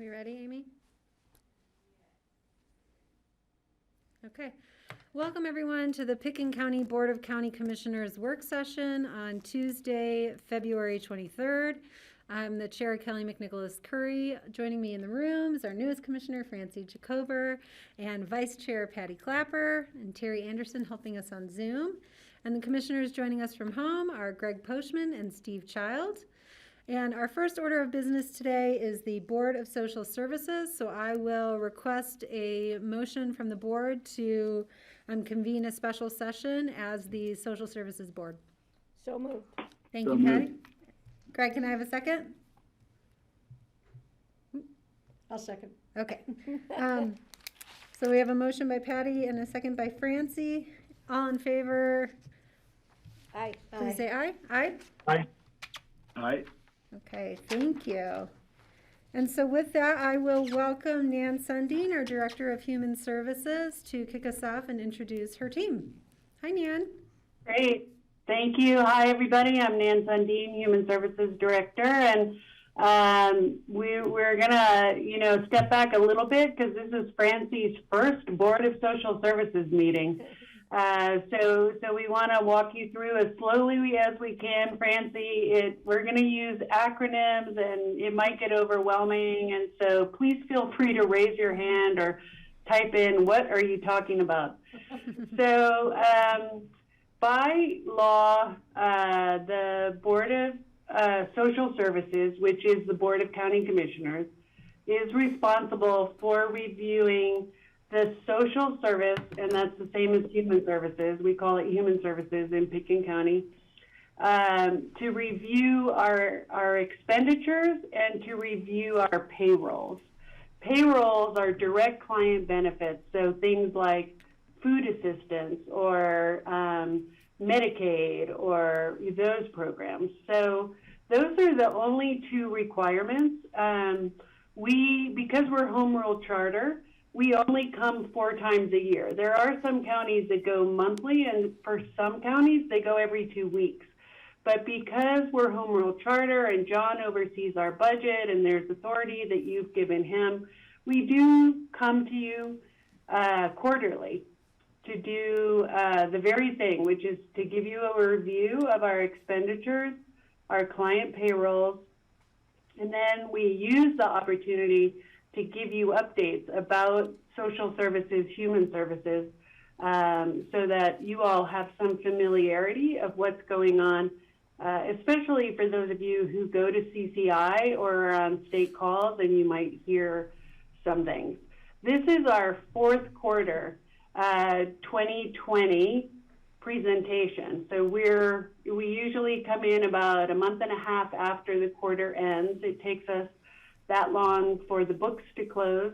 We ready, Amy? Okay. Welcome, everyone, to the Pickens County Board of County Commissioners work session on Tuesday, February 23rd. I'm the Chair, Kelly McNicholas Curry. Joining me in the room is our newest commissioner, Francie Jacover, and Vice Chair Patty Clapper, and Terry Anderson helping us on Zoom. And the commissioners joining us from home are Greg Poshman and Steve Child. And our first order of business today is the Board of Social Services. So I will request a motion from the board to convene a special session as the Social Services Board. So moved. Thank you, Patty. Greg, can I have a second? I'll second. Okay. So we have a motion by Patty and a second by Francie. All in favor? Aye. Please say aye. Aye? Aye. Aye. Okay, thank you. And so with that, I will welcome Nan Sundin, our Director of Human Services, to kick us off and introduce her team. Hi, Nan. Great. Thank you. Hi, everybody. I'm Nan Sundin, Human Services Director, and we're gonna, step back a little bit because this is Francie's first Board of Social Services meeting. So we want to walk you through as slowly as we can, Francie. We're going to use acronyms, and it might get overwhelming, and so please feel free to raise your hand or type in, what are you talking about? So by law, the Board of Social Services, which is the Board of County Commissioners, is responsible for reviewing the social service, and that's the same as human services. We call it human services in Pickens County, to review our expenditures and to review our payrolls. Payrolls are direct client benefits, so things like food assistance or Medicaid or those programs. So those are the only two requirements. Because we're home rule charter, we only come 4 times a year. There are some counties that go monthly, and for some counties, they go every 2 weeks. But because we're home rule charter and John oversees our budget and there's authority that you've given him, we do come to you quarterly to do the very thing, which is to give you a review of our expenditures, our client payrolls, and then we use the opportunity to give you updates about social services, human services, so that you all have some familiarity of what's going on, especially for those of you who go to CCI or are on state calls and you might hear some things. This is our fourth quarter 2020 presentation. So we usually come in about a month and a half after the quarter ends. It takes us that long for the books to close.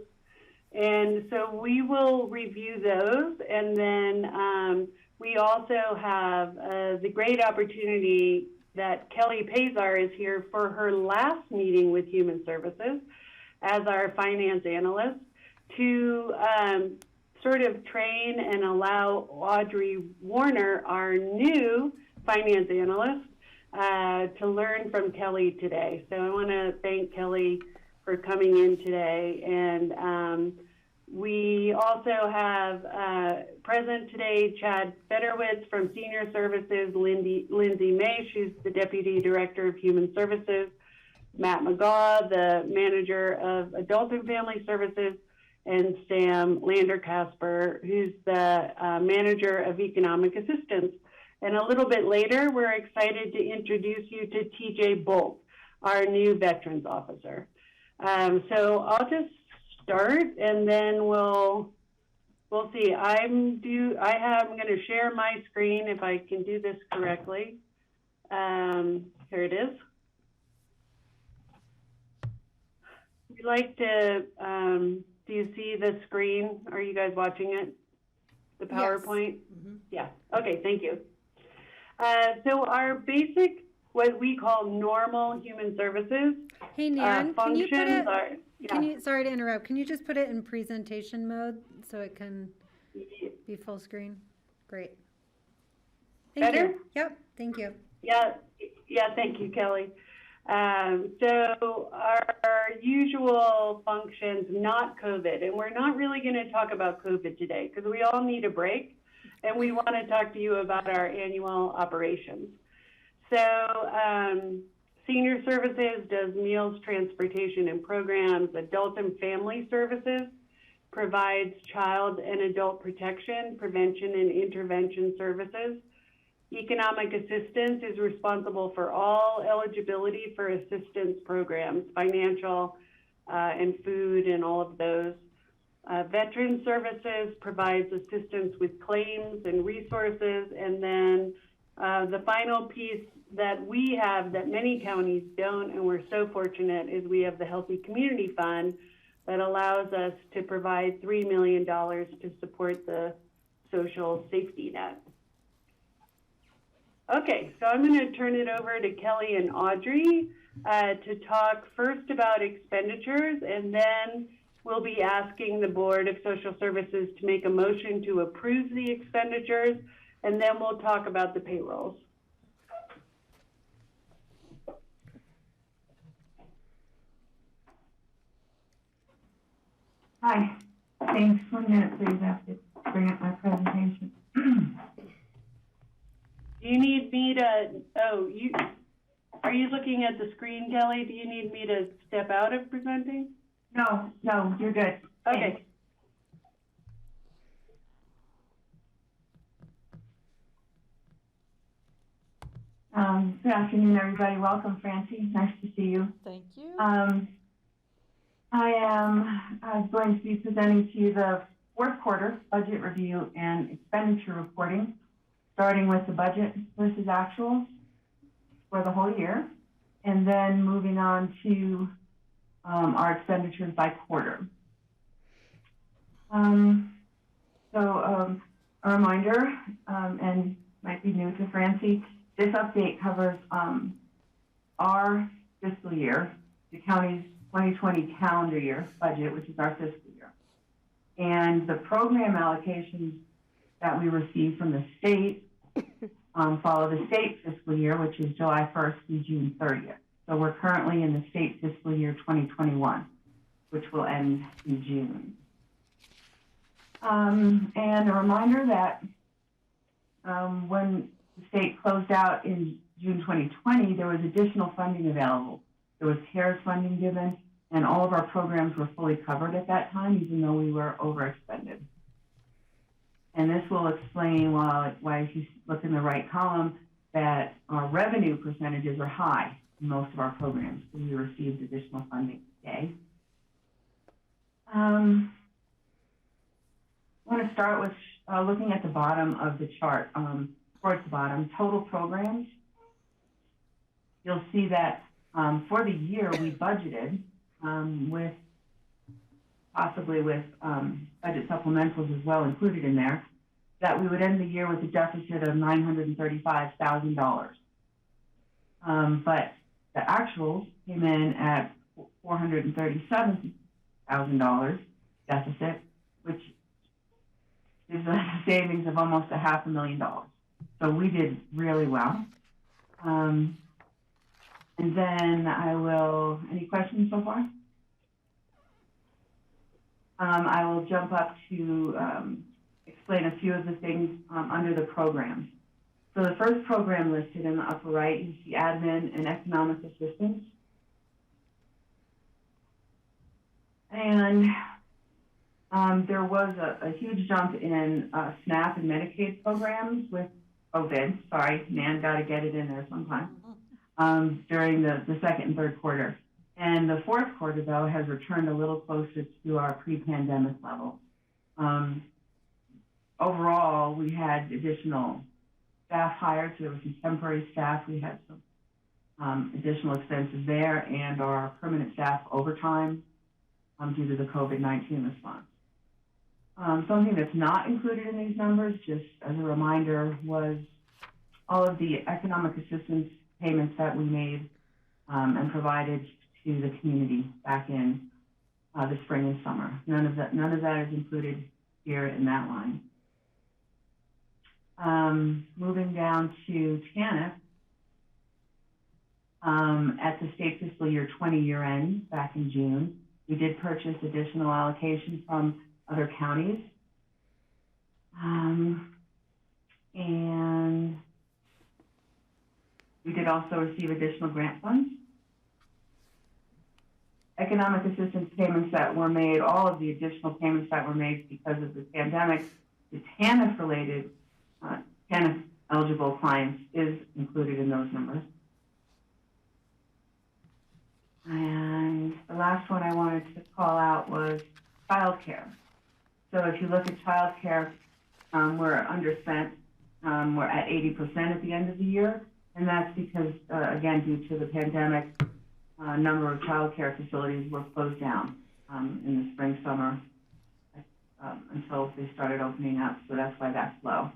And so we will review those, and then we also have the great opportunity that Kelly Pazar is here for her last meeting with Human Services as our finance analyst to sort of train and allow Audrey Warner, our new finance analyst, to learn from Kelly today. So I want to thank Kelly for coming in today. And we also have present today Chad Federwitz from Senior Services, Lindsay May, she's the Deputy Director of Human Services, Matt McGaw, the Manager of Adult and Family Services, and Sam Lander-Casper, who's the Manager of Economic Assistance. And a little bit later, we're excited to introduce you to TJ Bolt, our new Veterans Officer. So I'll just start, and then we'll see. I'm going to share my screen if I can do this correctly. Here it is. We'd like to. Do you see the screen? Are you guys watching it? The PowerPoint? Yes. Mm-hmm. Yeah. Okay. Thank you. So our basic, what we call normal human services. Hey, Nan, can you put it, are, yeah. Sorry to interrupt, can you just put it in presentation mode so it can be full screen? Great. Thank Better? you. Yep, thank you. Yeah, thank you, Kelly. So our our usual functions, not COVID. And we're not really going to talk about COVID today because we all need a break. And we want to talk to you about our annual operations. So Senior Services does meals, transportation, and programs. Adult and Family Services provides child and adult protection, prevention, and intervention services. Economic Assistance is responsible for all eligibility for assistance programs, financial and food and all of those. Veteran Services provides assistance with claims and resources. And then the final piece that we have that many counties don't, and we're so fortunate, is we have the Healthy Community Fund that allows us to provide $3 million to support the social safety net. Okay, so I'm going to turn it over to Kelly and Audrey to talk first about expenditures, and then we'll be asking the Board of Social Services to make a motion to approve the expenditures, and then we'll talk about the payrolls. Hi, thanks. 1 minute, please. I have to bring up my presentation. Do you need me to, are you looking at the screen, Kelly? Do you need me to step out of presenting? No, you're good. Okay. Good afternoon, everybody. Welcome, Francie. Nice to see you. Thank you. I am going to be presenting to you the fourth quarter budget review and expenditure reporting, starting with the budget versus actuals for the whole year, and then moving on to our expenditures by quarter. A reminder, and might be new to Francie, this update covers our fiscal year, the county's 2020 calendar year budget, which is our fiscal year. And the program allocations that we receive from the state follow the state fiscal year, which is July 1st through June 30th. So we're currently in the state fiscal year 2021, which will end in June. And a reminder that when the state closed out in June 2020, there was additional funding available. There was CARES funding given, and all of our programs were fully covered at that time, even though we were overexpended. And this will explain why if you look in the right column, that our revenue percentages are high in most of our programs, because we received additional funding today. I want to start with looking at the bottom of the chart, towards the bottom, total programs. You'll see that for the year we budgeted possibly with budget supplementals as well included in there, that we would end the year with a deficit of $935,000. But the actuals came in at $437,000 deficit, which is a savings of almost $500,000. So we did really well. And then any questions so far? I will jump up to explain a few of the things under the programs. So the first program listed in the upper right, you see admin and economic assistance. And there was a huge jump in SNAP and Medicaid programs with COVID. Sorry, Nan, got to get it in there sometime. During the second and third quarter. And the fourth quarter, though, has returned a little closer to our pre-pandemic level. Overall, we had additional staff hired, so there was some temporary staff. We had some additional expenses there, and our permanent staff overtime due to the COVID-19 response. Something that's not included in these numbers, just as a reminder, was all of the economic assistance payments that we made and provided to the community back in the spring and summer. None of that is included here in that line. Moving down to TANF, At the state fiscal year 20 year end back in June, we did purchase additional allocations from other counties. And we did also receive additional grant funds. Economic assistance payments that were made, all of the additional payments that were made because of the pandemic, the TANF-related, TANF-eligible clients is included in those numbers. And the last one I wanted to call out was childcare. So if you look at childcare, we're underspent. We're at 80% at the end of the year, and that's because, again, due to the pandemic, a number of childcare facilities were closed down in the spring, summer, until they started opening up, so that's why that's low.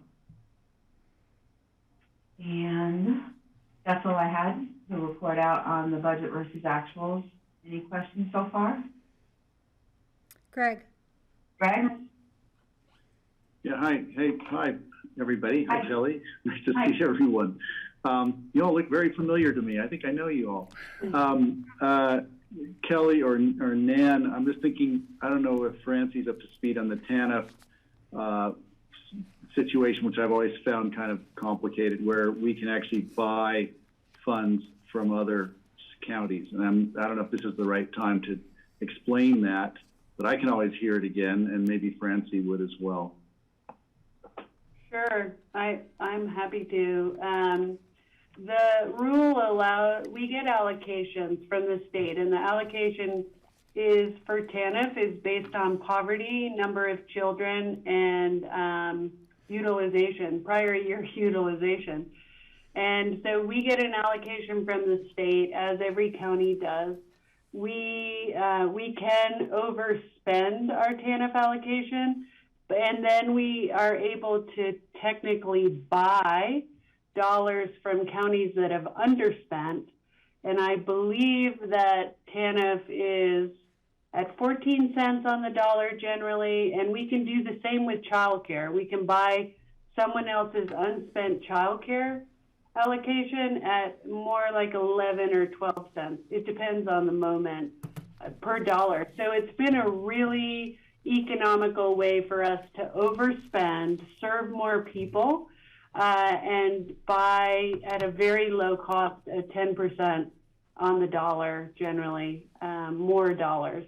And that's all I had to report out on the budget versus actuals. Any questions so far? Greg? Greg? Yeah, hi, everybody. Hi, Hi. Kelly. Nice to Hi. see everyone. You all look very familiar to me. I think I know you all. Kelly or Nan, I'm just thinking, I don't know if Francie's up to speed on the TANF situation, which I've always found kind of complicated, where we can actually buy funds from other counties. And I don't know if this is the right time to explain that, but I can always hear it again, and maybe Francie would as well. Sure, I'm happy to. The rule allows, we get allocations from the state, and the allocation is for TANF is based on poverty, number of children, and utilization, prior year utilization. And so we get an allocation from the state, as every county does. We can overspend our TANF allocation, and then we are able to technically buy dollars from counties that have underspent. And I believe that TANF is at 14 cents on the dollar generally, and we can do the same with childcare. We can buy someone else's unspent childcare allocation at more like 11 or 12 cents. It depends on the moment per dollar. So it's been a really economical way for us to overspend, serve more people, and buy at a very low cost at 10% on the dollar generally, more dollars.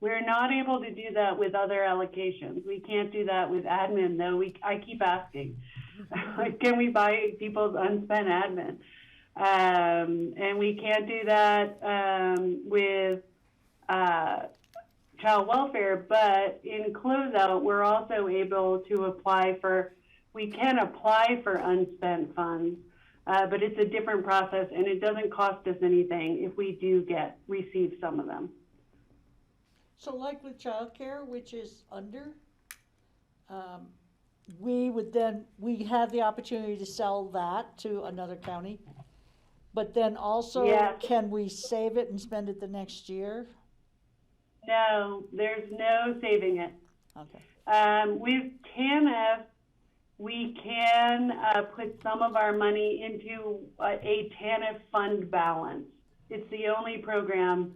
We're not able to do that with other allocations. We can't do that with admin, though. I keep asking, can we buy people's unspent admin? And we can't do that with child welfare, but in closeout, we're also able to apply for, we can apply for unspent funds, but it's a different process, and it doesn't cost us anything if we do receive some of them. So like with childcare, which is under, we have the opportunity to sell that to another county, but then also, Yes. Can we save it and spend it the next year? No, there's no saving it. Okay. With TANF, we can put some of our money into a TANF fund balance. It's the only program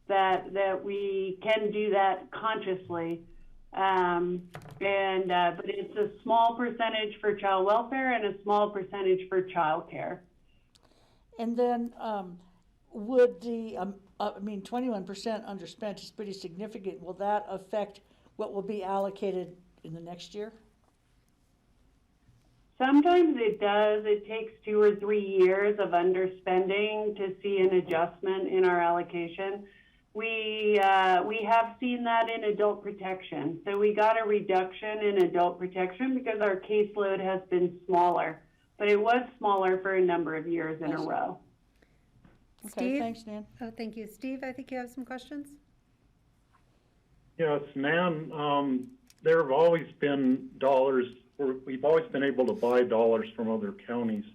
that we can do that consciously. But it's a small percentage for child welfare and a small percentage for child care. And then would the, 21% underspent is pretty significant. Will that affect what will be allocated in the next year? Sometimes it does. It takes 2 or 3 years of underspending to see an adjustment in our allocation. We have seen that in adult protection. So we got a reduction in adult protection because our caseload has been smaller, but it was smaller for a number of years in a row. Okay, Steve? thanks, Nan. Oh, thank you. Steve, I think you have some questions? Yes, Nan, there have always been dollars, we've always been able to buy dollars from other counties.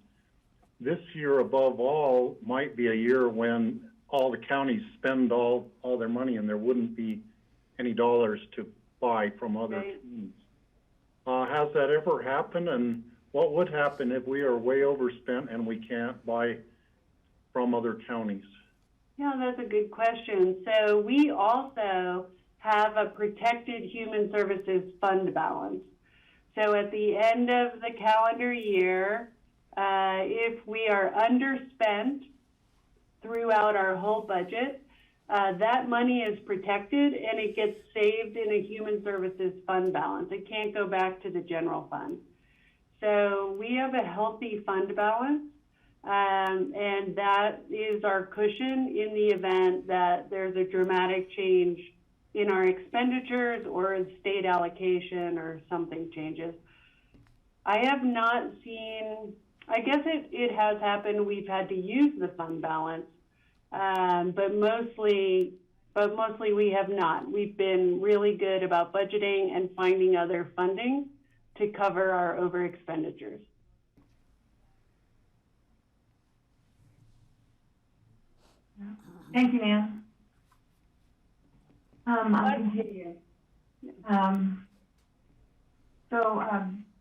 This year, above all, might be a year when all the counties spend all their money and there wouldn't be any dollars to buy from other Right. teams. Has that ever happened, and what would happen if we are way overspent and we can't buy from other counties? Yeah, that's a good question. So we also have a protected human services fund balance. So at the end of the calendar year, if we are underspent throughout our whole budget, that money is protected and it gets saved in a human services fund balance. It can't go back to the general fund. So we have a healthy fund balance, and that is our cushion in the event that there's a dramatic change in our expenditures or in state allocation or something changes. I have not seen, I guess it has happened, we've had to use the fund balance, but mostly we have not. We've been really good about budgeting and finding other funding to cover our over expenditures. Thank you, Nan. I'll continue.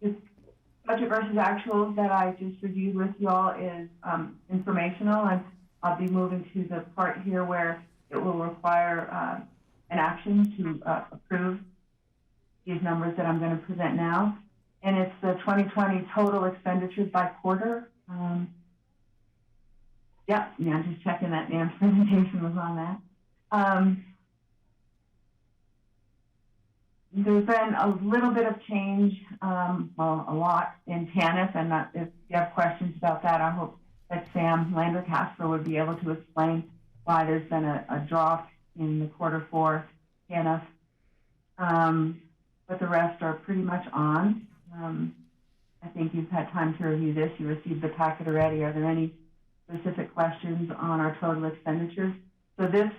This budget versus actuals that I just reviewed with you all is informational, and I'll be moving to the part here where it will require an action to approve these numbers that I'm going to present now. And it's the 2020 total expenditures by quarter. Yeah, just checking that Nan's presentation was on that. There's been a little bit of change, well, a lot in TANF, and if you have questions about that, I hope that Sam Lander-Casper would be able to explain why there's been a drop in the Q4 TANF. But the rest are pretty much on. I think you've had time to review this. You received the packet already. Are there any specific questions on our total expenditures? So this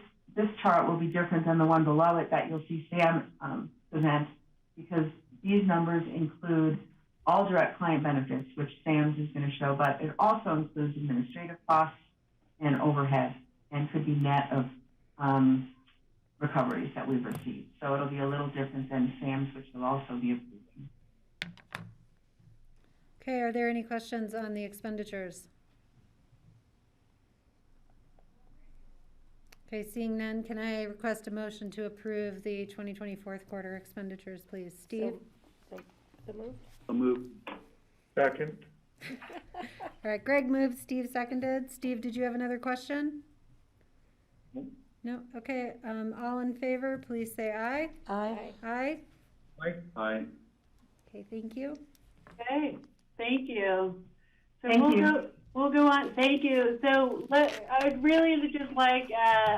chart will be different than the one below it that you'll see Sam present, because these numbers include all direct client benefits, which Sam's is going to show, but it also includes administrative costs and overhead, and could be net of recoveries that we've received. So it'll be a little different than Sam's, which will also be approving. Okay, are there any questions on the expenditures? Okay, seeing none, can I request a motion to approve the 2024 quarter expenditures, please? Steve? I'll move. Second. All right, Greg moved, Steve seconded. Steve, did you have another question? No? Okay, all in favor, please say aye. Aye. Aye? Aye. Okay, thank you. Okay, thank you. So Thank you. We'll go on. Thank you. So I would really just like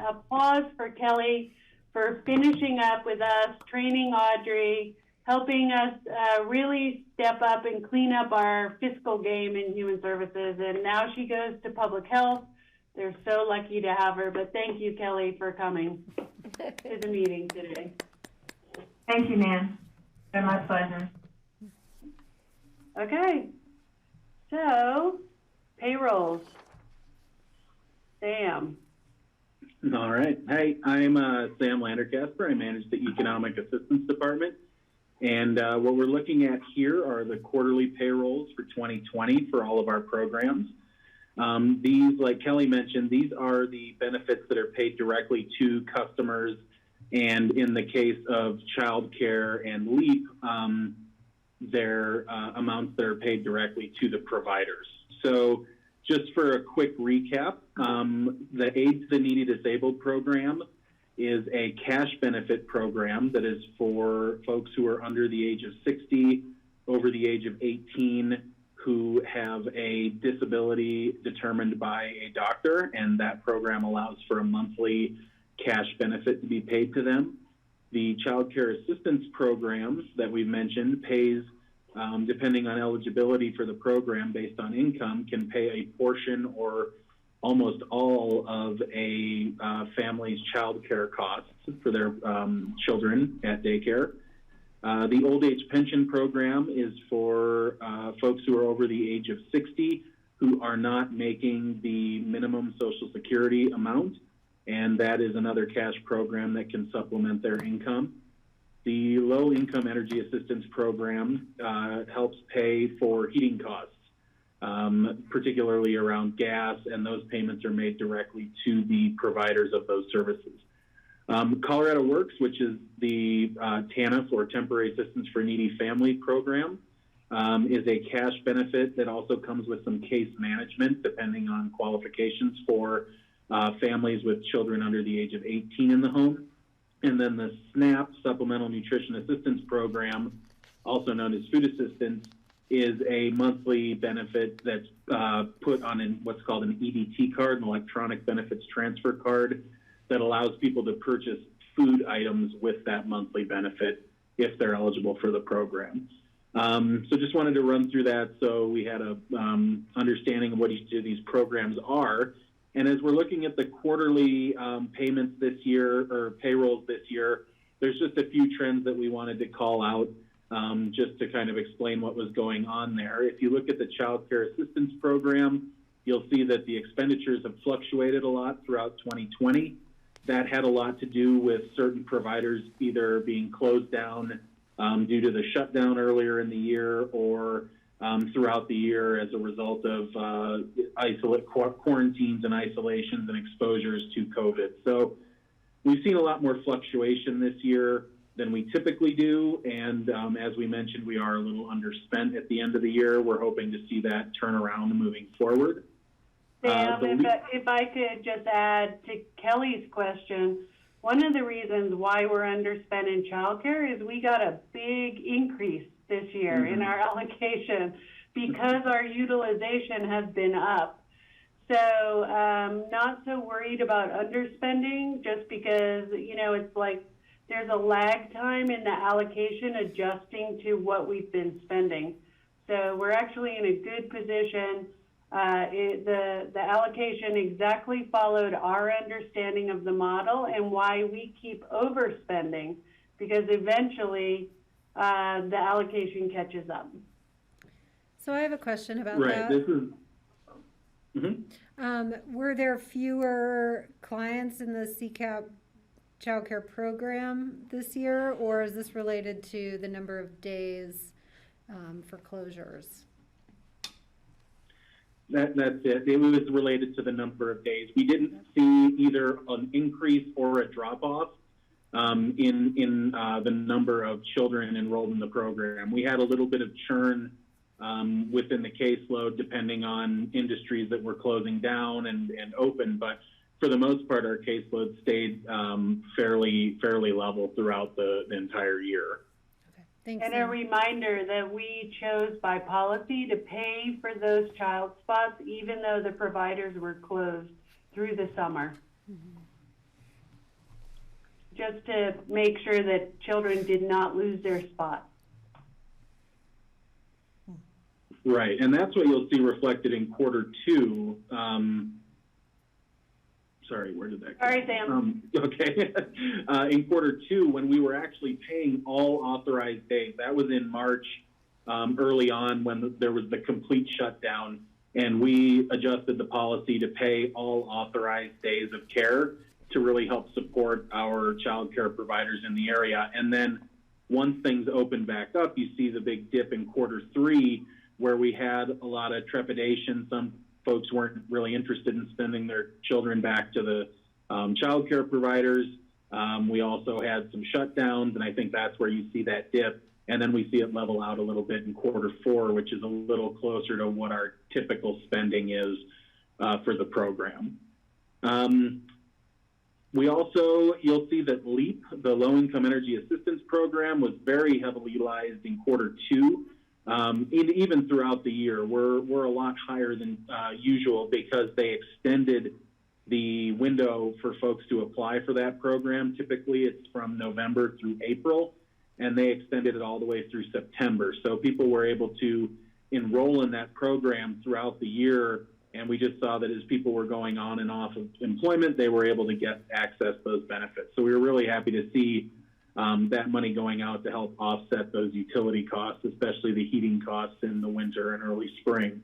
applause for Kelly for finishing up with us, training Audrey, helping us really step up and clean up our fiscal game in human services. And now she goes to public health. They're so lucky to have her. But thank you, Kelly, for coming to the meeting today. Thank you, Nan. It's been my pleasure. Okay. So, payrolls. Sam. All right. Hey, I'm Sam Lander-Casper. I manage the Economic Assistance Department. And what we're looking at here are the quarterly payrolls for 2020 for all of our programs. These, like Kelly mentioned, these are the benefits that are paid directly to customers. And in the case of child care and LEAP, they're amounts that are paid directly to the providers. So just for a quick recap, the Aid to the Needy Disabled program is a cash benefit program that is for folks who are under the age of 60, over the age of 18, who have a disability determined by a doctor, and that program allows for a monthly cash benefit to be paid to them. The child care assistance programs that we've mentioned pays, depending on eligibility for the program based on income, can pay a portion or almost all of a family's child care costs for their children at daycare. The old age pension program is for folks who are over the age of 60 who are not making the minimum Social Security amount, and that is another cash program that can supplement their income. the low-income energy assistance program helps pay for heating costs, particularly around gas, and those payments are made directly to the providers of those services. Colorado Works, which is the TANF, or Temporary Assistance for Needy Family program, is a cash benefit that also comes with some case management, depending on qualifications for families with children under the age of 18 in the home. And then the SNAP, Supplemental Nutrition Assistance Program, also known as food assistance, is a monthly benefit that's put on what's called an EBT card, an electronic benefits transfer card, that allows people to purchase food items with that monthly benefit if they're eligible for the program. So just wanted to run through that so we had a understanding of what each of these programs are. And as we're looking at the quarterly payments this year, or payrolls this year, there's just a few trends that we wanted to call out just to kind of explain what was going on there. If you look at the Child Care Assistance Program, you'll see that the expenditures have fluctuated a lot throughout 2020. That had a lot to do with certain providers either being closed down due to the shutdown earlier in the year, or throughout the year as a result of quarantines and isolations and exposures to COVID. So we've seen a lot more fluctuation this year than we typically do, and as we mentioned, we are a little underspent at the end of the year. We're hoping to see that turn around moving forward. Sam, if I could just add to Kelly's question, one of the reasons why we're underspent in childcare is we got a big increase this year in our allocation because our utilization has been up. So not so worried about underspending, just because, you know, it's like there's a lag time in the allocation adjusting to what we've been spending. So we're actually in a good position. The allocation exactly followed our understanding of the model and why we keep overspending, because eventually the allocation catches up. So I have a question about that. This is. Were there fewer clients in the CCAP childcare program this year, or is this related to the number of days for closures? That's it. It was related to the number of days. We didn't see either an increase or a drop-off in the number of children enrolled in the program. We had a little bit of churn within the caseload, depending on industries that were closing down and open, but for the most part, our caseload stayed fairly level throughout the entire year. Thanks, and Sam. a reminder that we chose by policy to pay for those child spots even though the providers were closed through the summer. Just to make sure that children did not lose their spot. Right, and that's what you'll see reflected in Q2. Sorry, where did that go? Sorry, Sam. Okay. In Q2, when we were actually paying all authorized days, that was in March, early on when there was the complete shutdown, and we adjusted the policy to pay all authorized days of care to really help support our child care providers in the area. And then once things opened back up, you see the big dip in Q3, where we had a lot of trepidation. Some folks weren't really interested in sending their children back to the child care providers. We also had some shutdowns, and I think that's where you see that dip. And then we see it level out a little bit in Q4, which is a little closer to what our typical spending is for the program. We also, you'll see that LEAP, the Low-Income Energy Assistance Program, was very heavily utilized in Q2. Even throughout the year, we're a lot higher than usual because they extended the window for folks to apply for that program. Typically, it's from November through April, and they extended it all the way through September. So people were able to enroll in that program throughout the year, and we just saw that as people were going on and off of employment, they were able to access those benefits. So we were really happy to see that money going out to help offset those utility costs, especially the heating costs in the winter and early spring.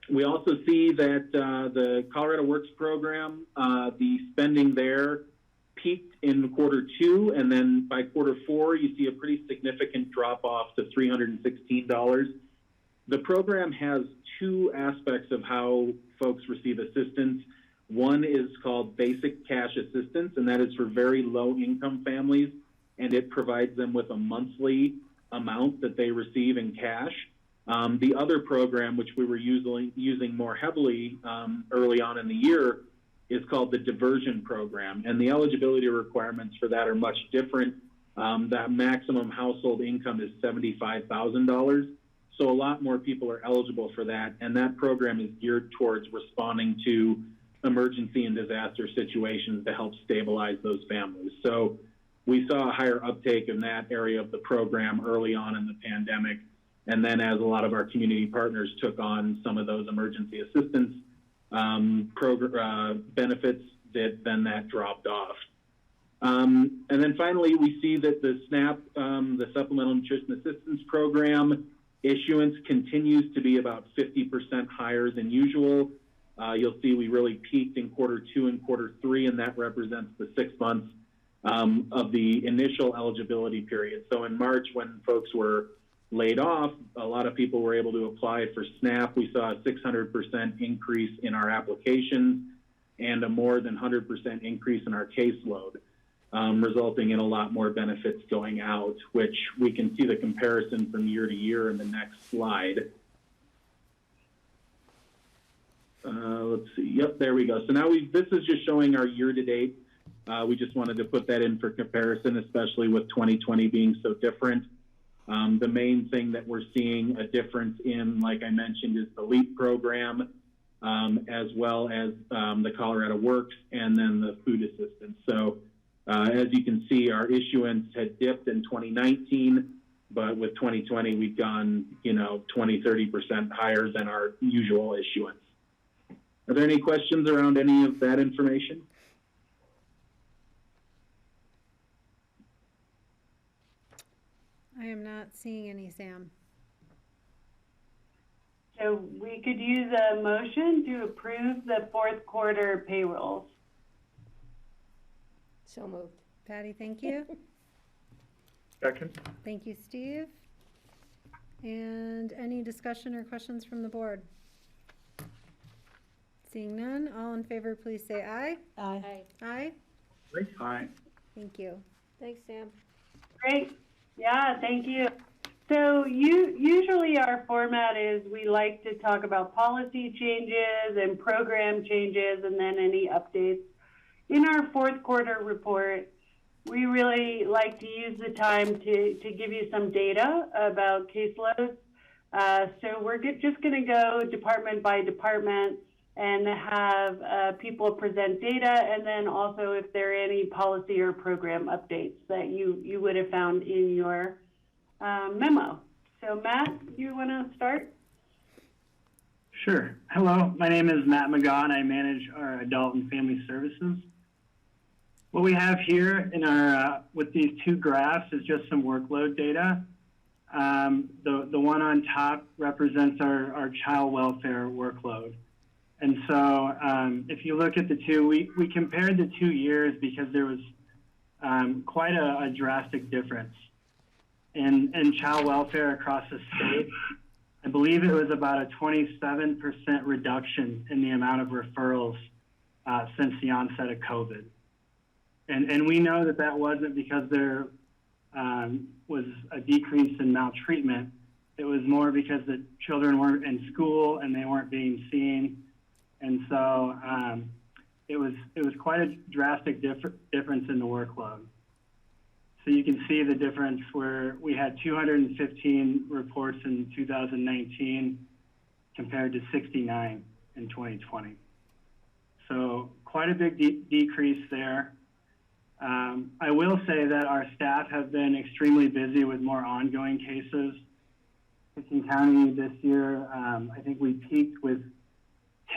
We also see that the Colorado Works program, the spending there peaked in Q2, and then by Q4, you see a pretty significant drop off to $316. The program has two aspects of how folks receive assistance. One is called basic cash assistance, and that is for very low income families, and it provides them with a monthly amount that they receive in cash. The other program, which we were using more heavily early on in the year, is called the diversion program, and the eligibility requirements for that are much different. That maximum household income is $75,000. So a lot more people are eligible for that, and that program is geared towards responding to emergency and disaster situations to help stabilize those families. So we saw a higher uptake in that area of the program early on in the pandemic, and then as a lot of our community partners took on some of those emergency assistance benefits, that dropped off. And then finally, we see that the SNAP, the Supplemental Nutrition Assistance Program, issuance continues to be about 50% higher than usual. You'll see we really peaked in Q2 and Q3, and that represents the 6 months of the initial eligibility period. So in March, when folks were laid off, a lot of people were able to apply for SNAP. We saw a 600% increase in our applications and a more than 100% increase in our caseload, resulting in a lot more benefits going out, which we can see the comparison from year to year in the next slide. Let's see. Yep, there we go. So now this is just showing our year to date. We just wanted to put that in for comparison, especially with 2020 being so different. The main thing that we're seeing a difference in, like I mentioned, is the LEAP program, as well as the Colorado Works, and then the food assistance. So as you can see, our issuance had dipped in 2019, but with 2020, we've gone, 20-30% higher than our usual issuance. Are there any questions around any of that information? I am not seeing any, Sam. So we could use a motion to approve the Q4 payrolls. So moved. Patty, thank you. Second? Thank you, Steve. And any discussion or questions from the board? Seeing none, all in favor, please say aye. Aye. Aye. Aye? Aye. Thank you. Thanks, Sam. Great. Yeah, thank you. So usually our format is we like to talk about policy changes and program changes and then any updates. In our Q4 report, we really like to use the time to give you some data about caseloads. So we're just going to go department by department and have people present data, and then also if there are any policy or program updates that you would have found in your memo. So Matt, you want to start? Sure. Hello, my name is Matt McGaugh, and I manage our adult and family services. What we have here in our with these two graphs is just some workload data. The one on top represents our child welfare workload. And so if you look at the two, we compared the 2 years because there was quite a drastic difference in child welfare across the state. I believe it was about a 27% reduction in the amount of referrals since the onset of COVID. And we know that wasn't because there was a decrease in maltreatment. It was more because the children weren't in school and they weren't being seen. And so it was quite a drastic difference in the workload. So you can see the difference where we had 215 reports in 2019 compared to 69 in 2020. So quite a big decrease there. I will say that our staff have been extremely busy with more ongoing cases. Pickens County this year, I think we peaked with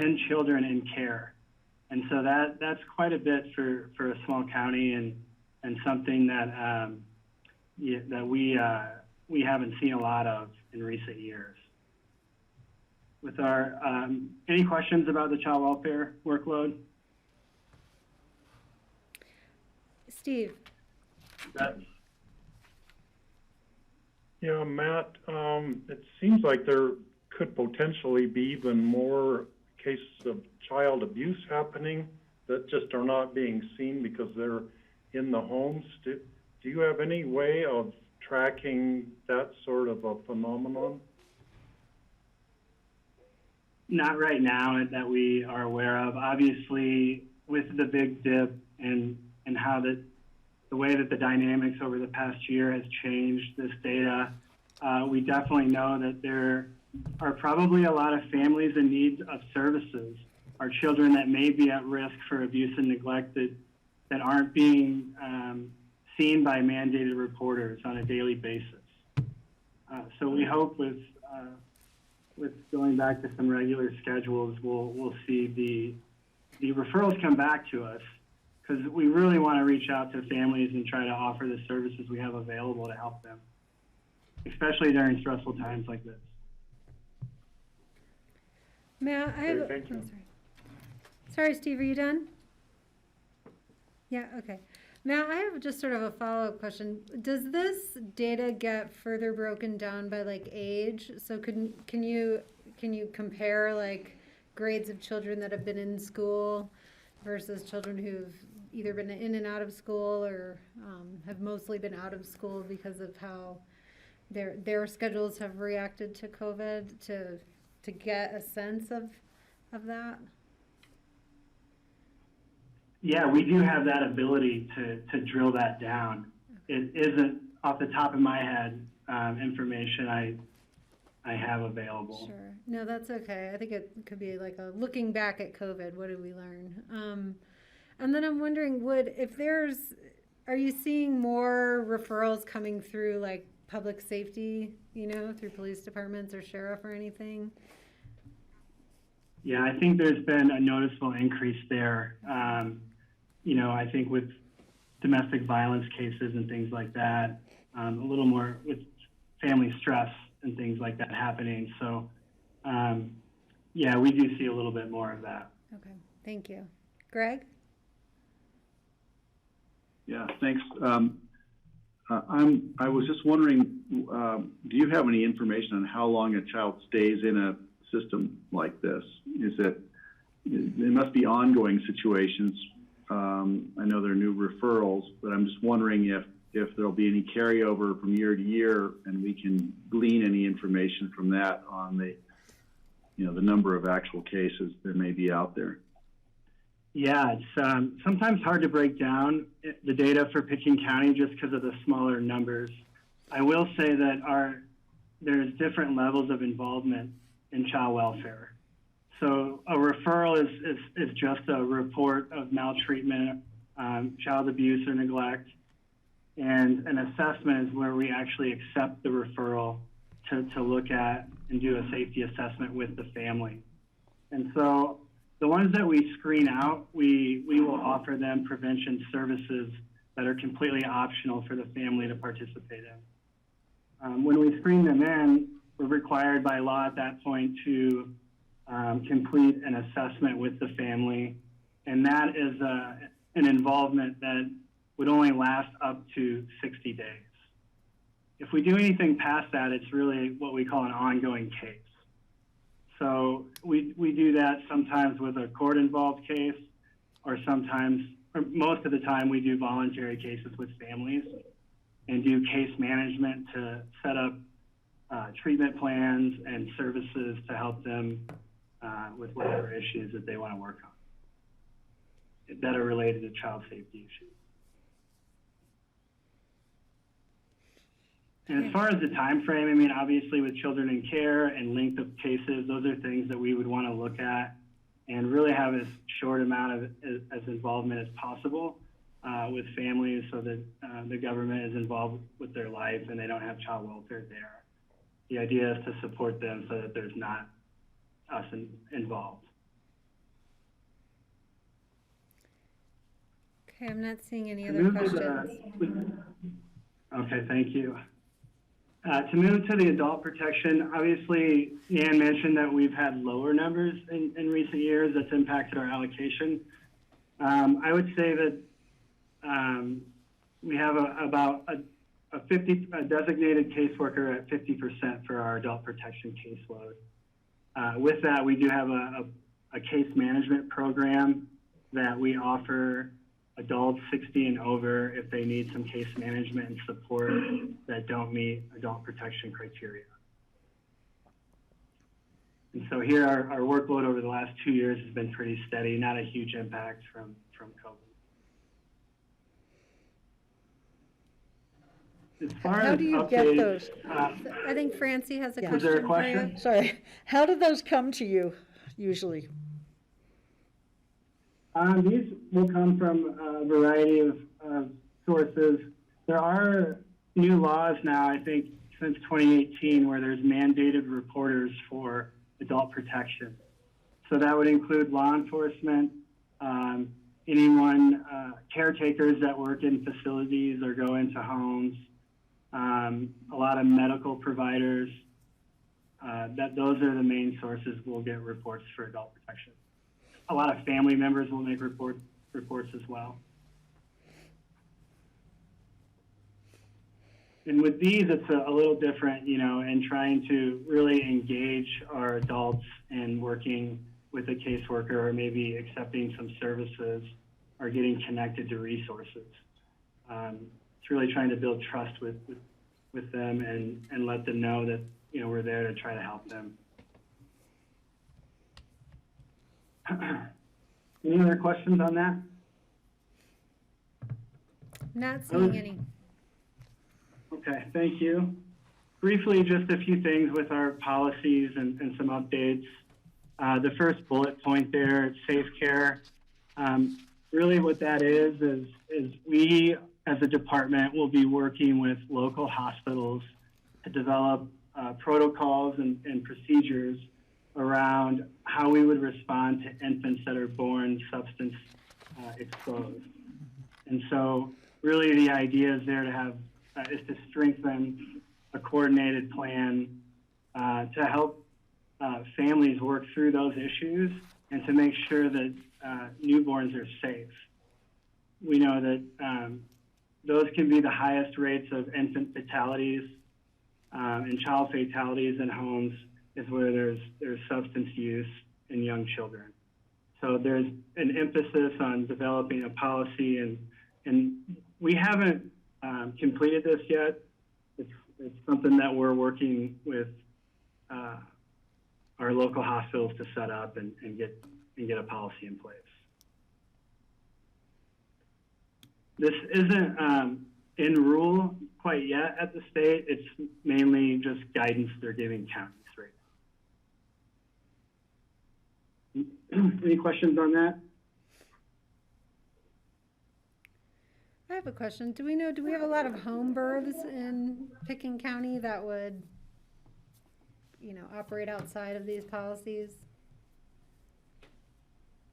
10 children in care. And so that's quite a bit for a small county and something that we haven't seen a lot of in recent years. With our any questions about the child welfare workload? Steve? Yeah, Matt, it seems like there could potentially be even more cases of child abuse happening that just are not being seen because they're in the homes. Do you have any way of tracking that sort of a phenomenon? Not right now that we are aware of. Obviously, with the big dip and how the way that the dynamics over the past year has changed this data, we definitely know that there are probably a lot of families in need of services, or children that may be at risk for abuse and neglect that aren't being seen by mandated reporters on a daily basis. So we hope with going back to some regular schedules, we'll see the referrals come back to us, because we really want to reach out to families and try to offer the services we have available to help them, especially during stressful times like this. Matt, I have. Okay, thank you. Sorry, Steve, are you done? Yeah, okay. Now, I have just sort of a follow-up question. Does this data get further broken down by like age? So can you compare like grades of children that have been in school versus children who've either been in and out of school or have mostly been out of school because of how their schedules have reacted to COVID, to get a sense of that? Yeah, we do have that ability to drill that down. It isn't off the top of my head information I have available. Sure. No, that's okay. I think it could be like a looking back at COVID, what did we learn? And then I'm wondering, are you seeing more referrals coming through like public safety, through police departments or sheriff or anything? Yeah, I think there's been a noticeable increase there. I think with domestic violence cases and things like that, a little more with family stress and things like that happening. So, yeah, we do see a little bit more of that. Okay, thank you. Greg? Yeah, thanks. I was just wondering, do you have any information on how long a child stays in a system like this? There must be ongoing situations. I know there are new referrals, but I'm just wondering if there'll be any carryover from year to year, and we can glean any information from that on the number of actual cases that may be out there. Yeah, it's sometimes hard to break down the data for Pitkin County just because of the smaller numbers. I will say that there's different levels of involvement in child welfare. So a referral is just a report of maltreatment, child abuse or neglect, and an assessment is where we actually accept the referral to look at and do a safety assessment with the family. And so the ones that we screen out, we will offer them prevention services that are completely optional for the family to participate in. When we screen them in, we're required by law at that point to complete an assessment with the family, and that is an involvement that would only last up to 60 days. If we do anything past that, it's really what we call an ongoing case. So we do that sometimes with a court-involved case, or most of the time we do voluntary cases with families and do case management to set up treatment plans and services to help them with whatever issues that they want to work on that are related to child safety issues. And as far as the time frame, obviously with children in care and length of cases, those are things that we would want to look at and really have as short amount of as involvement as possible with families, so that the government is involved with their life and they don't have child welfare there. The idea is to support them so that there's not us involved. Okay, I'm not seeing any other questions. Okay, thank you. To move to the adult protection, obviously, Nan mentioned that we've had lower numbers in recent years. That's impacted our allocation. I would say that we have about a designated caseworker at 50% for our adult protection caseload. With that, we do have a case management program that we offer adults 60 and over if they need some case management and support that don't meet adult protection criteria. And so here our workload over the last 2 years has been pretty steady, not a huge impact from COVID. As far How as do you updates, get those? I think Francie has a Yeah. question Was there a for question? you. Sorry, how do those come to you usually? These will come from a variety of sources. There are new laws now, I think, since 2018, where there's mandated reporters for adult protection. So that would include law enforcement, anyone, caretakers that work in facilities or go into homes, a lot of medical providers. Those are the main sources we'll get reports for adult protection. A lot of family members will make reports as well. And with these, it's a little different, you know, in trying to really engage our adults and working with a caseworker or maybe accepting some services or getting connected to resources. It's really trying to build trust with them and let them know that, you know, we're there to try to help them. Any other questions on that? Not seeing any. Okay, thank you. Briefly, just a few things with our policies and some updates. The first bullet point there, it's safe care. Really what that is we as a department will be working with local hospitals to develop protocols and procedures around how we would respond to infants that are born substance exposed. And so really the idea is there to have, is to strengthen a coordinated plan to help families work through those issues and to make sure that newborns are safe. We know that those can be the highest rates of infant fatalities and child fatalities in homes is where there's substance use in young children. So there's an emphasis on developing a policy and we haven't completed this yet. It's something that we're working with our local hospitals to set up and get a policy in place. This isn't in rule quite yet at the state. It's mainly just guidance they're giving counties right now. Any questions on that? I have a question. Do we have a lot of home births in Pickens County that would, you know, operate outside of these policies?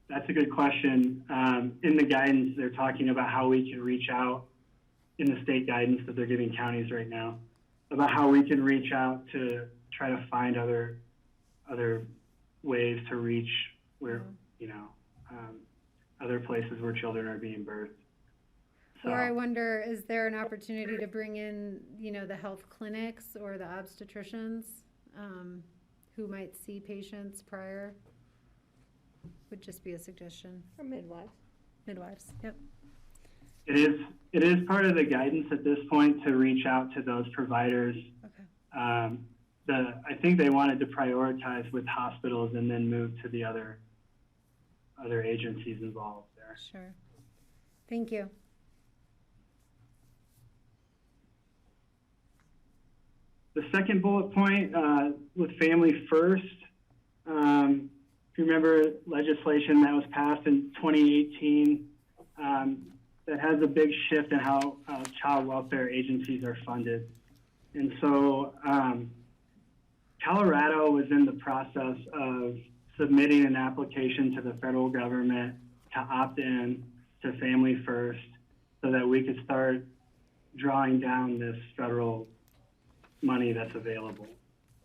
That's a good question. In the guidance, they're talking about how we can reach out in the state guidance that they're giving counties right now about how we can reach out to try to find other ways to reach where, you know, other places where children are being birthed. So, Or I wonder, is there an opportunity to bring in, you know, the health clinics or the obstetricians who might see patients prior? Would just be a suggestion. Or midwives. Midwives, yep. It is part of the guidance at this point to reach out to those providers. Okay. I think they wanted to prioritize with hospitals and then move to the other agencies involved there. Sure. Thank you. The second bullet point with Family First, if you remember legislation that was passed in 2018 that has a big shift in how child welfare agencies are funded. And so Colorado was in the process of submitting an application to the federal government to opt in to Family First so that we could start drawing down this federal money that's available.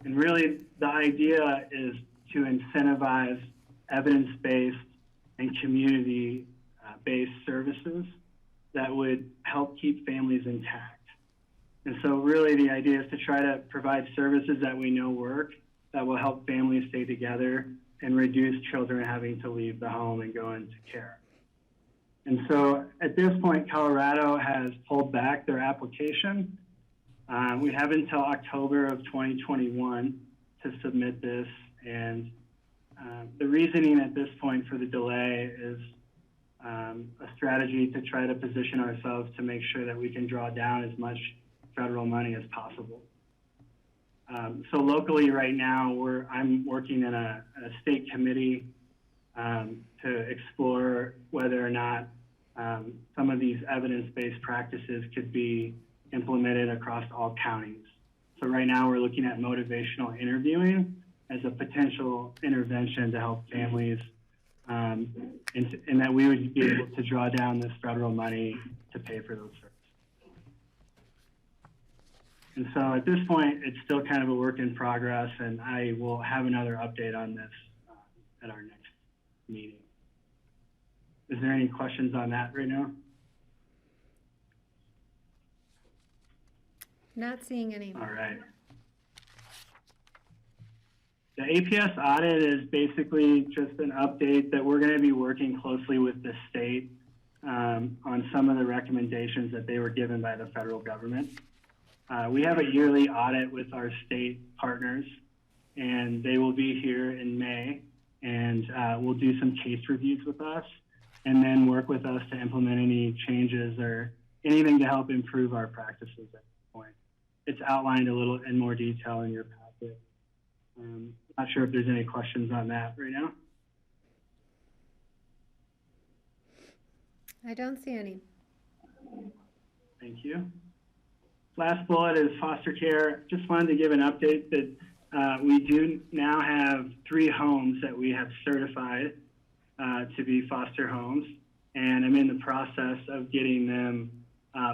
And really the idea is to incentivize evidence-based and community-based services that would help keep families intact. And so really the idea is to try to provide services that we know work, that will help families stay together and reduce children having to leave the home and go into care. And so at this point, Colorado has pulled back their application. We have until October of 2021 to submit this. And the reasoning at this point for the delay is a strategy to try to position ourselves to make sure that we can draw down as much federal money as possible. So locally right now, I'm working in a state committee to explore whether or not some of these evidence-based practices could be implemented across all counties. So right now we're looking at motivational interviewing as a potential intervention to help families, and that we would be able to draw down this federal money to pay for those services. And so at this point, it's still kind of a work in progress, and I will have another update on this at our next meeting. Is there any questions on that right now? Not seeing any. All right. The APS audit is basically just an update that we're going to be working closely with the state on some of the recommendations that they were given by the federal government. We have a yearly audit with our state partners, and they will be here in May, and will do some case reviews with us, and then work with us to implement any changes or anything to help improve our practices at this point. It's outlined a little in more detail in your packet. Not sure if there's any questions on that right now. I don't see any. Thank you. Last bullet is foster care. Just wanted to give an update that we do now have 3 homes that we have certified to be foster homes, and I'm in the process of getting them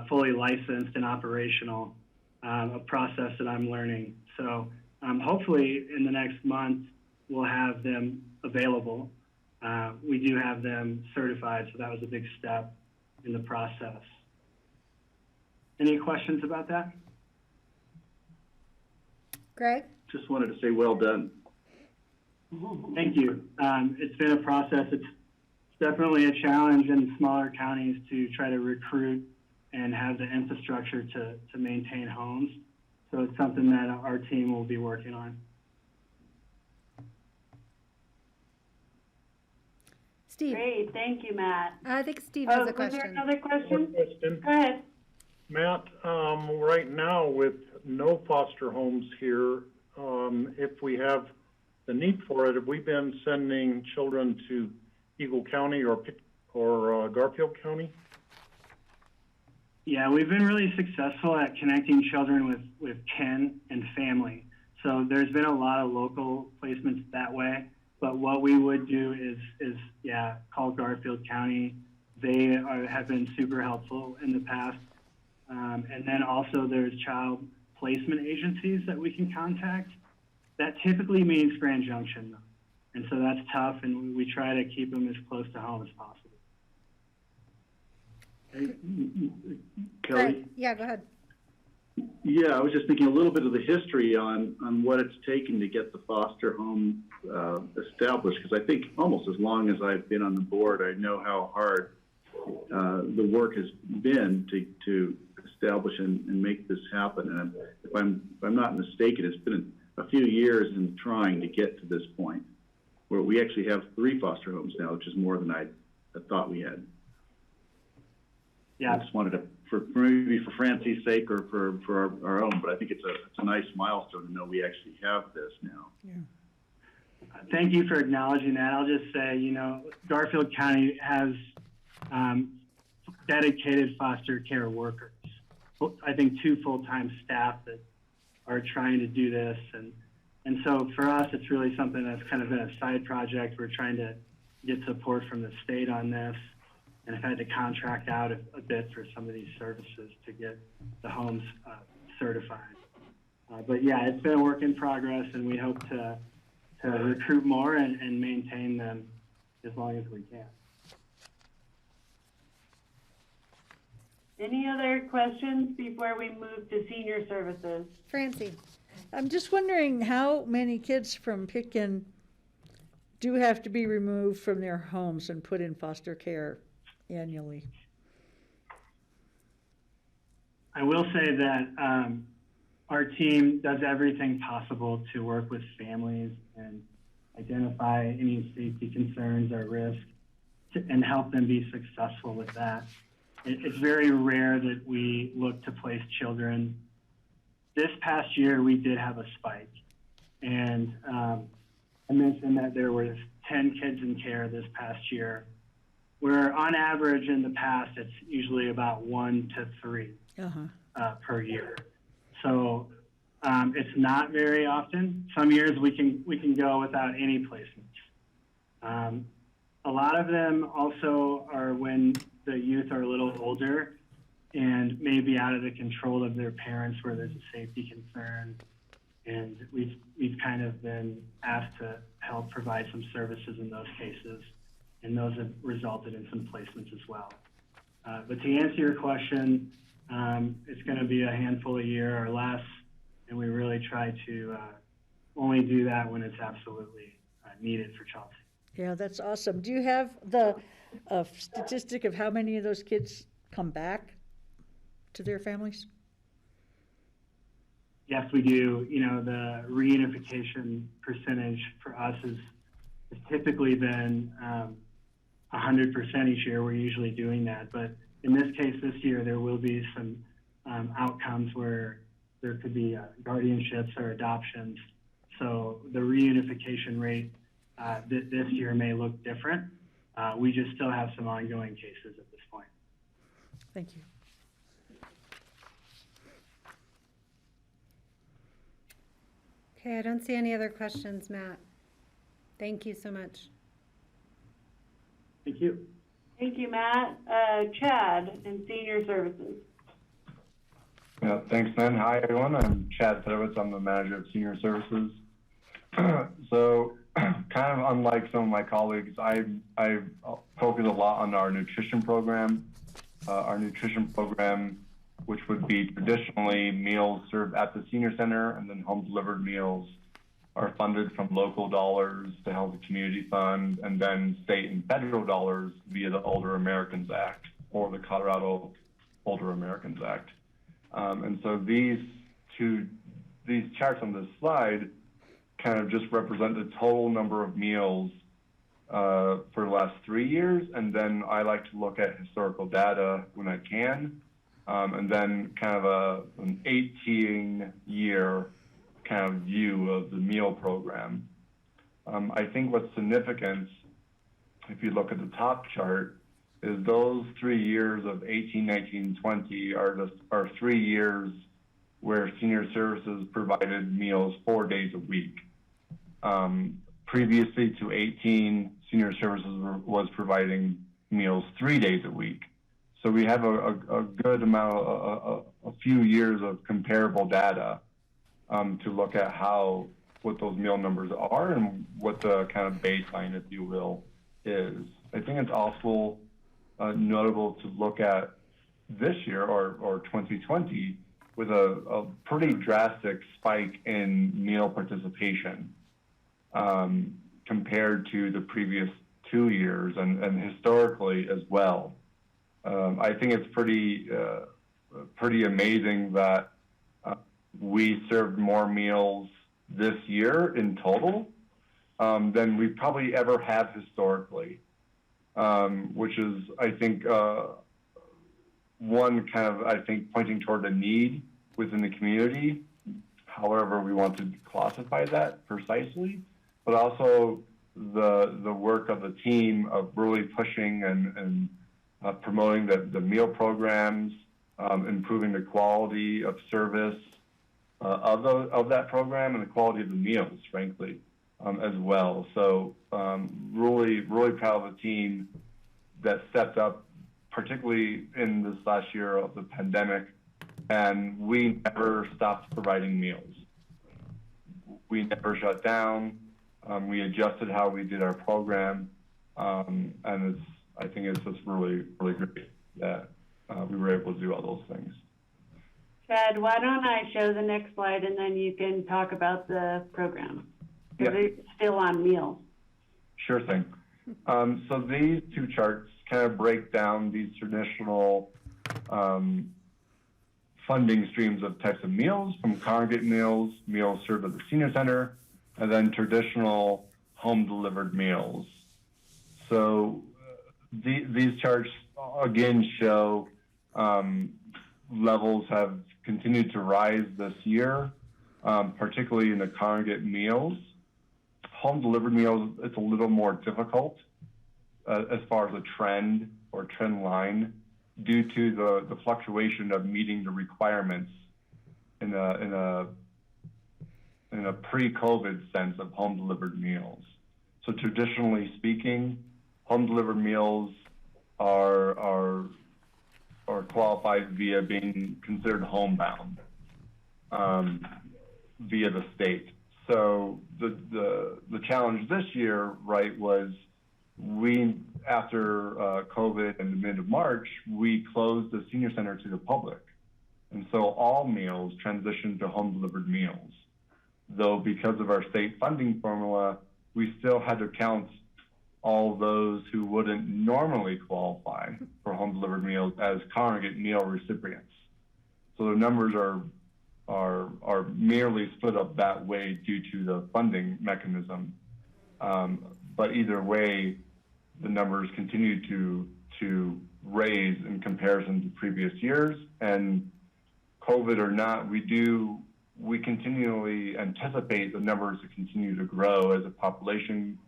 fully licensed and operational, a process that I'm learning. So hopefully in the next month, we'll have them available. We do have them certified, so that was a big step in the process. Any questions about that? Greg? Just wanted to say well done. Thank you. It's been a process. It's definitely a challenge in smaller counties to try to recruit and have the infrastructure to maintain homes. So it's something that our team will be working on. Steve? Great, thank you, Matt. I think Steve has a Was there question. another question? Question. Go ahead. Matt, right now with no foster homes here, if we have the need for it, have we been sending children to Eagle County or Garfield County? Yeah, we've been really successful at connecting children with kin and family. So there's been a lot of local placements that way. But what we would do is call Garfield County. They have been super helpful in the past. And then also there's child placement agencies that we can contact. That typically means Grand Junction, though. And so that's tough, and we try to keep them as close to home as possible. Kelly? Greg? Yeah, go ahead. Yeah, I was just thinking a little bit of the history on what it's taken to get the foster home established, because I think almost as long as I've been on the board, I know how hard the work has been to establish and make this happen. And if I'm not mistaken, it's been a few years in trying to get to this point, where we actually have 3 foster homes now, which is more than I thought we had. Yeah. I just wanted to, maybe for Francie's sake or for our own, but I think it's a nice milestone to know we actually have this now. Yeah. Thank you for acknowledging that. I'll just say, Garfield County has dedicated foster care workers. I think 2 full-time staff that are trying to do this. And so for us, it's really something that's kind of been a side project. We're trying to get support from the state on this, and have had to contract out a bit for some of these services to get the homes certified. But yeah, it's been a work in progress, and we hope to recruit more and maintain them as long as we can. Any other questions before we move to senior services? Francie? I'm just wondering how many kids from Pitkin do have to be removed from their homes and put in foster care annually? I will say that our team does everything possible to work with families and identify any safety concerns or risks and help them be successful with that. It's very rare that we look to place children. This past year, we did have a spike. And I mentioned that there were 10 kids in care this past year, where on average in the past, it's usually about 1 to 3 per year. So it's not very often. Some years we can go without any placements. A lot of them also are when the youth are a little older and maybe out of the control of their parents where there's a safety concern. And we've kind of been asked to help provide some services in those cases. And those have resulted in some placements as well. But to answer your question, it's going to be a handful a year or less. And we really try to only do that when it's absolutely needed for child safety. Yeah, that's awesome. Do you have the statistic of how many of those kids come back to their families? Yes, we do. You know, the reunification percentage for us has typically been 100% each year. We're usually doing that. But in this case, this year, there will be some outcomes where there could be guardianships or adoptions. So the reunification rate this year may look different. We just still have some ongoing cases at this point. Thank you. Okay, I don't see any other questions, Matt. Thank you so much. Thank you. Thank you, Matt. Chad in senior services. Yeah, thanks, Ben. Hi, everyone. I'm Chad Sedowitz. I'm the manager of senior services. So, kind of unlike some of my colleagues, I focus a lot on our nutrition program. Our nutrition program, which would be traditionally meals served at the senior center, and then home-delivered meals are funded from local dollars to help the community fund, and then state and federal dollars via the Older Americans Act or the Colorado Older Americans Act. And so these charts on this slide kind of just represent the total number of meals for the last 3 years, and then I like to look at historical data when I can, and then kind of an 18-year kind of view of the meal program. I think what's significant, if you look at the top chart, is those 3 years of 18, 19, 20 are 3 years where senior services provided meals 4 days a week. Previously to 18, senior services was providing meals 3 days a week. So we have a good amount, a few years of comparable data to look at what those meal numbers are and what the kind of baseline, if you will, is. I think it's also notable to look at this year or 2020 with a pretty drastic spike in meal participation compared to the previous 2 years and historically as well. I think it's pretty amazing that we served more meals this year in total than we probably ever have historically, which is, I think, one kind of, I think, pointing toward a need within the community, however we want to classify that precisely, but also the work of the team of really pushing and promoting the meal programs, improving the quality of service of that program and the quality of the meals, frankly, as well. So really proud of the team that stepped up, particularly in this last year of the pandemic, and we never stopped providing meals. We never shut down. We adjusted how we did our program, and I think it's just really great. Yeah. we were able to do all those things. Chad, why don't I show the next slide and then you can talk about the program? Because it's still on meals. Sure thing. So these two charts kind of break down these traditional funding streams of types of meals, from congregate meals, meals served at the senior center, and then traditional home delivered meals. So these charts again show levels have continued to rise this year, particularly in the congregate meals. Home delivered meals, it's a little more difficult as far as a trend or trend line, due to the fluctuation of meeting the requirements in a pre-COVID sense of home delivered meals. So traditionally speaking, home delivered meals are qualified via being considered homebound via the state. So the challenge this year, right, was after COVID in the mid of March, we closed the senior center to the public. And so all meals transitioned to home delivered meals. Though because of our state funding formula, we still had to count all those who wouldn't normally qualify for home delivered meals as congregate meal recipients. So the numbers are merely split up that way due to the funding mechanism. But either way, the numbers continue to raise in comparison to previous years. And COVID or not, we continually anticipate the numbers to continue to grow as the population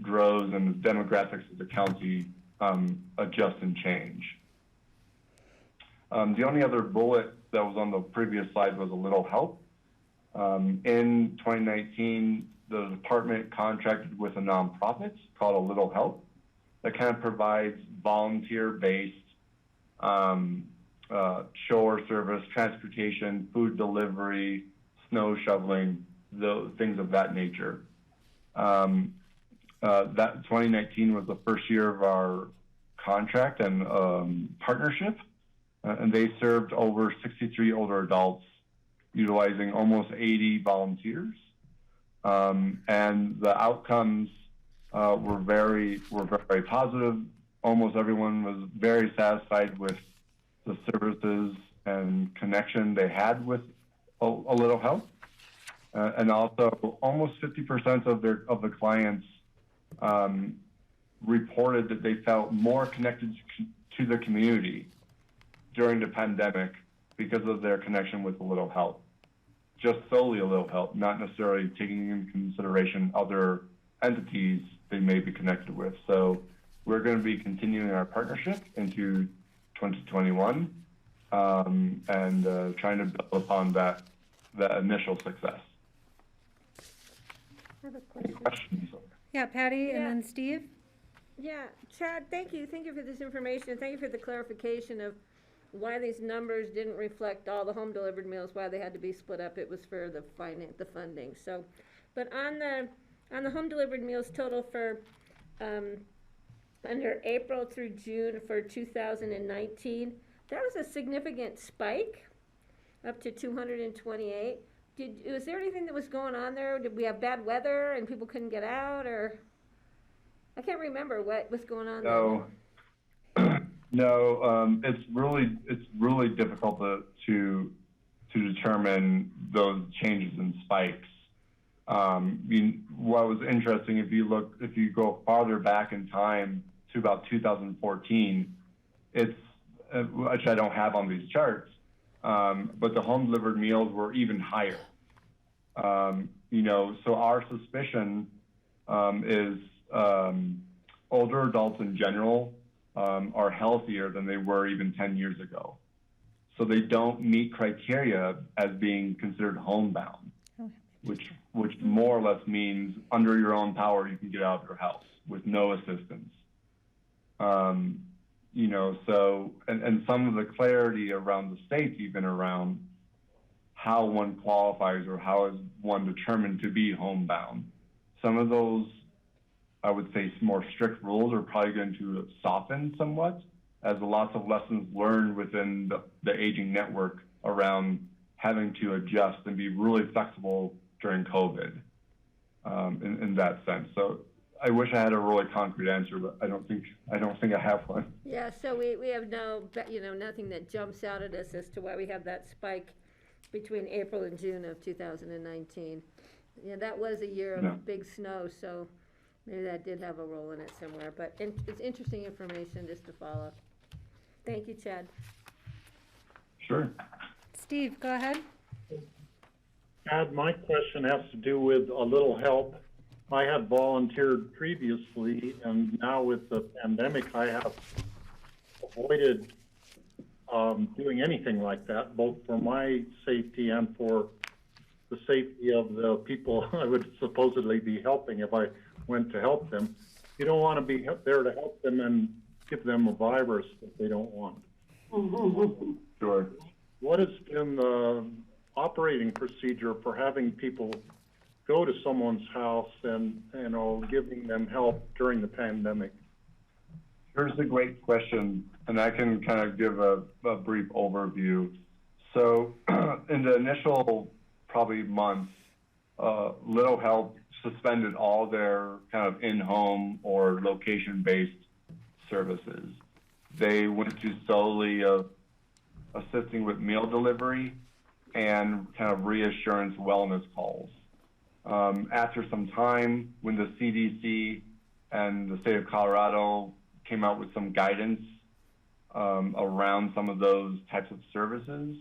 grows and the demographics of the county adjust and change. The only other bullet that was on the previous slide was a little help. In 2019, the department contracted with a nonprofit called A Little Help that kind of provides volunteer-based shore service, transportation, food delivery, snow shoveling, things of that nature. That 2019 was the first year of our contract and partnership, and they served over 63 older adults, utilizing almost 80 volunteers. And the outcomes were very positive. Almost everyone was very satisfied with the services and connection they had with a Little Help. And also almost 50% of the clients reported that they felt more connected to the community during the pandemic because of their connection with A Little Help. Just solely A Little Help, not necessarily taking into consideration other entities they may be connected with. So we're going to be continuing our partnership into 2021 and trying to build upon that initial success. I have a Any question. questions? Yeah, Patty, and Yeah. then Steve? Yeah, Chad, thank you. Thank you for this information. Thank you for the clarification of why these numbers didn't reflect all the home delivered meals, why they had to be split up. It was for the funding. So, but on the home delivered meals total for under April through June for 2019, that was a significant spike, up to 228. Was there anything that was going on there? Did we have bad weather and people couldn't get out, or I can't remember what was going on there. No, it's really difficult to determine those changes in spikes. What was interesting, if you go farther back in time to about 2014, which I don't have on these charts, but the home delivered meals were even higher. So our suspicion is older adults in general are healthier than they were even 10 years ago. So they don't meet criteria as being considered homebound, which more or less means under your own power you can get out of your house with no assistance. So and some of the clarity around the states, even around how one qualifies or how is one determined to be homebound. Some of those, I would say, more strict rules are probably going to soften somewhat as lots of lessons learned within the aging network around having to adjust and be really flexible during COVID in that sense. So I wish I had a really concrete answer, but I don't think I have one. Yeah, so we have nothing that jumps out at us as to why we have that spike between April and June of 2019. Yeah, that was a year of big snow, so maybe that did have a role in it somewhere. But it's interesting information just to follow. Thank you, Chad. Sure. Steve, go ahead. Chad, my question has to do with a little help. I had volunteered previously, and now with the pandemic, I have avoided doing anything like that, both for my safety and for the safety of the people I would supposedly be helping if I went to help them. You don't want to be there to help them and give them a virus that they don't want. Sure. What has been the operating procedure for having people go to someone's house and, giving them help during the pandemic? Here's a great question, and I can kind of give a brief overview. So in the initial probably months, Little Help suspended all their kind of in-home or location-based services. They went to solely assisting with meal delivery and kind of reassurance wellness calls. After some time, when the CDC and the state of Colorado came out with some guidance around some of those types of services,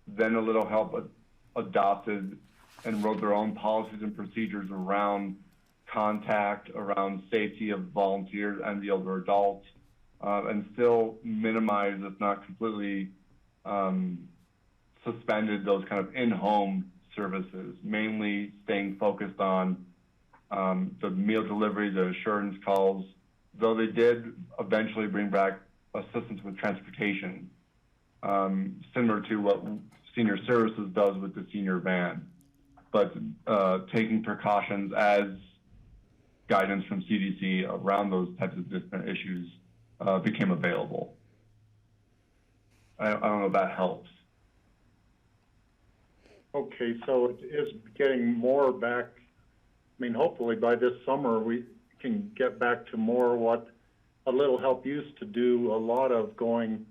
then A Little Help adopted and wrote their own policies and procedures around contact, around safety of volunteers and the older adults, and still minimized, if not completely suspended, those kind of in-home services, mainly staying focused on the meal delivery, the assurance calls, though they did eventually bring back assistance with transportation, similar to what Senior Services does with the senior van, but taking precautions as guidance from CDC around those types of different issues became available. I don't know if that helps. Okay, so it is getting more back. I mean, hopefully by this summer we can get back to more what A Little Help used to do, a lot of going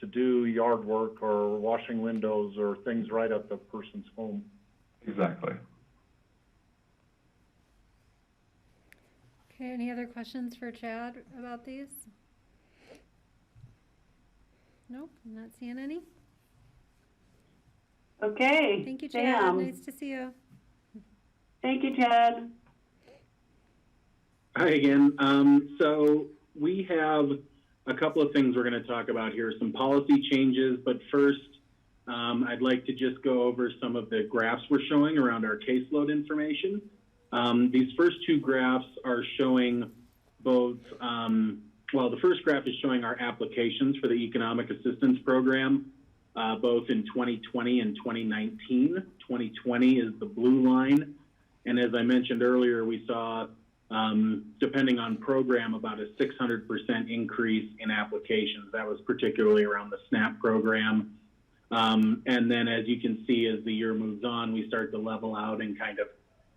to do yard work or washing windows or things right at the person's home. Exactly. Okay, any other questions for Chad about these? Nope, I'm not seeing any. Okay. Thank you, Chad. Sam. Nice to see you. Thank you, Chad. Hi again. So we have a couple of things we're going to talk about here, some policy changes, but first I'd like to just go over some of the graphs we're showing around our caseload information. These first two graphs are showing both, the first graph is showing our applications for the Economic Assistance Program, both in 2020 and 2019. 2020 is the blue line. And as I mentioned earlier, we saw, depending on program, about a 600% increase in applications. That was particularly around the SNAP program. And then as you can see, as the year moves on, we start to level out and kind of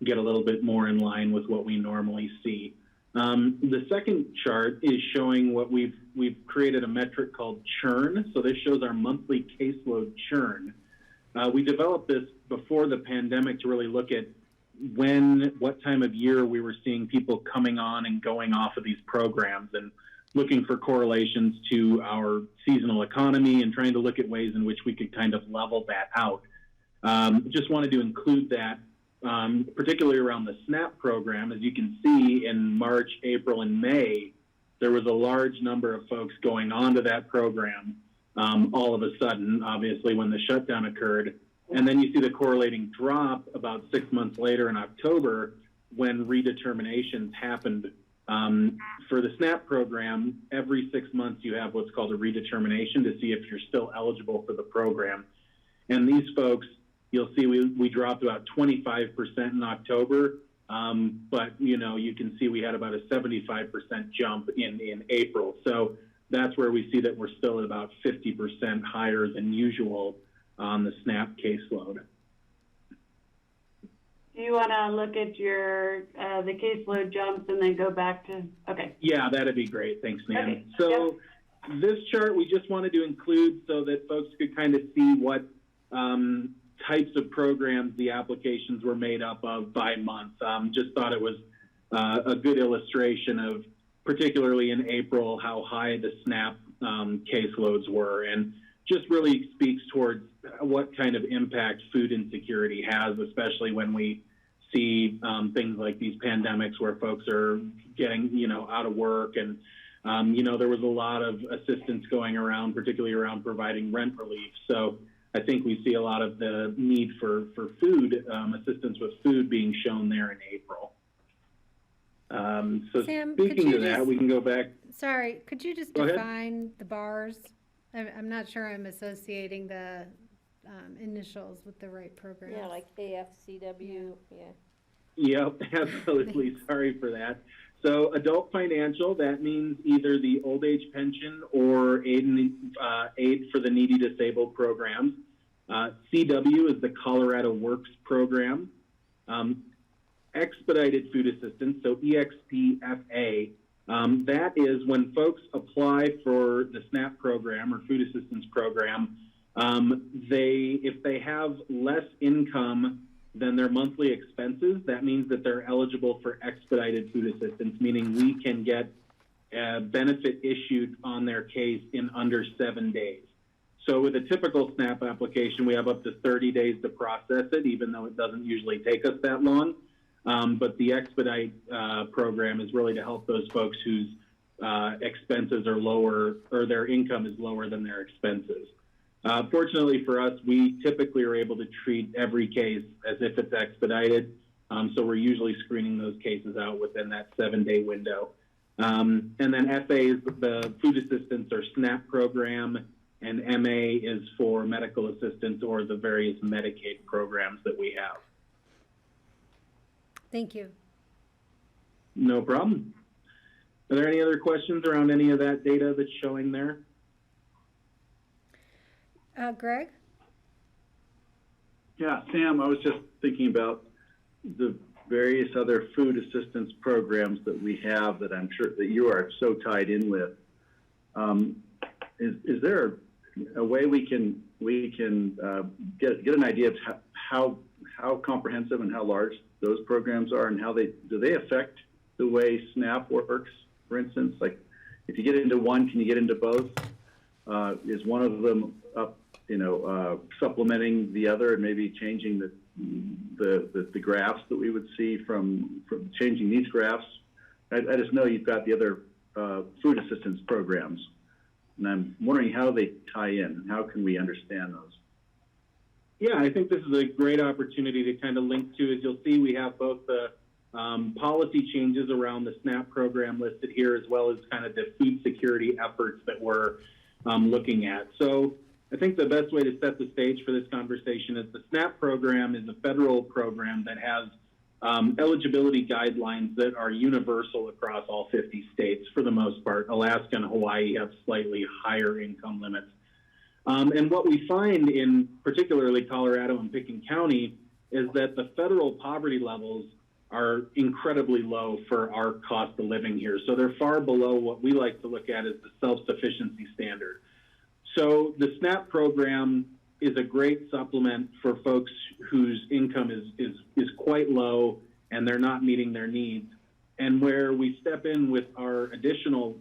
get a little bit more in line with what we normally see. The second chart is showing what we've created a metric called churn. So this shows our monthly caseload churn. We developed this before the pandemic to really look at what time of year we were seeing people coming on and going off of these programs and looking for correlations to our seasonal economy and trying to look at ways in which we could kind of level that out. Just wanted to include that, particularly around the SNAP program. As you can see, in March, April, and May, there was a large number of folks going onto that program all of a sudden, obviously, when the shutdown occurred. And then you see the correlating drop about 6 months later in October when redeterminations happened. For the SNAP program, every 6 months you have what's called a redetermination to see if you're still eligible for the program. And these folks, you'll see we dropped about 25% in October, but you can see we had about a 75% jump in April. So that's where we see that we're still at about 50% higher than usual on the SNAP caseload. Do you want to look at your the caseload jumps and then go back to, okay. Yeah, that'd be great. Thanks, Nan. Okay. So this chart we just wanted to include so that folks could kind of see what types of programs the applications were made up of by month. Just thought it was a good illustration of, particularly in April, how high the SNAP caseloads were, and just really speaks towards what kind of impact food insecurity has, especially when we see things like these pandemics where folks are getting, out of work. And, there was a lot of assistance going around, particularly around providing rent relief. So I think we see a lot of the need for food, assistance with food being shown there in April. So Sam, speaking of that, we can go back. Sorry, could you just define the bars? I'm not sure I'm associating the initials with the right program. Yeah, like AFCW, yeah. Yep, absolutely. Sorry for that. So adult financial, that means either the old age pension or aid for the needy disabled programs. CW is the Colorado Works program. Expedited food assistance, so EXPFA, that is when folks apply for the SNAP program or food assistance program, if they have less income than their monthly expenses, that means that they're eligible for expedited food assistance, meaning we can get a benefit issued on their case in under 7 days. So with a typical SNAP application, we have up to 30 days to process it, even though it doesn't usually take us that long. But the expedite program is really to help those folks whose expenses are lower or their income is lower than their expenses. Fortunately for us, we typically are able to treat every case as if it's expedited. So we're usually screening those cases out within that 7-day window. And then FA is the food assistance or SNAP program, and MA is for medical assistance or the various Medicaid programs that we have. Thank you. No problem. Are there any other questions around any of that data that's showing there? Greg? Yeah, Sam, I was just thinking about the various other food assistance programs that we have that I'm sure that you are so tied in with. Is there a way we can get an idea of how comprehensive and how large those programs are, and how do they affect the way SNAP works? For instance, like if you get into one, can you get into both? Is one of them up, supplementing the other and maybe changing the graphs that we would see from changing these graphs? I just know you've got the other food assistance programs, and I'm wondering how they tie in and how can we understand those? Yeah, I think this is a great opportunity to kind of link to. As you'll see, we have both the policy changes around the SNAP program listed here, as well as kind of the food security efforts that we're looking at. So I think the best way to set the stage for this conversation is the SNAP program is a federal program that has eligibility guidelines that are universal across all 50 states for the most part. Alaska and Hawaii have slightly higher income limits. And what we find in particularly Colorado and Pickens County is that the federal poverty levels are incredibly low for our cost of living here. So they're far below what we like to look at as the self-sufficiency standard. So the SNAP program is a great supplement for folks whose income is quite low and they're not meeting their needs. And where we step in with our additional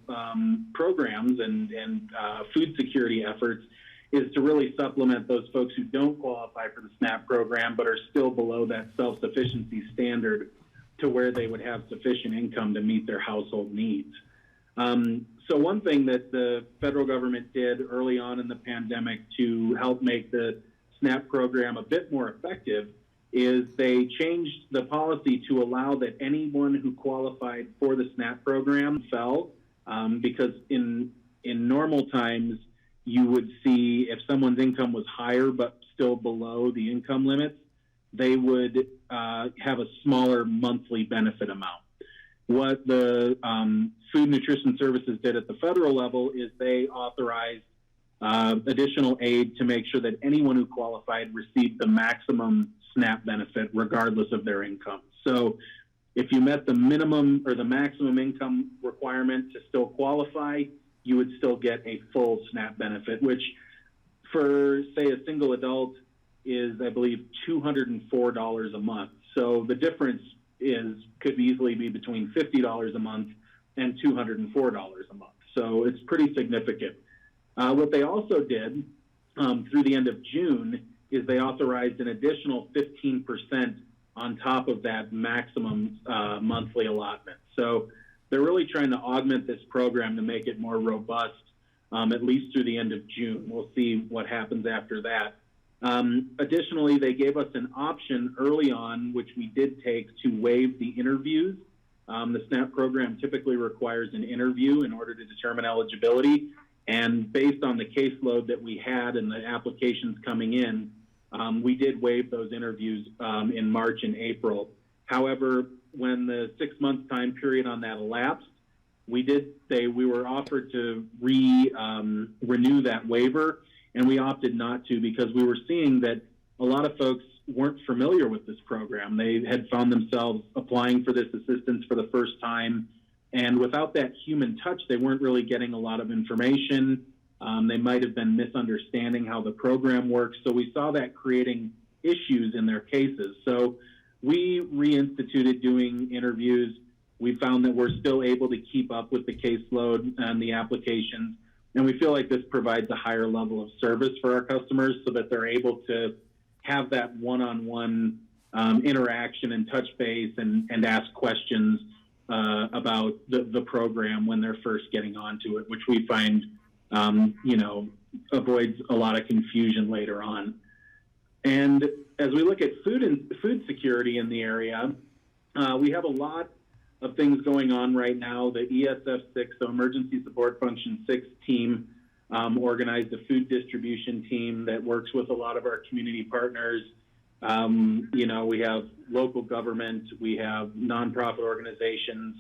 programs and food security efforts is to really supplement those folks who don't qualify for the SNAP program but are still below that self-sufficiency standard to where they would have sufficient income to meet their household needs. So one thing that the federal government did early on in the pandemic to help make the SNAP program a bit more effective is they changed the policy to allow that anyone who qualified for the SNAP program fell, because in normal times, you would see if someone's income was higher but still below the income limits, they would have a smaller monthly benefit amount. What the Food Nutrition Services did at the federal level is they authorized additional aid to make sure that anyone who qualified received the maximum SNAP benefit regardless of their income. So if you met the minimum or the maximum income requirement to still qualify, you would still get a full SNAP benefit, which for, say, a single adult is, I believe, $204 a month. So the difference could easily be between $50 a month and $204 a month. So it's pretty significant. What they also did through the end of June is they authorized an additional 15% on top of that maximum monthly allotment. So they're really trying to augment this program to make it more robust, at least through the end of June. We'll see what happens after that. Additionally, they gave us an option early on, which we did take, to waive the interviews. The SNAP program typically requires an interview in order to determine eligibility. And based on the caseload that we had and the applications coming in, we did waive those interviews in March and April. However, when the 6-month time period on that elapsed, we were offered to renew that waiver, and we opted not to because we were seeing that a lot of folks weren't familiar with this program. They had found themselves applying for this assistance for the first time, and without that human touch, they weren't really getting a lot of information. They might have been misunderstanding how the program works. So we saw that creating issues in their cases. So we reinstituted doing interviews. We found that we're still able to keep up with the caseload and the applications. And we feel like this provides a higher level of service for our customers so that they're able to have that one-on-one interaction and touch base and ask questions about the program when they're first getting onto it, which we find avoids a lot of confusion later on. And as we look at food security in the area, we have a lot of things going on right now. The ESF6, so Emergency Support Function 6 team, organized a food distribution team that works with a lot of our community partners. We have local government, we have nonprofit organizations,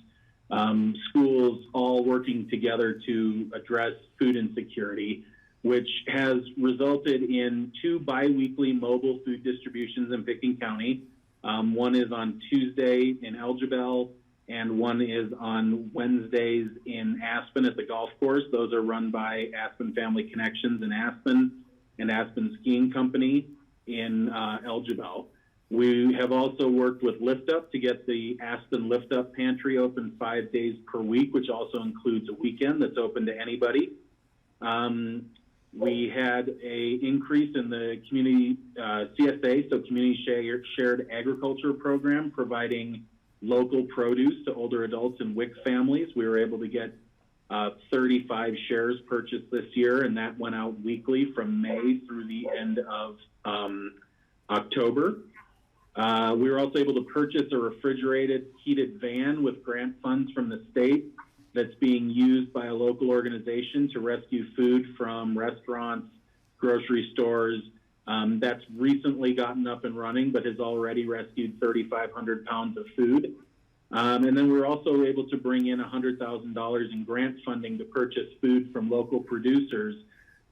schools all working together to address food insecurity, which has resulted in 2 biweekly mobile food distributions in Pickens County. One is on Tuesday in Elgibel, and one is on Wednesdays in Aspen at the golf course. Those are run by Aspen Family Connections in Aspen and Aspen Skiing Company in Elgibel. We have also worked with Lift Up to get the Aspen Lift Up Pantry open 5 days per week, which also includes a weekend that's open to anybody. We had an increase in the community CSA, so Community Shared Agriculture Program, providing local produce to older adults and WIC families. We were able to get 35 shares purchased this year, and that went out weekly from May through the end of October. We were also able to purchase a refrigerated heated van with grant funds from the state that's being used by a local organization to rescue food from restaurants, grocery stores. That's recently gotten up and running, but has already rescued 3,500 pounds of food. And then we were also able to bring in $100,000 in grant funding to purchase food from local producers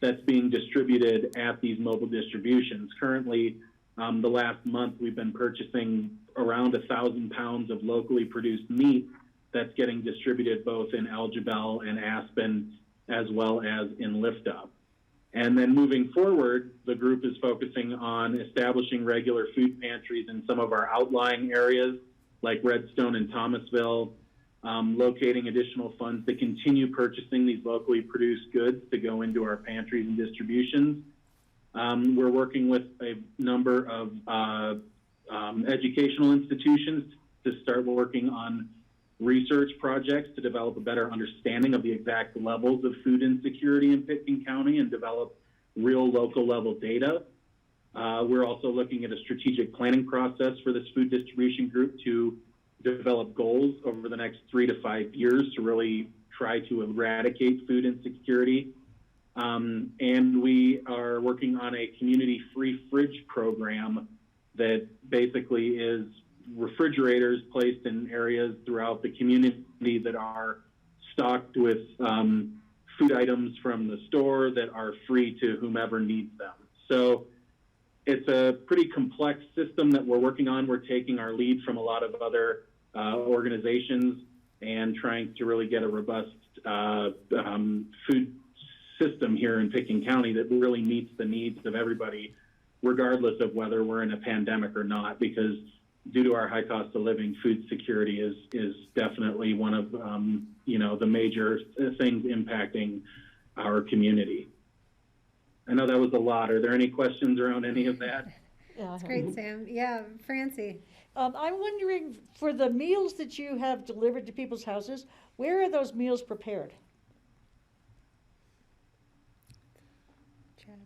that's being distributed at these mobile distributions. Currently, the last month, we've been purchasing around 1,000 pounds of locally produced meat that's getting distributed both in Elgibel and Aspen, as well as in Lift Up. And then moving forward, the group is focusing on establishing regular food pantries in some of our outlying areas, like Redstone and Thomasville, locating additional funds to continue purchasing these locally produced goods to go into our pantries and distributions. We're working with a number of educational institutions to start working on research projects to develop a better understanding of the exact levels of food insecurity in Pickens County and develop real local level data. We're also looking at a strategic planning process for this food distribution group to develop goals over the next 3 to 5 years to really try to eradicate food insecurity. And we are working on a community free fridge program that basically is refrigerators placed in areas throughout the community that are stocked with food items from the store that are free to whomever needs them. So it's a pretty complex system that we're working on. We're taking our lead from a lot of other organizations and trying to really get a robust food system here in Pickens County that really meets the needs of everybody, regardless of whether we're in a pandemic or not, because due to our high cost of living, food security is definitely one of the major things impacting our community. I know that was a lot. Are there any questions around any of that? Yeah, That's great, Sam. Yeah, Francie. I'm wondering, for the meals that you have delivered to people's houses, where are those meals prepared?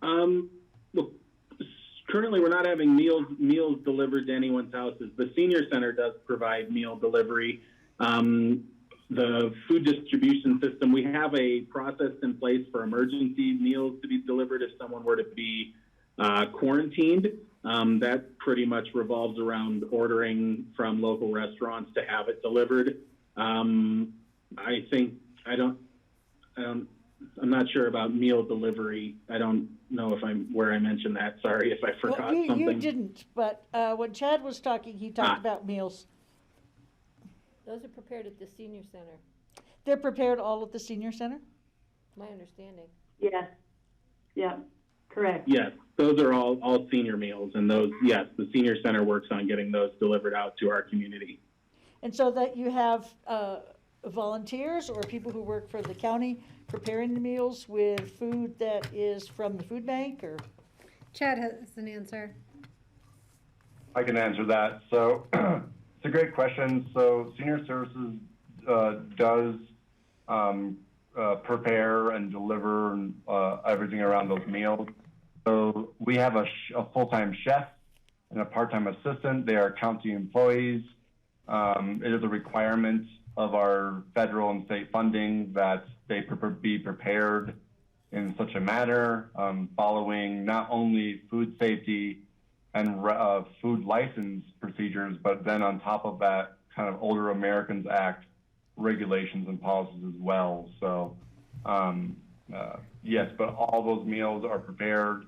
Well, currently we're not having meals delivered to anyone's houses. The senior center does provide meal delivery. The food distribution system, we have a process in place for emergency meals to be delivered if someone were to be quarantined. That pretty much revolves around ordering from local restaurants to have it delivered. I'm not sure about meal delivery. I don't know where I mentioned that. Sorry if I forgot something. You didn't, but when Chad was talking, he talked about meals. Those are prepared at the senior center, They're prepared all at the senior center? my understanding. Yes. Yeah, correct. Yes, those are all senior meals, and those, yes, the senior center works on getting those delivered out to our community. And so that you have volunteers or people who work for the county preparing the meals with food that is from the food bank, or? Chad has an answer. I can answer that. So it's a great question. So Senior Services does prepare and deliver everything around those meals. So we have a full-time chef and a part-time assistant. They are county employees. It is a requirement of our federal and state funding that they be prepared in such a manner, following not only food safety and food license procedures, but then on top of that, kind of Older Americans Act regulations and policies as well. So yes, but all those meals are prepared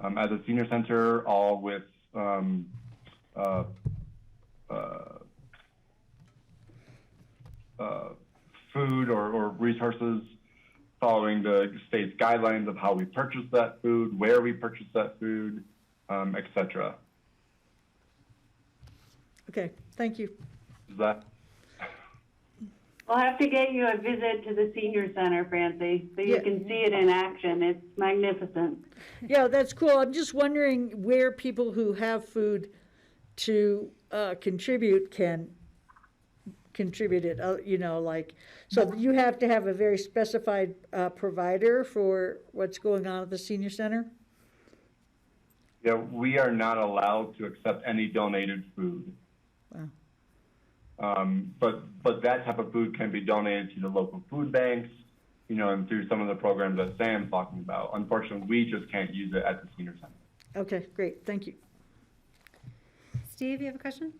at the senior center, all with food or resources following the state's guidelines of how we purchase that food, where we purchase that food, etc. Okay, thank you. Is that? We'll have to get you a visit to the senior center, Francie, so you Yeah. can see it in action. It's magnificent. Yeah, that's cool. I'm just wondering where people who have food to contribute can contribute it, so you have to have a very specified provider for what's going on at the senior center? Yeah, we are not allowed to accept any donated food. Wow. But that type of food can be donated to the local food banks, and through some of the programs that Sam's talking about. Unfortunately, we just can't use it at the senior center. Okay, great, thank you. Steve, you have a question?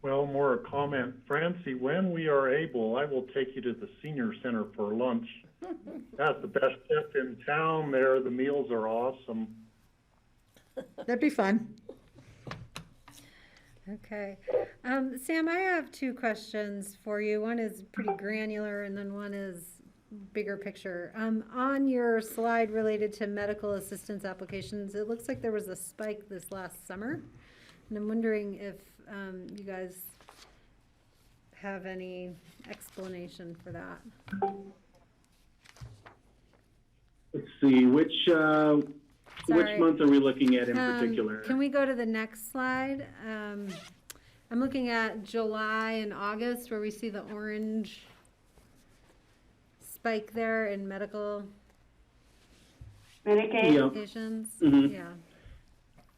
Well, more a comment. Francie, when we are able, I will take you to the senior center for lunch. That's the best chef in town there. The meals are awesome. That'd be fun. Okay. Sam, I have two questions for you. One is pretty granular and then one is bigger picture. On your slide related to medical assistance applications, it looks like there was a spike this last summer. And I'm wondering if you guys have any explanation for that. Let's see, which Sorry. month are we looking at in particular? Can we go to the next slide? I'm looking at July and August where we see the orange spike there in medical Medicaid? Yeah. applications. Mhm. Yeah.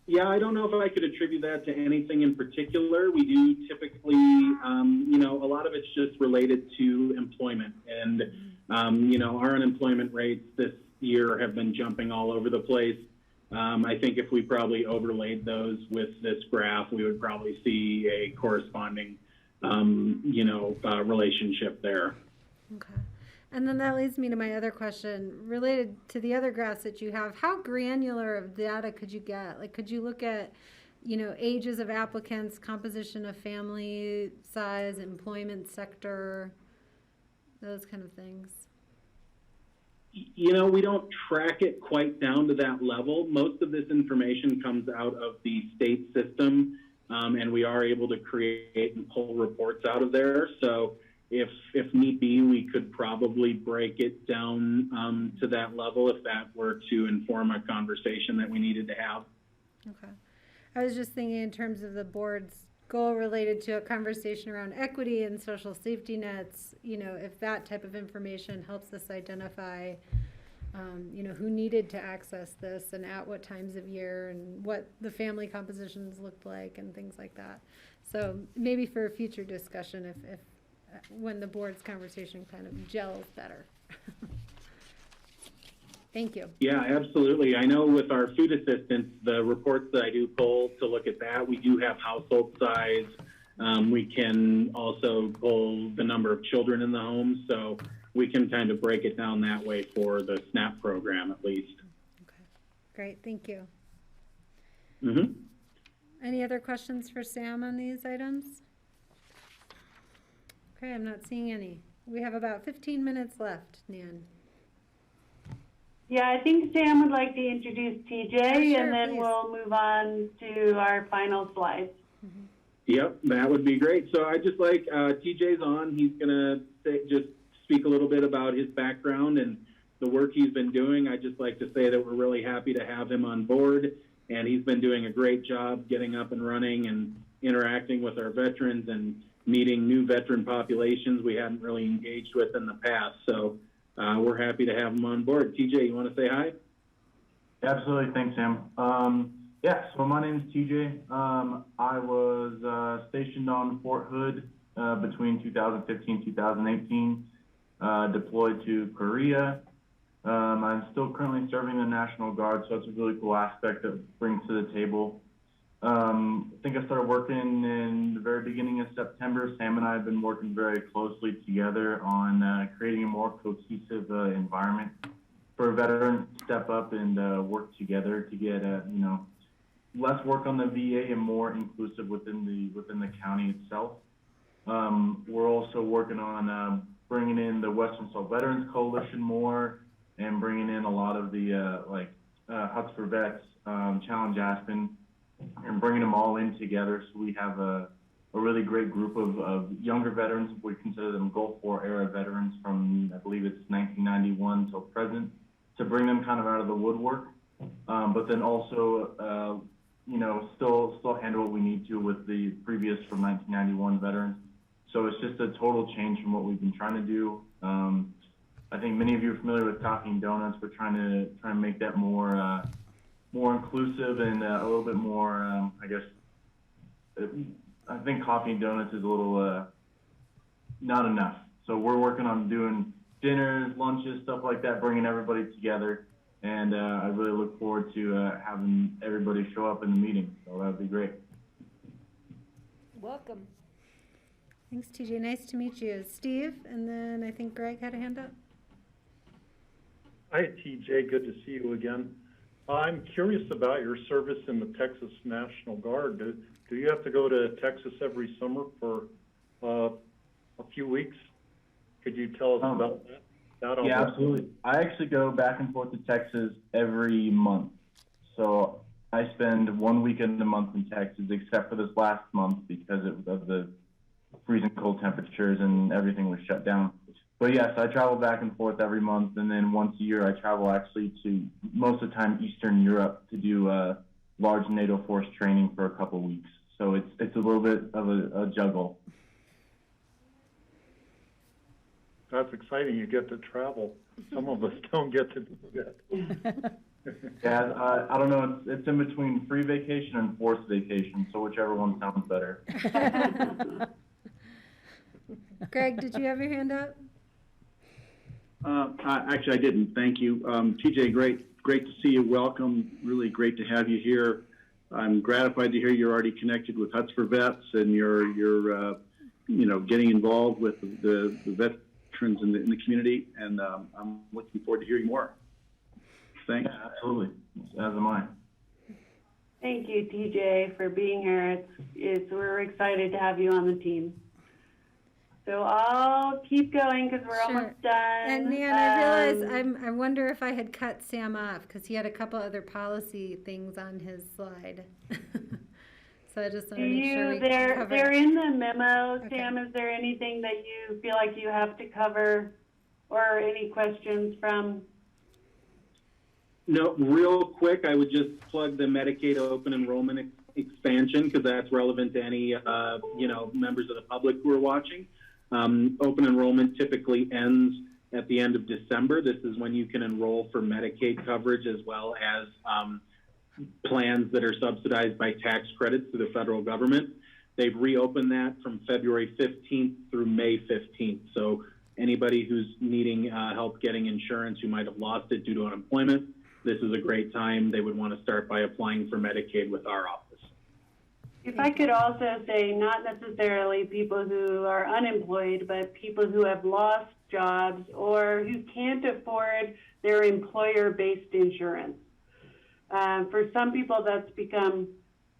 Yeah, I don't know if I could attribute that to anything in particular. We do typically, a lot of it's just related to employment. And, our unemployment rates this year have been jumping all over the place. I think if we probably overlaid those with this graph, we would probably see a corresponding, relationship there. Okay. And then that leads me to my other question related to the other graphs that you have. How granular of data could you get? Like, could you look at, ages of applicants, composition of family size, employment sector, those kind of things? We don't track it quite down to that level. Most of this information comes out of the state system, and we are able to create and pull reports out of there. So if need be, we could probably break it down to that level if that were to inform a conversation that we needed to have. Okay. I was just thinking in terms of the board's goal related to a conversation around equity and social safety nets, if that type of information helps us identify, who needed to access this and at what times of year and what the family compositions looked like and things like that. So maybe for a future discussion if when the board's conversation kind of gels better. Thank you. Yeah, absolutely. I know with our food assistance, the reports that I do pull to look at that, we do have household size. We can also pull the number of children in the home, so we can kind of break it down that way for the SNAP program at least. Okay, great, thank you. Mm-hmm. Any other questions for Sam on these items? Okay, I'm not seeing any. We have about 15 minutes left, Nan. Yeah, I think Sam would like to introduce TJ, sure, and then please. we'll move on to our final slides. Mm-hmm. Yep, that would be great. So I just like TJ's on. He's gonna just speak a little bit about his background and the work he's been doing. I just like to say that we're really happy to have him on board, and he's been doing a great job getting up and running and interacting with our veterans and meeting new veteran populations we hadn't really engaged with in the past. So we're happy to have him on board. TJ, you want to say hi? Absolutely. Thanks, Sam. Yeah, so my name is TJ. I was stationed on Fort Hood between 2015 and 2018, deployed to Korea. I'm still currently serving the National Guard, so that's a really cool aspect that it brings to the table. I think I started working in the very beginning of September. Sam and I have been working very closely together on creating a more cohesive environment for veterans to step up and work together to get less work on the VA and more inclusive within the county itself. We're also working on bringing in the Western Salt Veterans Coalition more and bringing in a lot of the Huts for Vets, Challenge Aspen, and bringing them all in together. So we have a really great group of younger veterans. We consider them Gulf War era veterans from, I believe it's 1991 till present, to bring them kind of out of the woodwork. But then also, still handle what we need to with the previous from 1991 veterans. So it's just a total change from what we've been trying to do. I think many of you are familiar with Coffee and Donuts. We're trying to make that more inclusive and a little bit more, I think Coffee and Donuts is a little not enough. So we're working on doing dinners, lunches, stuff like that, bringing everybody together. And I really look forward to having everybody show up in the meeting. So that would be great. Welcome. Thanks, TJ. Nice to meet you. Steve, and then I think Greg had a hand up. Hi, TJ. Good to see you again. I'm curious about your service in the Texas National Guard. Do you have to go to Texas every summer for a few weeks? Could you tell us about that? Yeah, absolutely. I actually go back and forth to Texas every month. So I spend 1 weekend a month in Texas, except for this last month because of the freezing cold temperatures and everything was shut down. But yes, I travel back and forth every month, and then once a year I travel actually to, most of the time, Eastern Europe to do large NATO force training for a couple of weeks. So it's a little bit of a juggle. That's exciting. You get to travel. Some of us don't get to do that. Yeah, I don't know. It's in between free vacation and forced vacation, so whichever one sounds better. Greg, did you have your hand up? Actually, I didn't. Thank you. TJ, great great to see you. Welcome. Really great to have you here. I'm gratified to hear you're already connected with Huts for Vets and you're getting involved with the veterans in the community. And I'm looking forward to hearing more. Thanks. Yeah, absolutely. As am I. Thank you, TJ, for being here. We're excited to have you on the team. So I'll keep going because we're almost done. And Nan, I realize I wonder if I had cut Sam off because he had a couple other policy things on his slide. So I just want to make sure we cover. They're in the memo. Okay. Sam, is there anything that you feel like you have to cover or any questions from? No, real quick, I would just plug the Medicaid open enrollment expansion because that's relevant to any, members of the public who are watching. Open enrollment typically ends at the end of December. This is when you can enroll for Medicaid coverage as well as plans that are subsidized by tax credits through the federal government. They've reopened that from February 15th through May 15th. So anybody who's needing help getting insurance who might have lost it due to unemployment, this is a great time. They would want to start by applying for Medicaid with our office. If I could also say, not necessarily people who are unemployed, but people who have lost jobs or who can't afford their employer-based insurance. For some people, that's become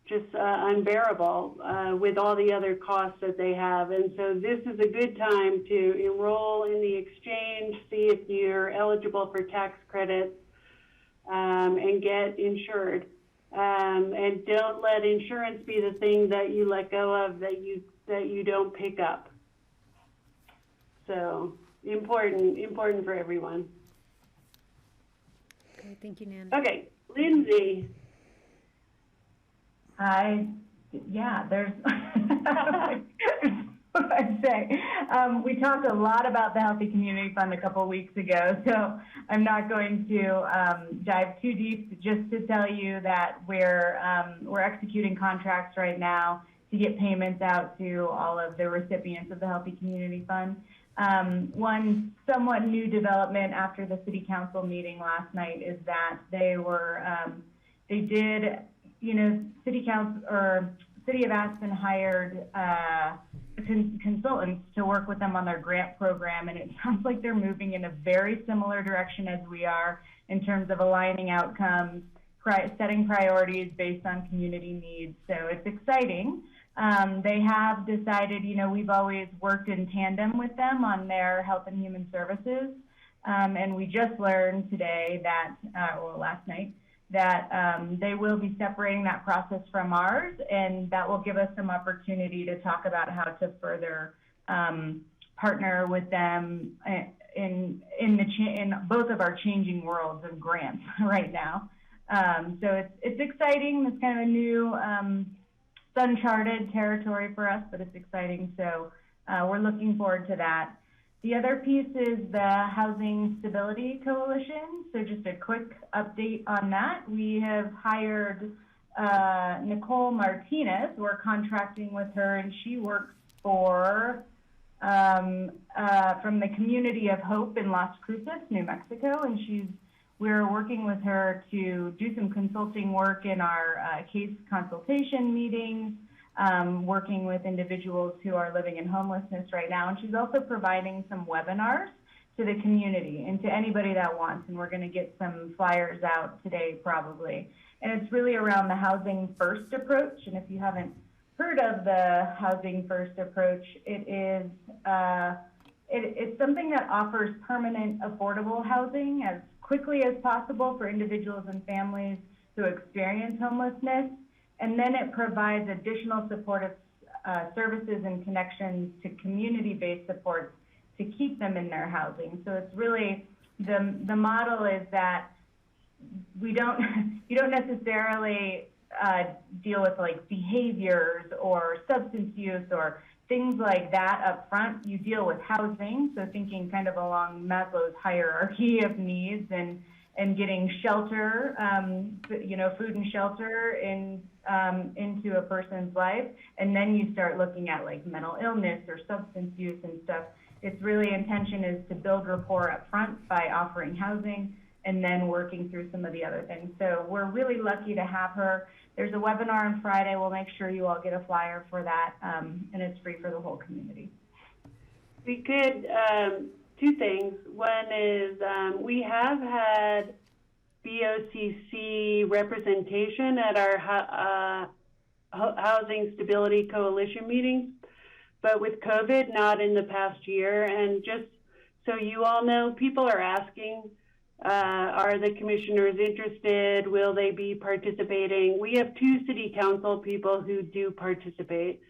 just unbearable with all the other costs that they have. And so this is a good time to enroll in the exchange, see if you're eligible for tax credits, and get insured. And don't let insurance be the thing that you let go of that you don't pick up. So important for everyone. Okay, thank you, Nan. Okay, Lindsay. There's what I'd say. We talked a lot about the Healthy Community Fund a couple weeks ago, so I'm not going to dive too deep. Just to tell you that we're executing contracts right now to get payments out to all of the recipients of the Healthy Community Fund. One somewhat new development after the City Council meeting last night is that City of Aspen hired consultants to work with them on their grant program, and it sounds like they're moving in a very similar direction as we are in terms of aligning outcomes, setting priorities based on community needs. So it's exciting. They have decided, we've always worked in tandem with them on their health and human services, and we just learned today that, last night, that they will be separating that process from ours, and that will give us some opportunity to talk about how to further partner with them in both of our changing worlds of grants right now. So it's exciting. It's kind of a new, it's uncharted territory for us, but it's exciting. So we're looking forward to that. The other piece is the Housing Stability Coalition. So just a quick update on that. We have hired Nicole Martinez. We're contracting with her, and she works for from the Community of Hope in Las Cruces, New Mexico, and we're working with her to do some consulting work in our case consultation meetings, working with individuals who are living in homelessness right now. And she's also providing some webinars to the community and to anybody that wants. And we're going to get some flyers out today probably. And it's really around the Housing First approach. And if you haven't heard of the Housing First approach, it's something that offers permanent affordable housing as quickly as possible for individuals and families who experience homelessness. And then it provides additional supportive services and connections to community-based supports to keep them in their housing. So it's really, the model is that you don't necessarily deal with like behaviors or substance use or things like that up front. You deal with housing, so thinking kind of along Maslow's hierarchy of needs and getting shelter, food and shelter into a person's life, and then you start looking at like mental illness or substance use and stuff. Its really intention is to build rapport up front by offering housing, and then working through some of the other things. So we're really lucky to have her. There's a webinar on Friday. We'll make sure you all get a flyer for that, and it's free for the whole community. We could, two things. One is we have had BOCC representation at our Housing Stability Coalition meetings, but with COVID, not in the past year. And just so you all know, people are asking, are the commissioners interested? Will they be participating? We have 2 city council people who do participate.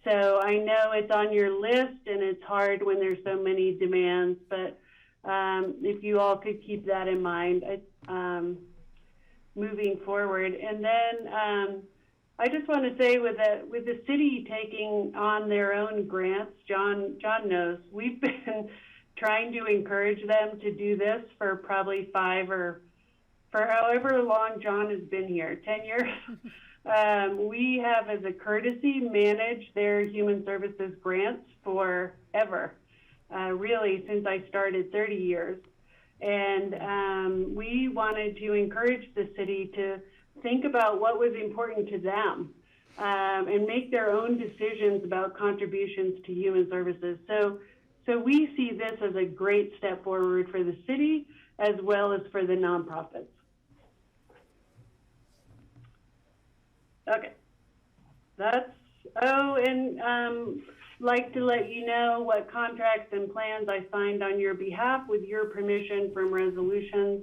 So I know it's on your list and it's hard when there's so many demands, but if you all could keep that in mind moving forward. And then I just want to say with the city taking on their own grants, John knows, we've been trying to encourage them to do this for probably 5 or for however long John has been here, 10 years. We have, as a courtesy, managed their human services grants forever, really since I started 30 years. And we wanted to encourage the city to think about what was important to them and make their own decisions about contributions to human services. So we see this as a great step forward for the city as well as for the nonprofits. Okay, like to let you know what contracts and plans I signed on your behalf with your permission from resolutions.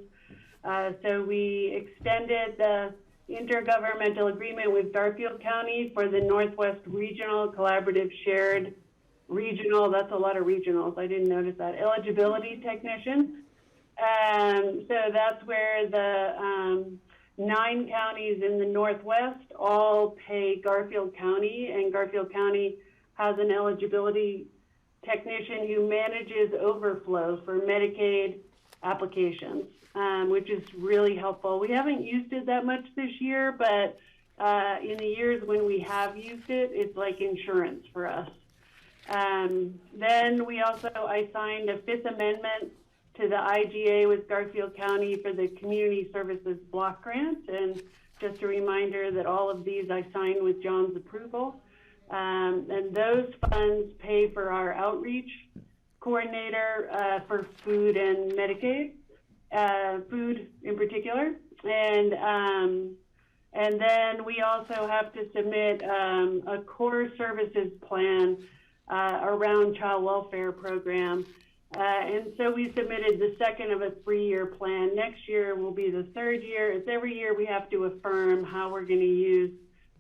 So we extended the intergovernmental agreement with Garfield County for the Northwest Regional Collaborative Shared Regional, that's a lot of regionals, I didn't notice that, eligibility technician. So that's where the 9 counties in the Northwest all pay Garfield County, and Garfield County has an eligibility technician who manages overflow for Medicaid applications, which is really helpful. We haven't used it that much this year, but in the years when we have used it, it's like insurance for us. Then I signed a 5th amendment to the IGA with Garfield County for the Community Services Block Grant. And just a reminder that all of these I signed with John's approval. And those funds pay for our outreach coordinator for food and Medicaid, food in particular. And then we also have to submit a core services plan around child welfare program. And so we submitted the second of a 3-year plan. Next year will be the 3rd year. It's every year we have to affirm how we're going to use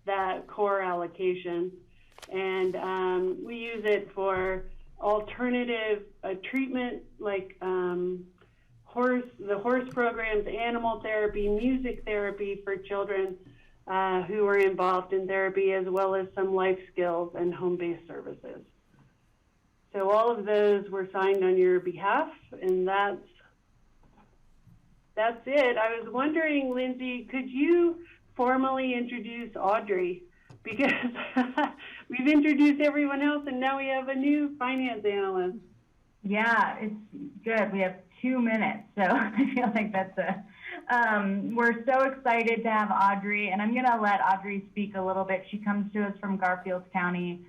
that core allocation. And we use it for alternative treatment like the horse programs, animal therapy, music therapy for children who are involved in therapy, as well as some life skills and home-based services. So all of those were signed on your behalf, and that's it. I was wondering, Lindsay, could you formally introduce Audrey? Because we've introduced everyone else, and now we have a new finance analyst. Yeah, it's good. We have 2 minutes, so I feel like that's we're so excited to have Audrey, and I'm going to let Audrey speak a little bit. She comes to us from Garfield County,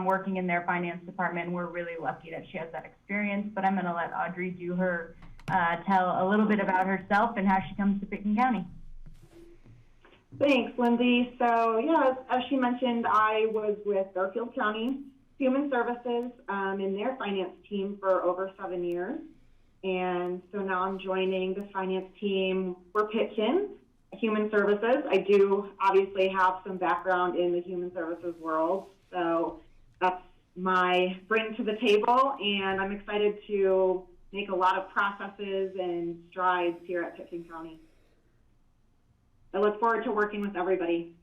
working in their finance department. We're really lucky that she has that experience, but I'm going to let Audrey do her, tell a little bit about herself and how she comes to Pickens County. Thanks, Lindsay. So, yeah, as she mentioned, I was with Garfield County Human Services in their finance team for over 7 years. And so now I'm joining the finance team for Pickens Human Services. I do obviously have some background in the human services world, so that's my bring to the table, and I'm excited to make a lot of processes and strides here at Pickens County. I look forward to working with everybody.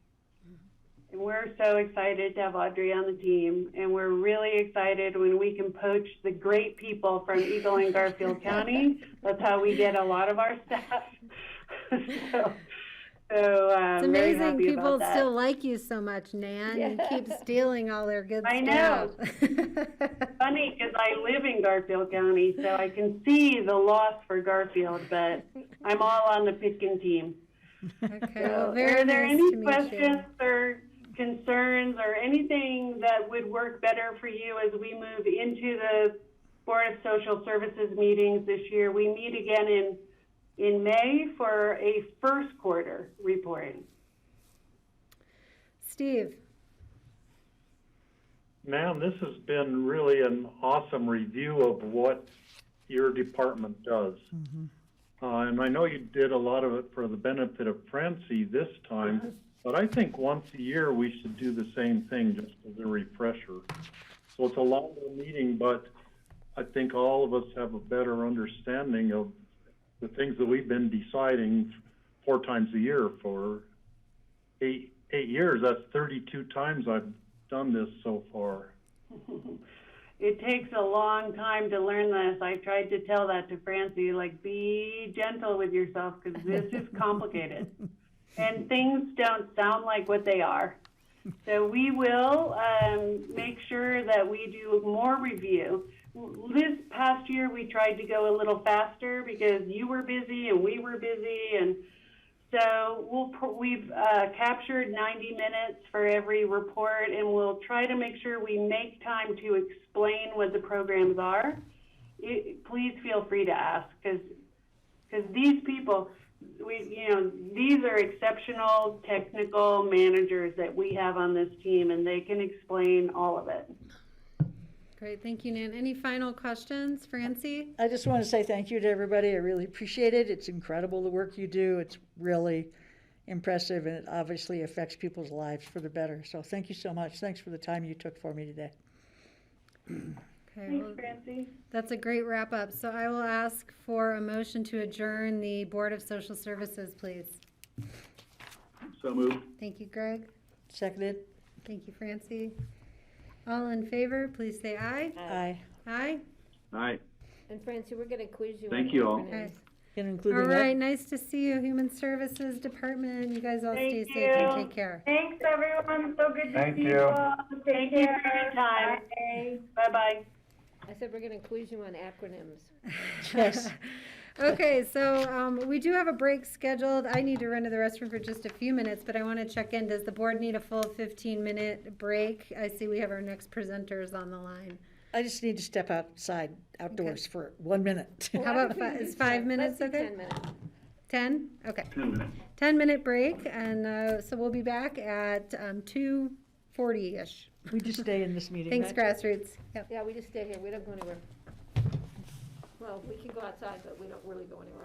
And we're so excited to have Audrey on the team, and we're really excited when we can poach the great people from Eagle and Garfield County. That's how we get a lot of our staff. So So It's very amazing happy people about that. still like you so much, Nan. You keep stealing all their good I stuff. Funny, because I live in Garfield County, so I can see the loss for Garfield, but I'm all on the Pitkin team. Okay, So, well, very are there nice any to meet questions you. or concerns or anything that would work better for you as we move into the Board of Social Services meetings this year? We meet again in May for a first quarter reporting. Steve? Ma'am, this has been really an awesome review of what your department does. And I know you did a lot of it for the benefit of Francie this time, but I think once a year we should do the same thing just as a refresher. So it's a longer meeting, but I think all of us have a better understanding of the things that we've been deciding 4 times a year for eight years. That's 32 times I've done this so far. It takes a long time to learn this. I tried to tell that to Francie, like, be gentle with yourself because this is complicated. And things don't sound like what they are. So we will make sure that we do more review. This past year, we tried to go a little faster because you were busy and we were busy. And so we've captured 90 minutes for every report, and we'll try to make sure we make time to explain what the programs are. Please feel free to ask, because these people, these are exceptional technical managers that we have on this team, and they can explain all of it. Great, thank you, Nan. Any final questions, Francie? I just want to say thank you to everybody. I really appreciate it. It's incredible the work you do. It's really impressive, and it obviously affects people's lives for the better. So thank you so much. Thanks for the time you took for me today. Okay, Thanks, well, Francie. that's a great wrap up. So I will ask for a motion to adjourn the Board of Social Services, please. So moved. Thank you, Greg. Seconded. Thank you, Francie. All in favor, please say aye. Aye. Aye? All right. And Francie, we're gonna quiz you. Thank on you all. acronyms. Okay. Can include All that. right, nice to see you, Human Services Department. You guys all stay Thank safe and you. take care. Thanks, everyone. So good to Thank see you. you all. Thank you for your time. Bye. Bye-bye. I said we're gonna quiz you on acronyms. Yes. Okay, so we do have a break scheduled. I need to run to the restroom for just a few minutes, but I want to check in. Does the board need a full 15-minute break? I see we have our next presenters on the line. I just need to step outdoors for 1 minute. How about is 5 minutes Let's do okay? 10 minutes. 10? Okay. 10 minutes. 10-minute break, and so we'll be back at 2:40-ish. We just stay in this meeting, Thanks, right? Grassroots. Yep. Yeah, we just stay here. We don't go anywhere. Well, we can go outside, but we don't really go anywhere.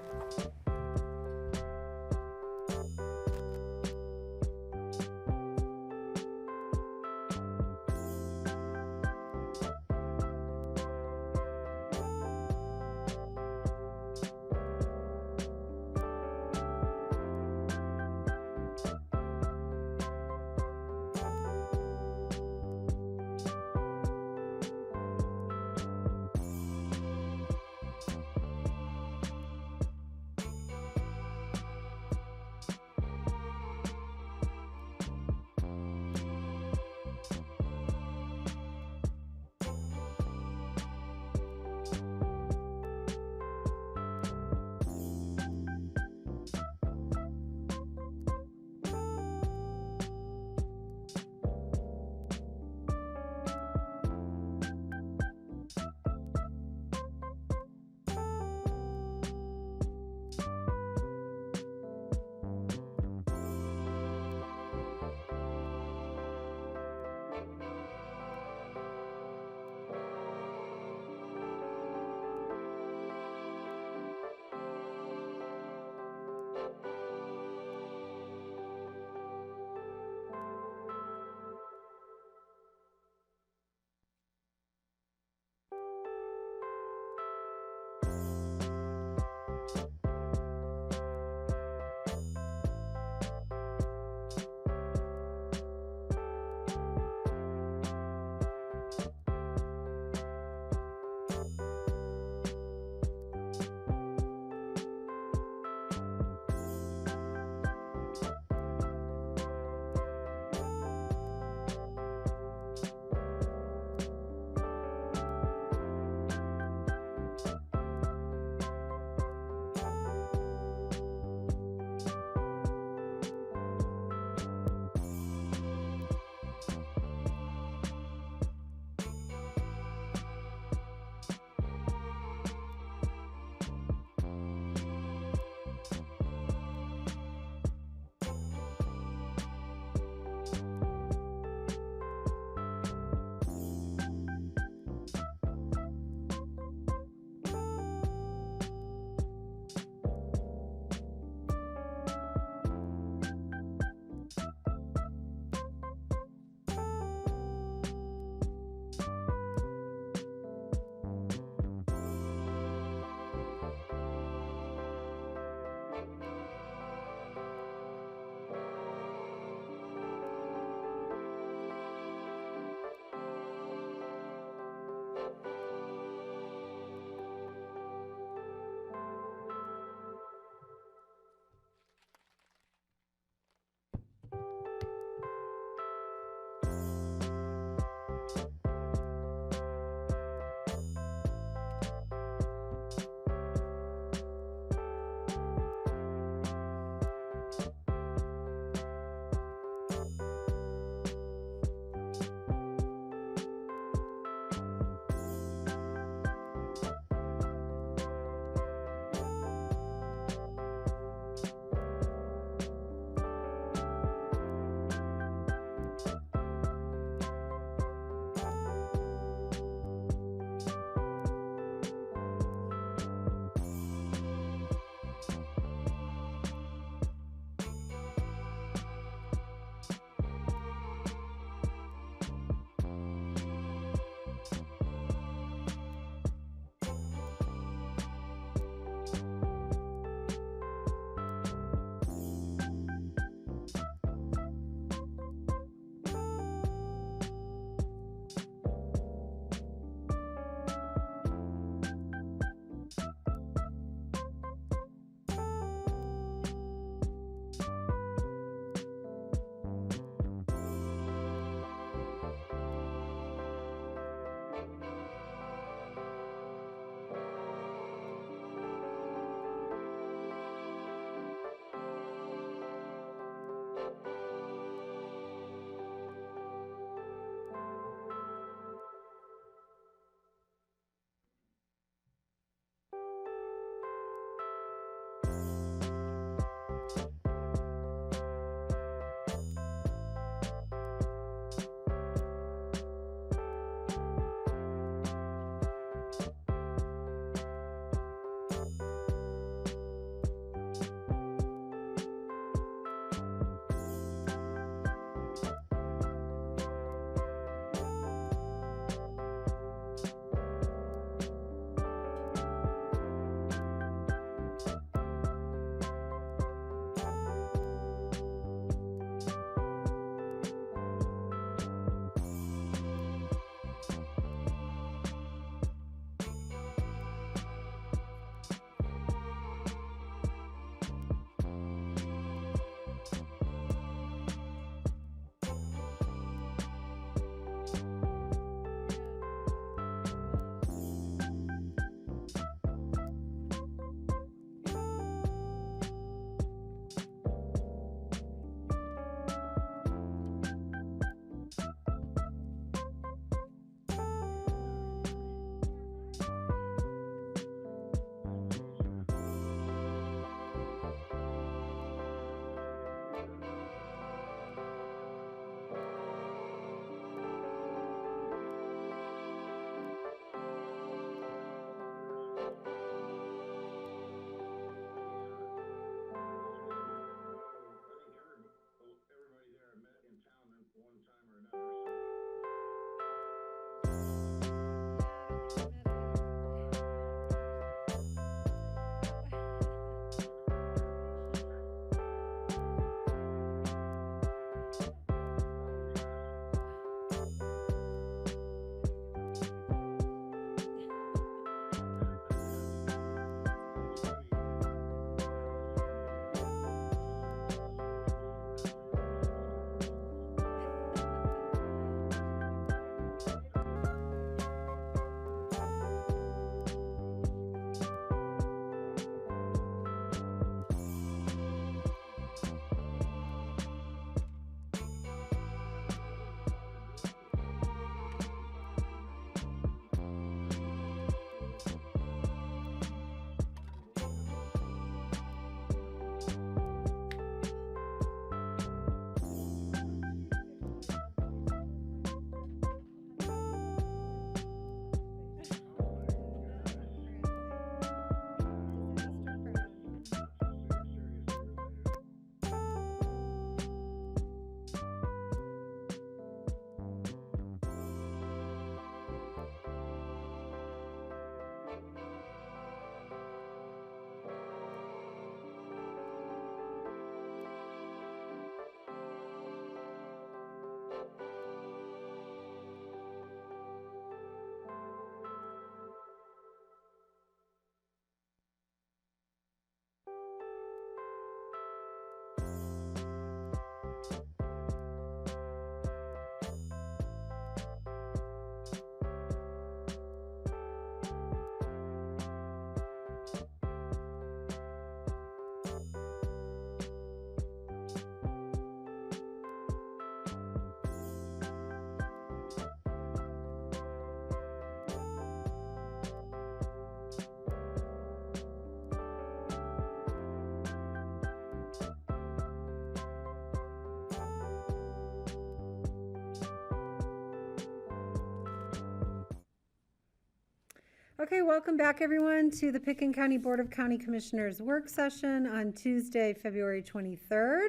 Okay, welcome back everyone to the Pickens County Board of County Commissioners work session on Tuesday, February 23rd.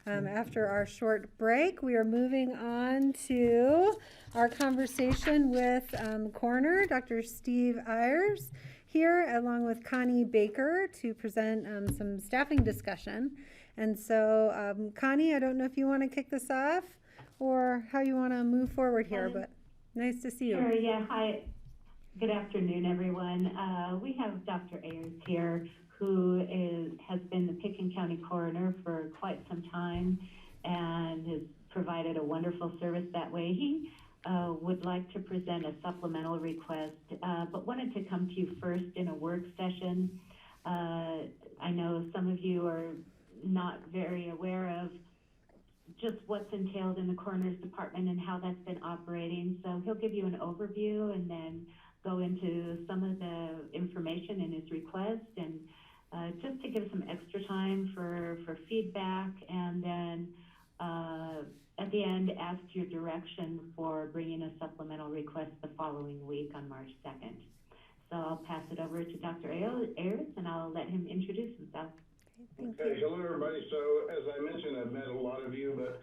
After our short break, we are moving on to our conversation with coroner Dr. Steve Ayers here, along with Connie Baker, to present some staffing discussion. And so, Connie, I don't know if you want to kick this off or how you want to move forward here, but nice to see you. Sure, yeah, hi. Good afternoon, everyone. We have Dr. Ayers here, who has been the Pickens County coroner for quite some time and has provided a wonderful service that way. He would like to present a supplemental request, but wanted to come to you first in a work session. I know some of you are not very aware of just what's entailed in the coroner's department and how that's been operating. So he'll give you an overview and then go into some of the information in his request, and just to give some extra time for feedback, and then at the end ask your direction for bringing a supplemental request the following week on March 2nd. So I'll pass it over to Dr. Ayers and I'll let him introduce himself. Okay, hello everybody. So as I mentioned, I've met a lot of you, but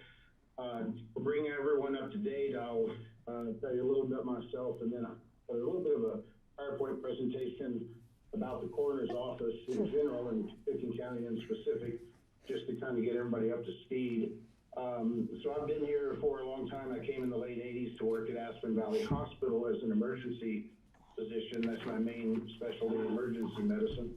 to bring everyone up to date, I'll tell you a little bit myself, and then a little bit of a PowerPoint presentation about the coroner's office in general and Pickens County in specific, just to kind of get everybody up to speed. So I've been here for a long time. I came in the late 80s to work at Aspen Valley Hospital as an emergency physician. That's my main specialty, emergency medicine.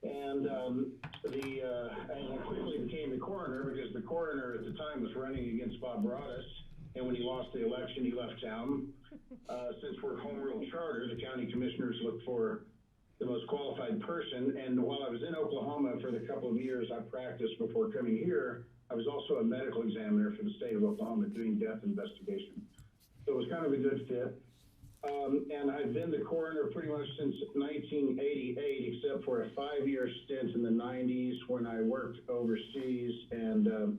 And I quickly became the coroner because the coroner at the time was running against Bob Broaddus, and when he lost the election, he left town. Since we're home rule charter, the county commissioners look for the most qualified person. And while I was in Oklahoma for the couple of years I practiced before coming here, I was also a medical examiner for the state of Oklahoma doing death investigation. So it was kind of a good fit. And I've been the coroner pretty much since 1988, except for a 5-year stint in the 90s when I worked overseas and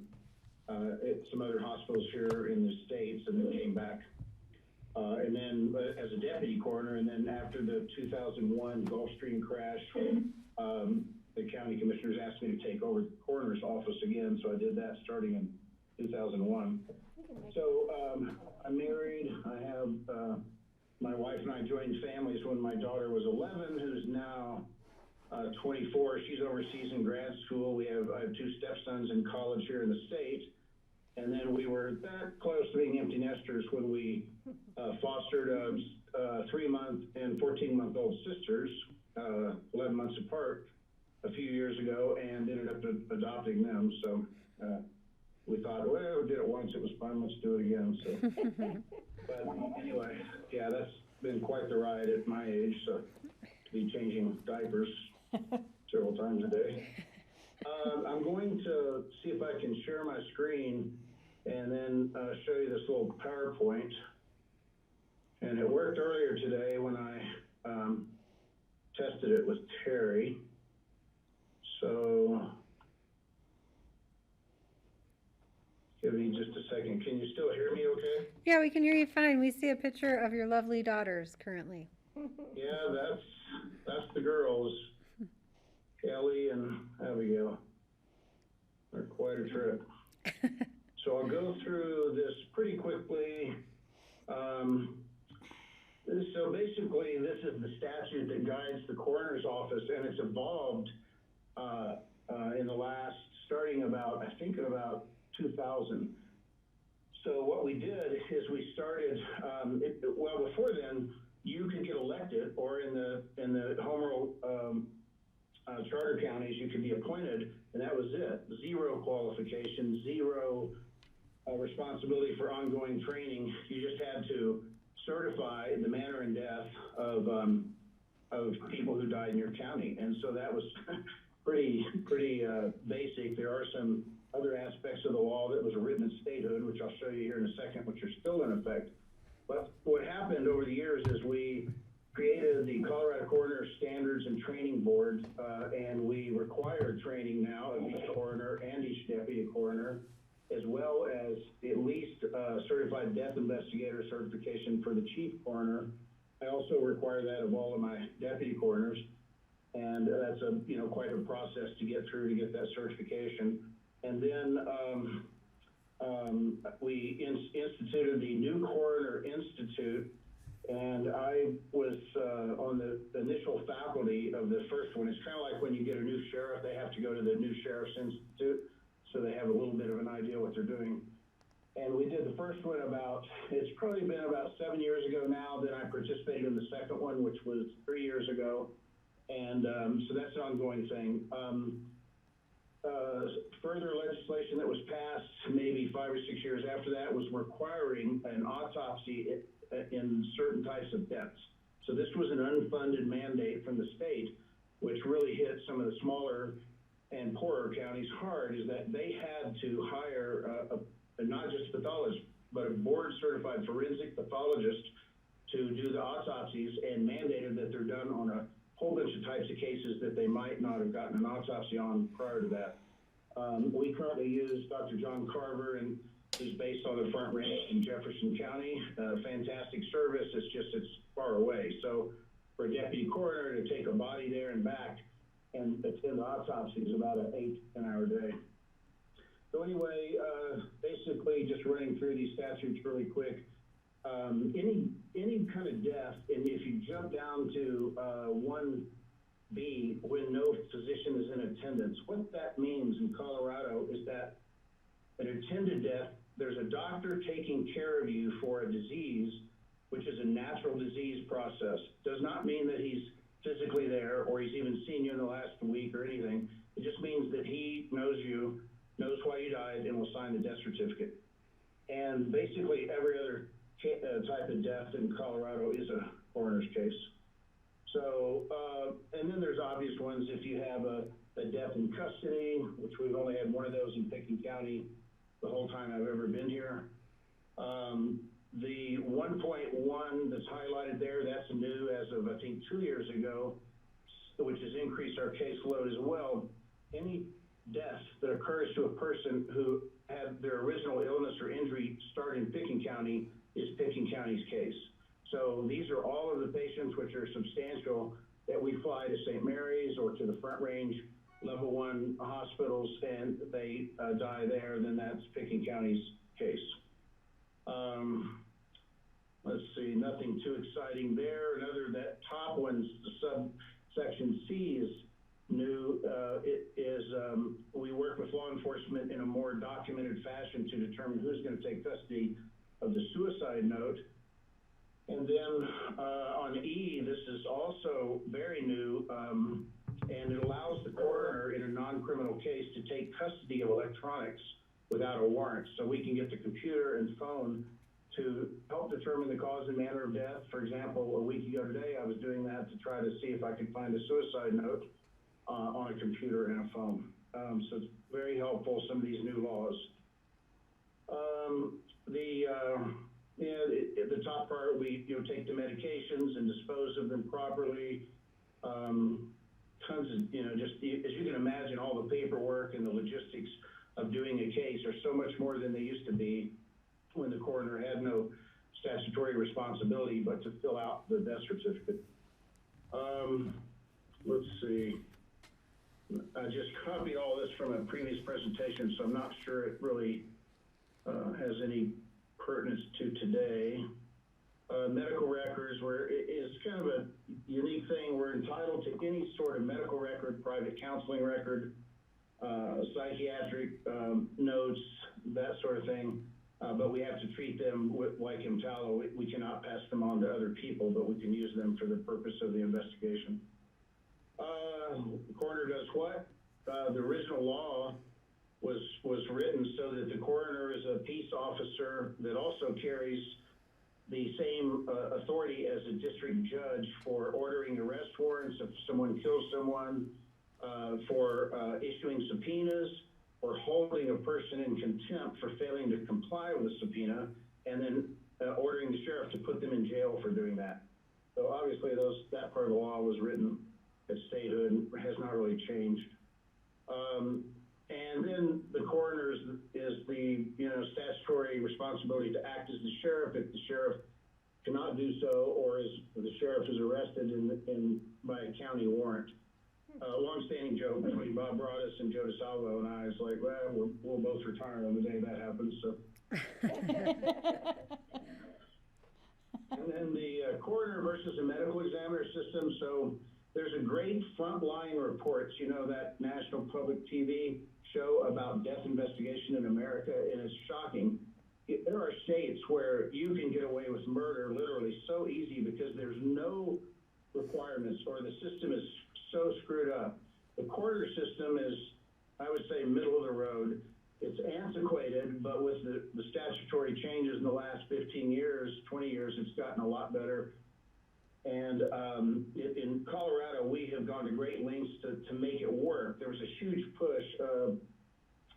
at some other hospitals here in the States, and then came back. And then as a deputy coroner, and then after the 2001 Gulfstream crash, the county commissioners asked me to take over the coroner's office again, so I did that starting in 2001. So I'm married. I have my wife and I joined families when my daughter was 11, who's now 24. She's overseas in grad school. I have 2 stepsons in college here in the state. And then we were that close to being empty nesters when we fostered 3-month and 14-month-old sisters, 11 months apart, a few years ago, and ended up adopting them. So we thought, well, we did it once, it was fun, let's do it again. So, but anyway, yeah, that's been quite the ride at my age. So to be changing diapers several times a day. I'm going to see if I can share my screen and then show you this little PowerPoint. And it worked earlier today when I tested it with Terry. So give me just a second. Can you still hear me okay? Yeah, we can hear you fine. We see a picture of your lovely daughters currently. Yeah, that's the girls. Kelly and Abigail. They're quite a trip. So I'll go through this pretty quickly. So basically, this is the statute that guides the coroner's office, and it's evolved in the last, starting about, I think, in about 2000. So what we did is we started, well, before then, you could get elected, or in the home rule charter counties, you could be appointed, and that was it. 0 qualifications, 0 responsibility for ongoing training. You just had to certify the manner and death of people who died in your county, and so that was pretty basic. There are some other aspects of the law that was written in statehood, which I'll show you here in a second, which are still in effect. But what happened over the years is we created the Colorado Coroner Standards and Training Board, and we require training now of each coroner and each deputy coroner, as well as at least certified death investigator certification for the chief coroner, I also require that of all of my deputy coroners, and that's a, you know, quite a process to get through to get that certification. And then we instituted the New Coroner Institute, and I was on the initial faculty of the first one. It's kind of like when you get a new sheriff, they have to go to the New Sheriff's Institute, so they have a little bit of an idea what they're doing. And we did the first one it's probably been about 7 years ago now. Then I participated in the second one, which was 3 years ago. And so that's an ongoing thing. Further legislation that was passed maybe 5 or 6 years after that was requiring an autopsy in certain types of deaths. So this was an unfunded mandate from the state, which really hit some of the smaller and poorer counties hard, is that they had to hire not just pathologists, but a board-certified forensic pathologist to do the autopsies, and mandated that they're done on a whole bunch of types of cases that they might not have gotten an autopsy on prior to that. We currently use Dr. John Carver, and he's based on the Front Range in Jefferson County. Fantastic service, it's far away. So for a deputy coroner to take a body there and back and attend the autopsy is about an 8-hour day. So anyway, basically just running through these statutes really quick. Any kind of death, and if you jump down to 1B, when no physician is in attendance, what that means in Colorado is that an attended death, there's a doctor taking care of you for a disease, which is a natural disease process. Does not mean that he's physically there or he's even seen you in the last week or anything. It just means that he knows you, knows why you died, and will sign the death certificate. And basically every other type of death in Colorado is a coroner's case. So, and then there's obvious ones if you have a death in custody, which we've only had one of those in Pickens County the whole time I've ever been here. The 1.1 that's highlighted there, that's new as of, I think, 2 years ago, which has increased our caseload as well. Any death that occurs to a person who had their original illness or injury start in Pickens County is Pickens County's case. So these are all of the patients which are substantial that we fly to St. Mary's or to the Front Range level 1 hospitals, and they die there, then that's Pickens County's case. Let's see, nothing too exciting there. Another, that top one's the subsection C is new. We work with law enforcement in a more documented fashion to determine who's going to take custody of the suicide note. And then on E, this is also very new, and it allows the coroner in a non-criminal case to take custody of electronics without a warrant. So we can get the computer and phone to help determine the cause and manner of death. For example, a week ago today, I was doing that to try to see if I could find a suicide note on a computer and a phone. So it's very helpful, some of these new laws. The top part, we take the medications and dispose of them properly. Tons of, just as you can imagine, all the paperwork and the logistics of doing a case are so much more than they used to be when the coroner had no statutory responsibility but to fill out the death certificate. Let's see. I just copied all this from a previous presentation, so I'm not sure it really has any pertinence to today. Medical records, where it is kind of a unique thing. We're entitled to any sort of medical record, private counseling record, psychiatric notes, that sort of thing. But we have to treat them like EMTALA. We cannot pass them on to other people, but we can use them for the purpose of the investigation. The coroner does what? The original law was written so that the coroner is a peace officer that also carries the same authority as a district judge for ordering arrest warrants if someone kills someone, for issuing subpoenas, or holding a person in contempt for failing to comply with a subpoena, and then ordering the sheriff to put them in jail for doing that. So obviously that part of the law was written at statehood and has not really changed. And then the coroner is the statutory responsibility to act as the sheriff if the sheriff cannot do so, or is the sheriff is arrested by a county warrant. Long-standing joke between Bob Broadus and Joe DeSalvo and I is like, well, we'll both retire on the day that happens. So. And then the coroner versus a medical examiner system. So there's a great frontline reports, you know, that national public TV show about death investigation in America, and it's shocking. There are states where you can get away with murder literally so easy because there's no requirements, or the system is so screwed up. The coroner system is, I would say, middle of the road. It's antiquated, but with the statutory changes in the last 15 years, 20 years, it's gotten a lot better. And in Colorado, we have gone to great lengths to make it work. There was a huge push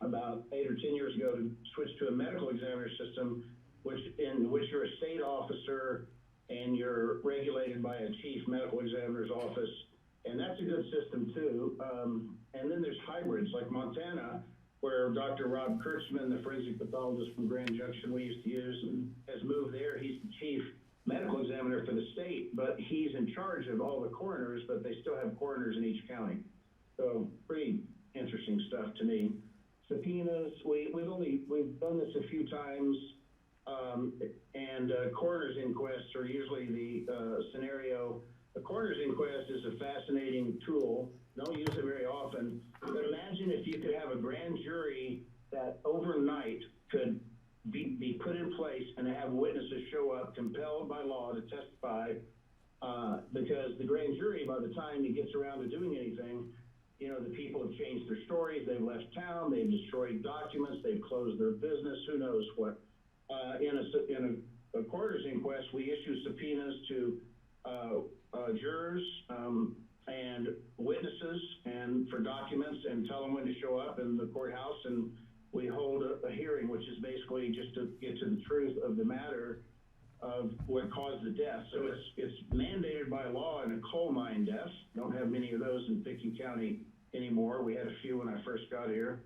about 8 or 10 years ago to switch to a medical examiner system, in which you're a state officer and you're regulated by a chief medical examiner's office. And that's a good system too. And then there's hybrids like Montana, where Dr. Rob Kurtzman, the forensic pathologist from Grand Junction we used to use, and has moved there. He's the chief medical examiner for the state, but he's in charge of all the coroners, but they still have coroners in each county. So pretty interesting stuff to me. Subpoenas, we've done this a few times, and coroner's inquests are usually the scenario. A coroner's inquest is a fascinating tool. Don't use it very often, but imagine if you could have a grand jury that overnight could be put in place and have witnesses show up compelled by law to testify, because the grand jury, by the time he gets around to doing anything, you know, the people have changed their stories, they've left town, they've destroyed documents, they've closed their business, who knows what. In a coroner's inquest, we issue subpoenas to jurors and witnesses and for documents, and tell them when to show up in the courthouse, and we hold a hearing, which is basically just to get to the truth of the matter of what caused the death. So it's mandated by law in a coal mine death. Don't have many of those in Pickens County anymore. We had a few when I first got here,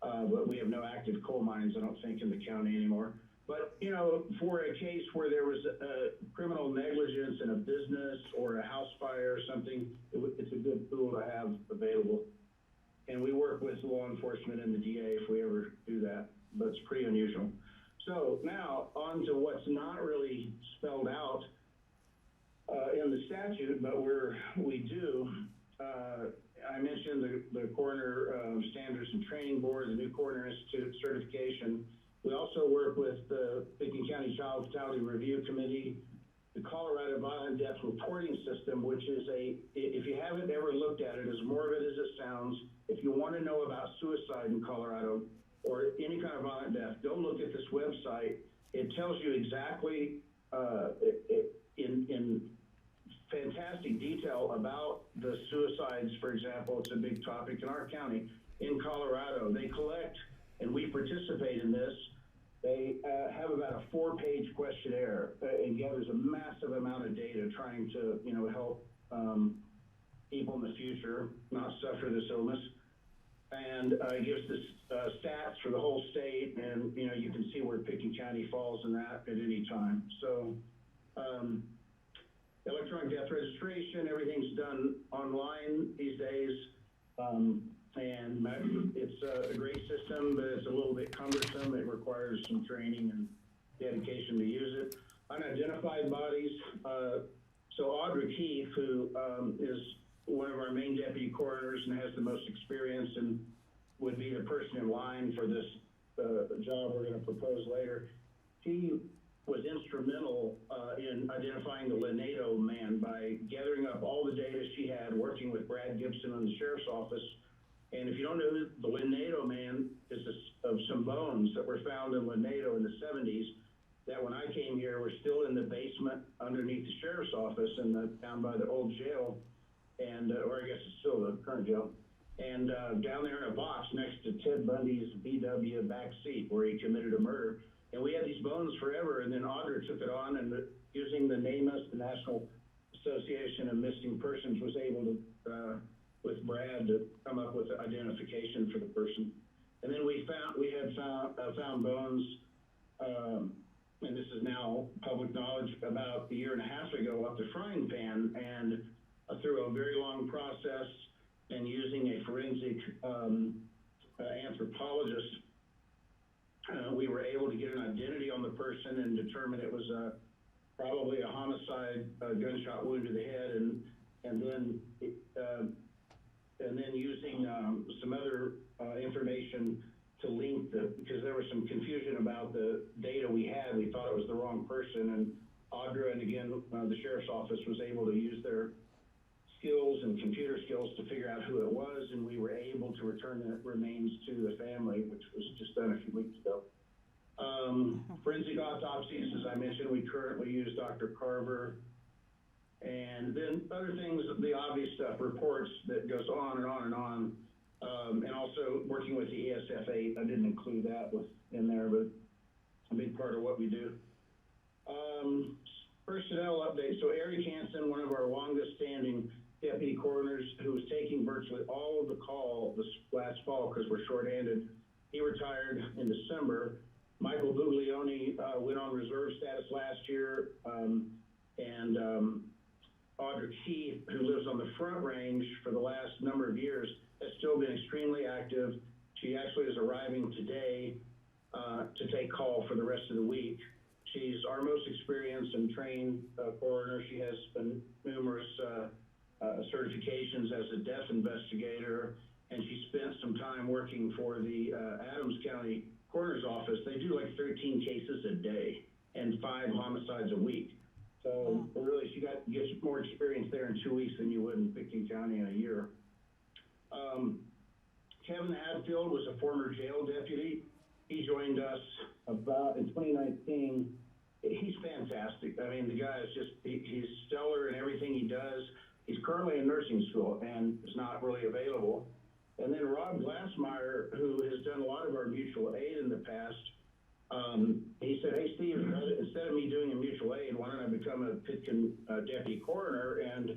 but we have no active coal mines, I don't think, in the county anymore. But, you know, for a case where there was a criminal negligence in a business or a house fire or something, it's a good tool to have available. And we work with law enforcement and the DA if we ever do that, but it's pretty unusual. So now on to what's not really spelled out in the statute, but we do. I mentioned the Coroner Standards and Training Board, the new Coroner Institute certification. We also work with the Pickens County Child Fatality Review Committee, the Colorado Violent Death Reporting System, which is if you haven't ever looked at it, as morbid as it sounds, if you want to know about suicide in Colorado or any kind of violent death, go look at this website. It tells you exactly in fantastic detail about the suicides, for example. It's a big topic in our county. In Colorado, they collect, and we participate in this. They have about a 4-page questionnaire and gathers a massive amount of data trying to, you know, help people in the future not suffer this illness. And it gives the stats for the whole state, and, you know, you can see where Pickens County falls in that at any time. So electronic death registration, everything's done online these days. And it's a great system, but it's a little bit cumbersome. It requires some training and dedication to use it. Unidentified bodies. So Audra Keefe, who is one of our main deputy coroners and has the most experience and would be the person in line for this job we're going to propose later, she was instrumental in identifying the Lanedo man by gathering up all the data she had, working with Brad Gibson in the sheriff's office. And if you don't know, the Lanedo man is of some bones that were found in Lanedo in the 70s that when I came here were still in the basement underneath the sheriff's office down by the old jail, and or I guess it's still the current jail. And down there in a box next to Ted Bundy's VW back seat where he committed a murder. And we had these bones forever, and then Audra took it on, and using the NAMUS, the National Association of Missing Persons, was able to, with Brad, to come up with identification for the person. And then we had found bones and this is now public knowledge, about a year and a half ago up the frying pan, and through a very long process and using a forensic anthropologist, we were able to get an identity on the person and determine it was probably a homicide, gunshot wound to the head, and then using some other information to link because there was some confusion about the data we had. We thought it was the wrong person, and Audra and again the sheriff's office was able to use their skills and computer skills to figure out who it was, and we were able to return the remains to the family, which was just done a few weeks ago. Forensic autopsies, as I mentioned, we currently use Dr. Carver. And then other things, the obvious stuff, reports that goes on and on and on. And also working with the ESF8, I didn't include that in there, but a big part of what we do. Personnel update. So Eric Hansen, one of our longest standing deputy coroners who was taking virtually all of the call this last fall because we're shorthanded, he retired in December. Michael Buglione went on reserve status last year, and Audra Keith, who lives on the Front Range for the last number of years, has still been extremely active. She actually is arriving today to take call for the rest of the week. She's our most experienced and trained coroner. She has numerous certifications as a death investigator, and she spent some time working for the Adams County Coroner's Office. They do like 13 cases a day and 5 homicides a week. So really, she gets more experience there in 2 weeks than you would in Pickton County in a year. Kevin Hadfield was a former jail deputy. He joined us about in 2019. He's fantastic. I mean, the guy is just, he's stellar in everything he does. He's currently in nursing school and is not really available. And then Rob Glassmeyer, who has done a lot of our mutual aid in the past, he said, hey, Steve, instead of me doing a mutual aid, why don't I become a Pitkin deputy coroner? And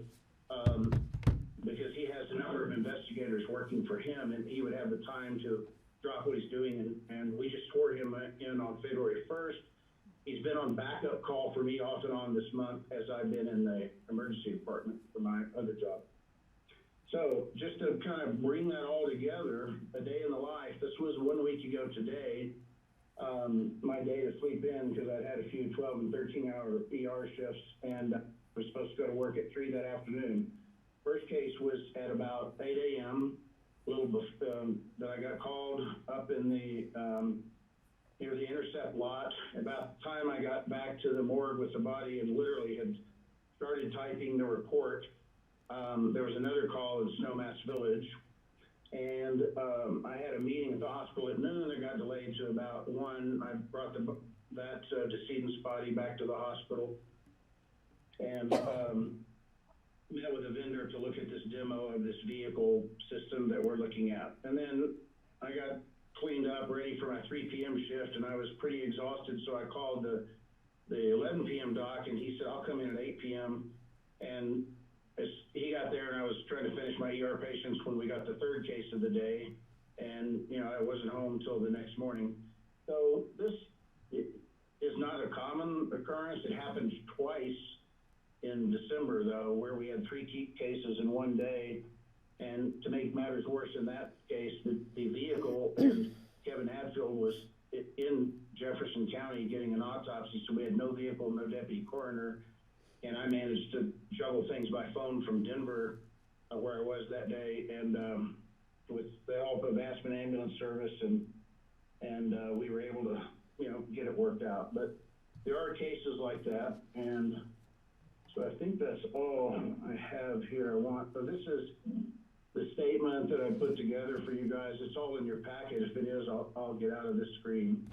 because he has a number of investigators working for him, and he would have the time to drop what he's doing. And we just swore him in on February 1st. He's been on backup call for me off and on this month as I've been in the emergency department for my other job. So just to kind of bring that all together, a day in the life, this was 1 week ago today, my day to sleep in because I'd had a few 12 and 13-hour ER shifts and was supposed to go to work at 3 that afternoon. First case was at about 8 a.m. That I got called up in the near the intercept lot. About the time I got back to the morgue with the body and literally had started typing the report, there was another call in Snowmass Village, and I had a meeting at the hospital at noon. It got delayed to about 1. I brought that decedent's body back to the hospital and met with a vendor to look at this demo of this vehicle system that we're looking at. And then I got cleaned up, ready for my 3 p.m. shift, and I was pretty exhausted, so I called the 11 p.m. doc, and he said, I'll come in at 8 p.m. And as he got there, and I was trying to finish my ER patients when we got the 3rd case of the day, and, you know, I wasn't home until the next morning. So this is not a common occurrence. It happened twice in December, though, where we had 3 cases in 1 day. And to make matters worse in that case, the vehicle, and Kevin Hadfield was in Jefferson County getting an autopsy, so we had no vehicle, no deputy coroner. And I managed to juggle things by phone from Denver, where I was that day, and with the help of Aspen Ambulance Service, and we were able to, you know, get it worked out. But there are cases like that, and so I think that's all I have here. So this is the statement that I put together for you guys. It's all in your packet. If it is, I'll get out of this screen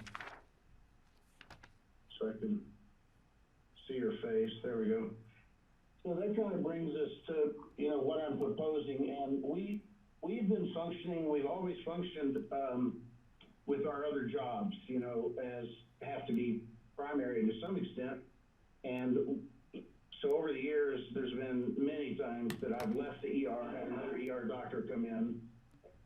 so I can see your face. There we go. So that kind of brings us to, you know, what I'm proposing. And we've been functioning, we've always functioned with our other jobs, you know, as have to be primary to some extent. And so over the years, there's been many times that I've left the ER, had another ER doctor come in.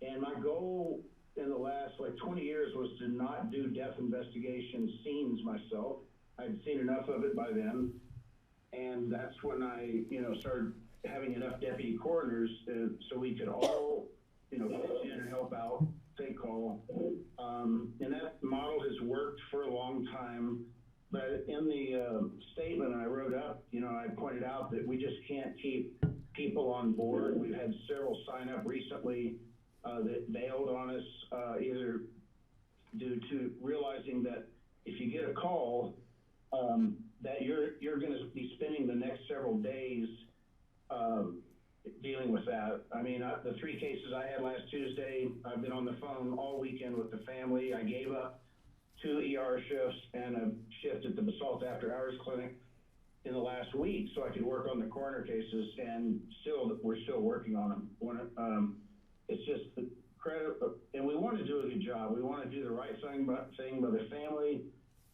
And my goal in the last like 20 years was to not do death investigation scenes myself. I'd seen enough of it by then. And that's when I, started having enough deputy coroners so we could all, pitch in and help out, take call. And that model has worked for a long time. But in the statement I wrote up, I pointed out that we just can't keep people on board. We've had several sign up recently that bailed on us, either due to realizing that if you get a call, that you're going to be spending the next several days dealing with that. I mean, the 3 cases I had last Tuesday, I've been on the phone all weekend with the family. I gave up 2 ER shifts and a shift at the BOCC after hours clinic in the last week so I could work on the coroner cases, and we're still working on them. It's just the credit, and we want to do a good job. We want to do the right thing by the family.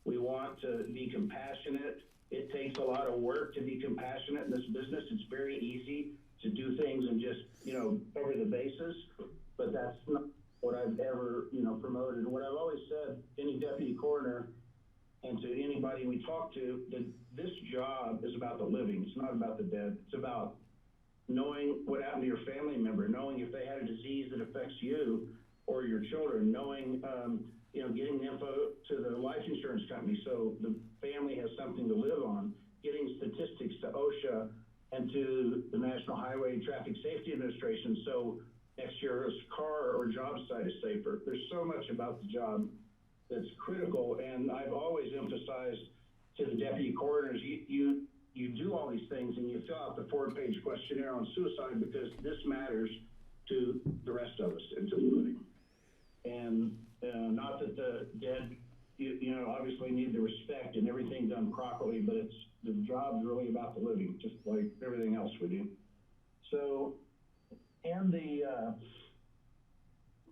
We want to be compassionate. It takes a lot of work to be compassionate in this business. It's very easy to do things and just, cover the bases, but that's not what I've ever, promoted. What I've always said, any deputy coroner and to anybody we talk to, that this job is about the living. It's not about the dead. It's about knowing what happened to your family member, knowing if they had a disease that affects you or your children, knowing, getting the info to the life insurance company so the family has something to live on, getting statistics to OSHA and to the National Highway Traffic Safety Administration so next year's car or job site is safer. There's so much about the job that's critical, and I've always emphasized to the deputy coroners, you do all these things and you fill out the 4-page questionnaire on suicide because this matters to the rest of us and to the living. And not that the dead, obviously need the respect and everything done properly, but the job's really about the living, just like everything else we do. So, and the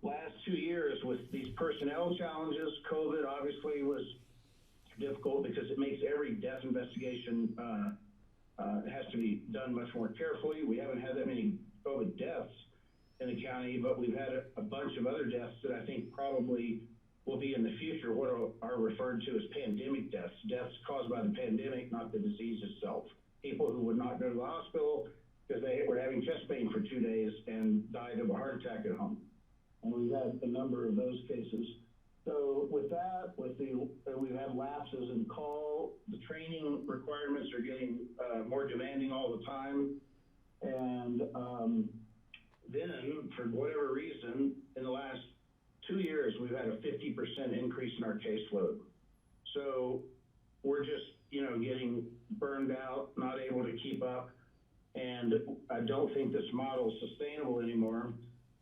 last 2 years with these personnel challenges, COVID obviously was difficult because it makes every death investigation, has to be done much more carefully. We haven't had that many COVID deaths in the county, but we've had a bunch of other deaths that I think probably will be in the future what are referred to as pandemic deaths, deaths caused by the pandemic, not the disease itself. People who would not go to the hospital because they were having chest pain for 2 days and died of a heart attack at home. And we've had a number of those cases. So with that, we've had lapses in call, the training requirements are getting more demanding all the time. And then, for whatever reason, in the last 2 years, we've had a 50% increase in our caseload. So we're just, getting burned out, not able to keep up. And I don't think this model is sustainable anymore.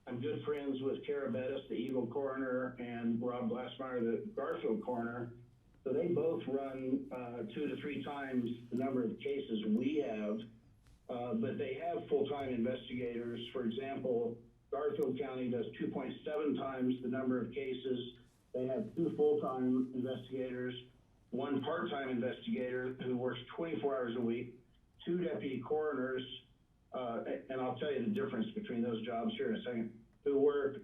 I'm good friends with Kara Bettis, the Eagle coroner, and Rob Glassmeyer, the Garfield coroner. So they both run 2 to 3 times the number of cases we have, but they have full-time investigators. For example, Garfield County does 2.7 times the number of cases. They have 2 full-time investigators, 1 part-time investigator who works 24 hours a week, 2 deputy coroners, and I'll tell you the difference between those jobs here in a second, who work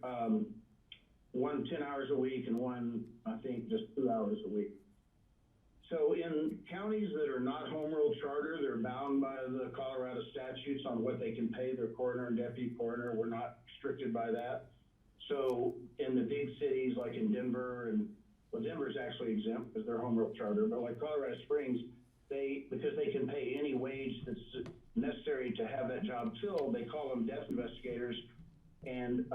1 10 hours a week and 1, I think, just 2 hours a week. So in counties that are not home rule charter, they're bound by the Colorado statutes on what they can pay their coroner and deputy coroner. We're not restricted by that. So in the big cities like in Denver, Denver's actually exempt because they're home rule charter, but like Colorado Springs, because they can pay any wage that's necessary to have that job filled, they call them death investigators, and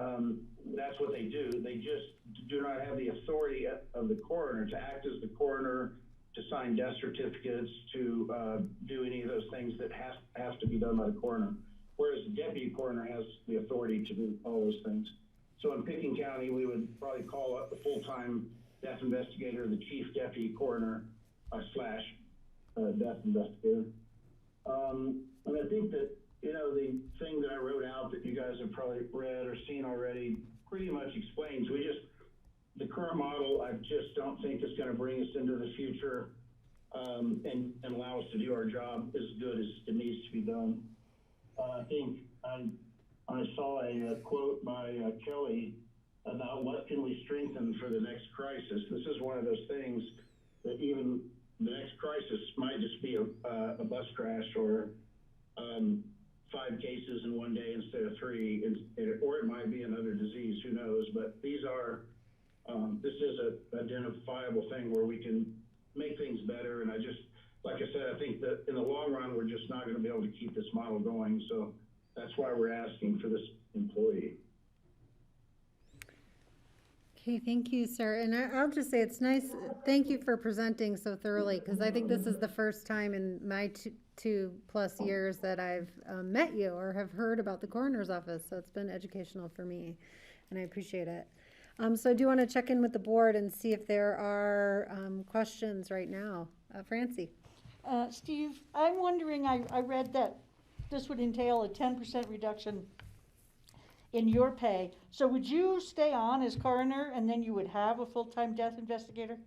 that's what they do. They just do not have the authority of the coroner to act as the coroner, to sign death certificates, to do any of those things that has to be done by the coroner, whereas the deputy coroner has the authority to do all those things. So in Pickens County, we would probably call up the full-time death investigator, the chief deputy coroner slash death investigator. And I think that, the thing that I wrote out that you guys have probably read or seen already pretty much explains, the current model, I just don't think is going to bring us into the future and allow us to do our job as good as it needs to be done. I think I saw a quote by Kelly about what can we strengthen for the next crisis. This is one of those things that even the next crisis might just be a bus crash or 5 cases in one day instead of 3, or it might be another disease, who knows? But these are, this is an identifiable thing where we can make things better. And like I said, I think that in the long run, we're just not going to be able to keep this model going. So that's why we're asking for this employee. Okay, thank you, sir. And I'll just say it's nice, thank you for presenting so thoroughly, because I think this is the first time in my 2+ years that I've met you or have heard about the coroner's office. So it's been educational for me, and I appreciate it. So I do want to check in with the board and see if there are questions right now. Francie. Steve, I'm wondering, I read that this would entail a 10% reduction in your pay. So would you stay on as coroner and then you would have a full-time death investigator?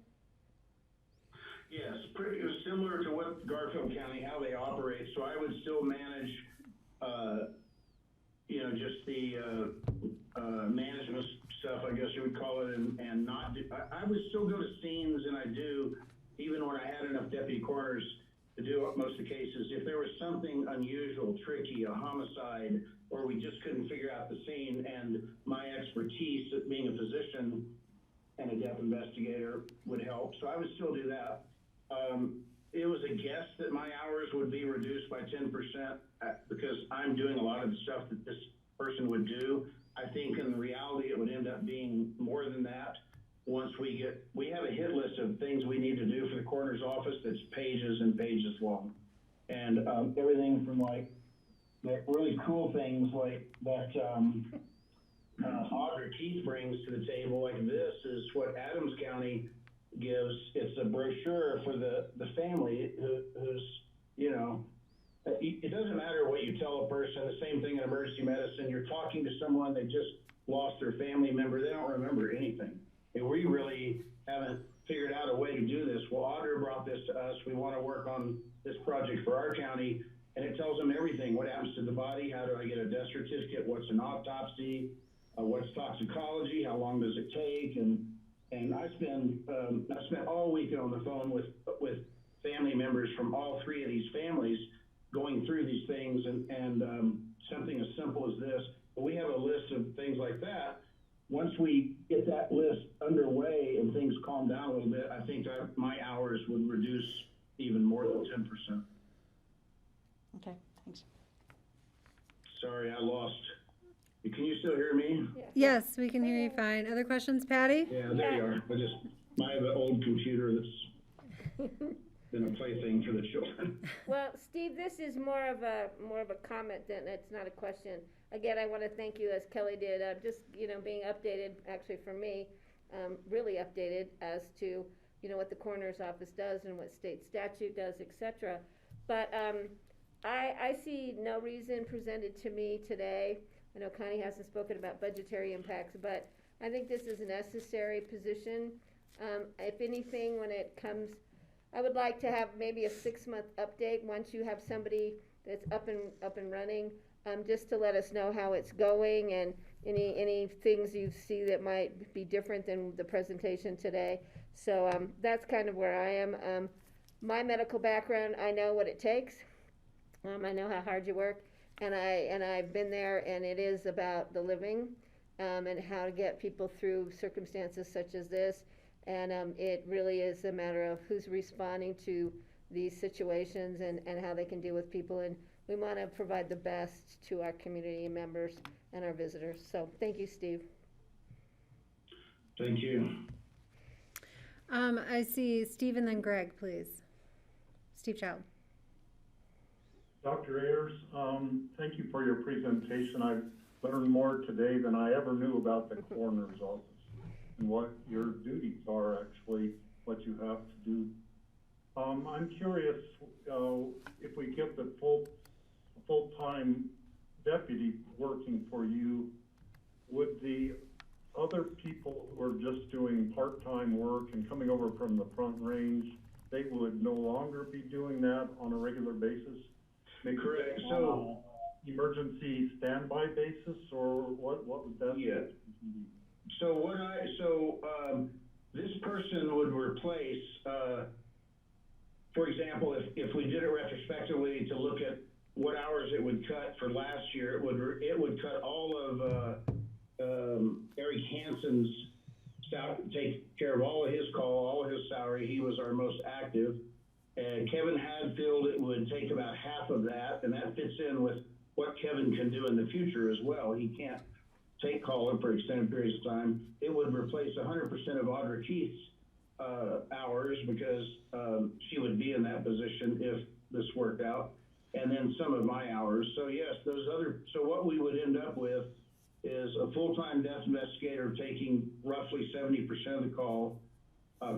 Yes, pretty similar to what Garfield County, how they operate. So I would still manage, just the management stuff, I guess you would call it, and not do, I would still go to scenes, and I do, even when I had enough deputy coroners to do most of the cases. If there was something unusual, tricky, a homicide, or we just couldn't figure out the scene, and my expertise at being a physician and a death investigator would help. So I would still do that. It was a guess that my hours would be reduced by 10% because I'm doing a lot of the stuff that this person would do. I think in reality, it would end up being more than that. Once we have a hit list of things we need to do for the coroner's office that's pages and pages long. And everything from like the really cool things like that Audrey Keith brings to the table, like this is what Adams County gives. It's a brochure for the family who's, it doesn't matter what you tell a person, the same thing in emergency medicine. You're talking to someone that just lost their family member. They don't remember anything. And we really haven't figured out a way to do this. Well, Audrey brought this to us. We want to work on this project for our county, and it tells them everything. What happens to the body? How do I get a death certificate? What's an autopsy? What's toxicology? How long does it take? And I spent all weekend on the phone with family members from all 3 of these families going through these things, and something as simple as this. But we have a list of things like that. Once we get that list underway and things calm down a little bit, I think my hours would reduce even more than 10%. Okay, thanks. Sorry, I lost. Can you still hear me? Yes, we can hear you fine. Other questions, Patty? Yeah, there you are. I have an old computer that's been a plaything for the children. Well, Steve, this is more of a comment than it's not a question. Again, I want to thank you, as Kelly did, just being updated. Actually, for me, really updated as to what the coroner's office does and what state statute does, etc. But I see no reason presented to me today. I know Connie hasn't spoken about budgetary impacts, but I think this is a necessary position. If anything, when it comes, I would like to have maybe a 6-month update once you have somebody that's up and running, just to let us know how it's going and any things you see that might be different than the presentation today. So that's kind of where I am. My medical background, I know what it takes. I know how hard you work. And I've been there, and it is about the living and how to get people through circumstances such as this. And it really is a matter of who's responding to these situations and how they can deal with people. And we want to provide the best to our community members and our visitors. So thank you, Steve. Thank you. I see Steve and then Greg, please. Steve Chow. Dr. Ayers, thank you for your presentation. I've learned more today than I ever knew about the coroner's office and what your duties are, actually, what you have to do. I'm curious, if we get the full-time deputy working for you, would the other people who are just doing part-time work and coming over from the Front Range, they would no longer be doing that on a regular basis? Maybe correct. So emergency standby basis, or what would that be? So this person would replace for example, if we did it retrospectively to look at what hours it would cut for last year, it would cut all of Eric Hansen's take care of all of his call, all of his salary. He was our most active. And Kevin Hadfield, it would take about half of that, and that fits in with what Kevin can do in the future as well. He can't take call for extended periods of time. It would replace 100% of Audra Keith's hours because she would be in that position if this worked out, and then some of my hours. So yes, so what we would end up with is a full-time death investigator taking roughly 70% of the call.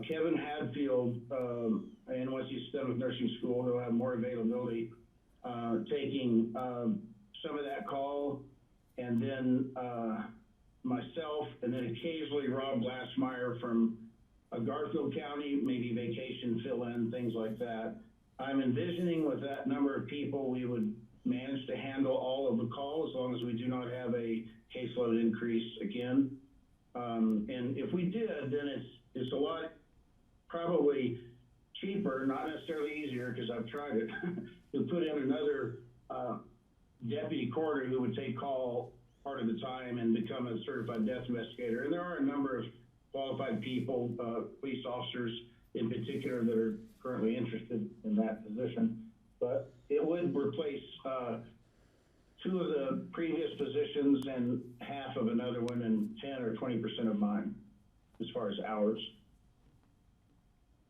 Kevin Hadfield, and once he's done with nursing school, he'll have more availability, taking some of that call, and then myself, and then occasionally Rob Glassmeyer from Garfield County, maybe vacation fill-in, things like that. I'm envisioning with that number of people, we would manage to handle all of the calls as long as we do not have a caseload increase again. And if we did, then it's a lot probably cheaper, not necessarily easier, because I've tried it, to put in another deputy coroner who would take call part of the time and become a certified death investigator. And there are a number of qualified people, police officers in particular, that are currently interested in that position. But it would replace two of the previous positions and half of another one, and 10 or 20% of mine as far as hours.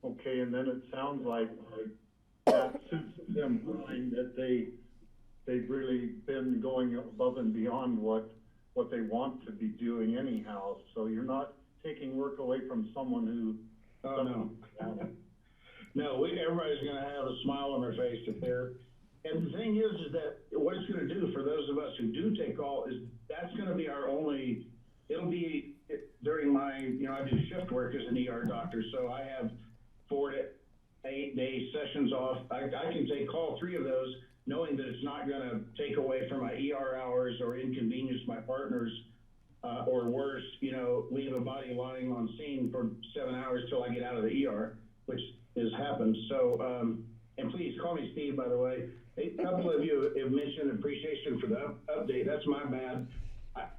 Okay, and then it sounds like that suits them fine, that they've really been going above and beyond what they want to be doing anyhow. So you're not taking work away from someone who. Oh, no. No, everybody's going to have a smile on their face if they're. And the thing is that what it's going to do for those of us who do take call is that's going to be our only. It'll be during my, I do shift work as an ER doctor, so I have 4 to 8 day sessions off. I can take call 3 of those, knowing that it's not going to take away from my ER hours or inconvenience my partners, or worse, leave a body lying on scene for 7 hours till I get out of the ER, which has happened. So, and please call me Steve, by the way. A couple of you have mentioned appreciation for the update. That's my bad.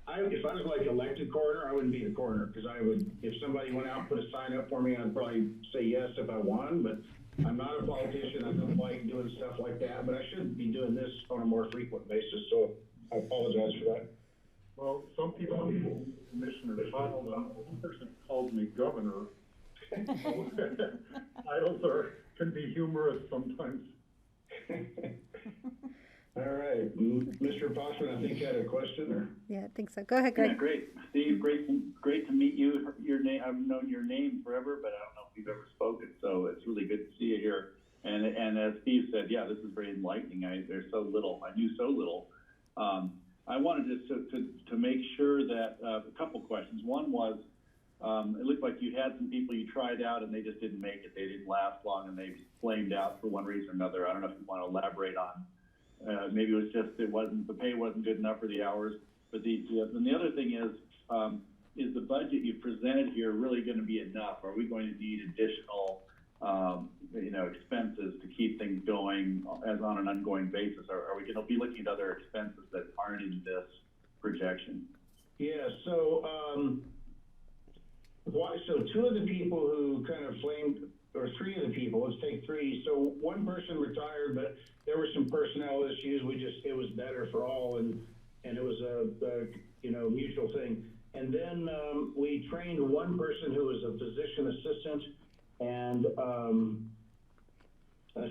If I was like elected coroner, I wouldn't be a coroner, because I would, if somebody went out and put a sign up for me, I'd probably say yes if I won, but I'm not a politician. I don't like doing stuff like that, but I should be doing this on a more frequent basis, so I apologize for that. Well, some people, Commissioner Child, one person called me governor. Titles can be humorous sometimes. All right, Mr. Bosman, I think you had a question, or? Yeah, I think so. Go ahead, Greg. Yeah, great. Steve, great to meet you. Your name, I've known your name forever, but I don't know if we've ever spoken, so it's really good to see you here. And as Steve said, yeah, this is very enlightening. There's so little. I knew so little. I wanted to make sure that a couple questions. One was, it looked like you had some people you tried out and they just didn't make it. They didn't last long and they flamed out for one reason or another. I don't know if you want to elaborate on. Maybe it was just the pay wasn't good enough for the hours. But and the other thing is the budget you presented here really going to be enough? Are we going to need additional expenses to keep things going as on an ongoing basis? Are we going to be looking at other expenses that aren't in this projection? Yeah, so so 2 of the people who kind of flamed, or 3 of the people, let's take 3. So one person retired, but there were some personnel issues. It was better for all, and it was a mutual thing. And then we trained one person who was a physician assistant, and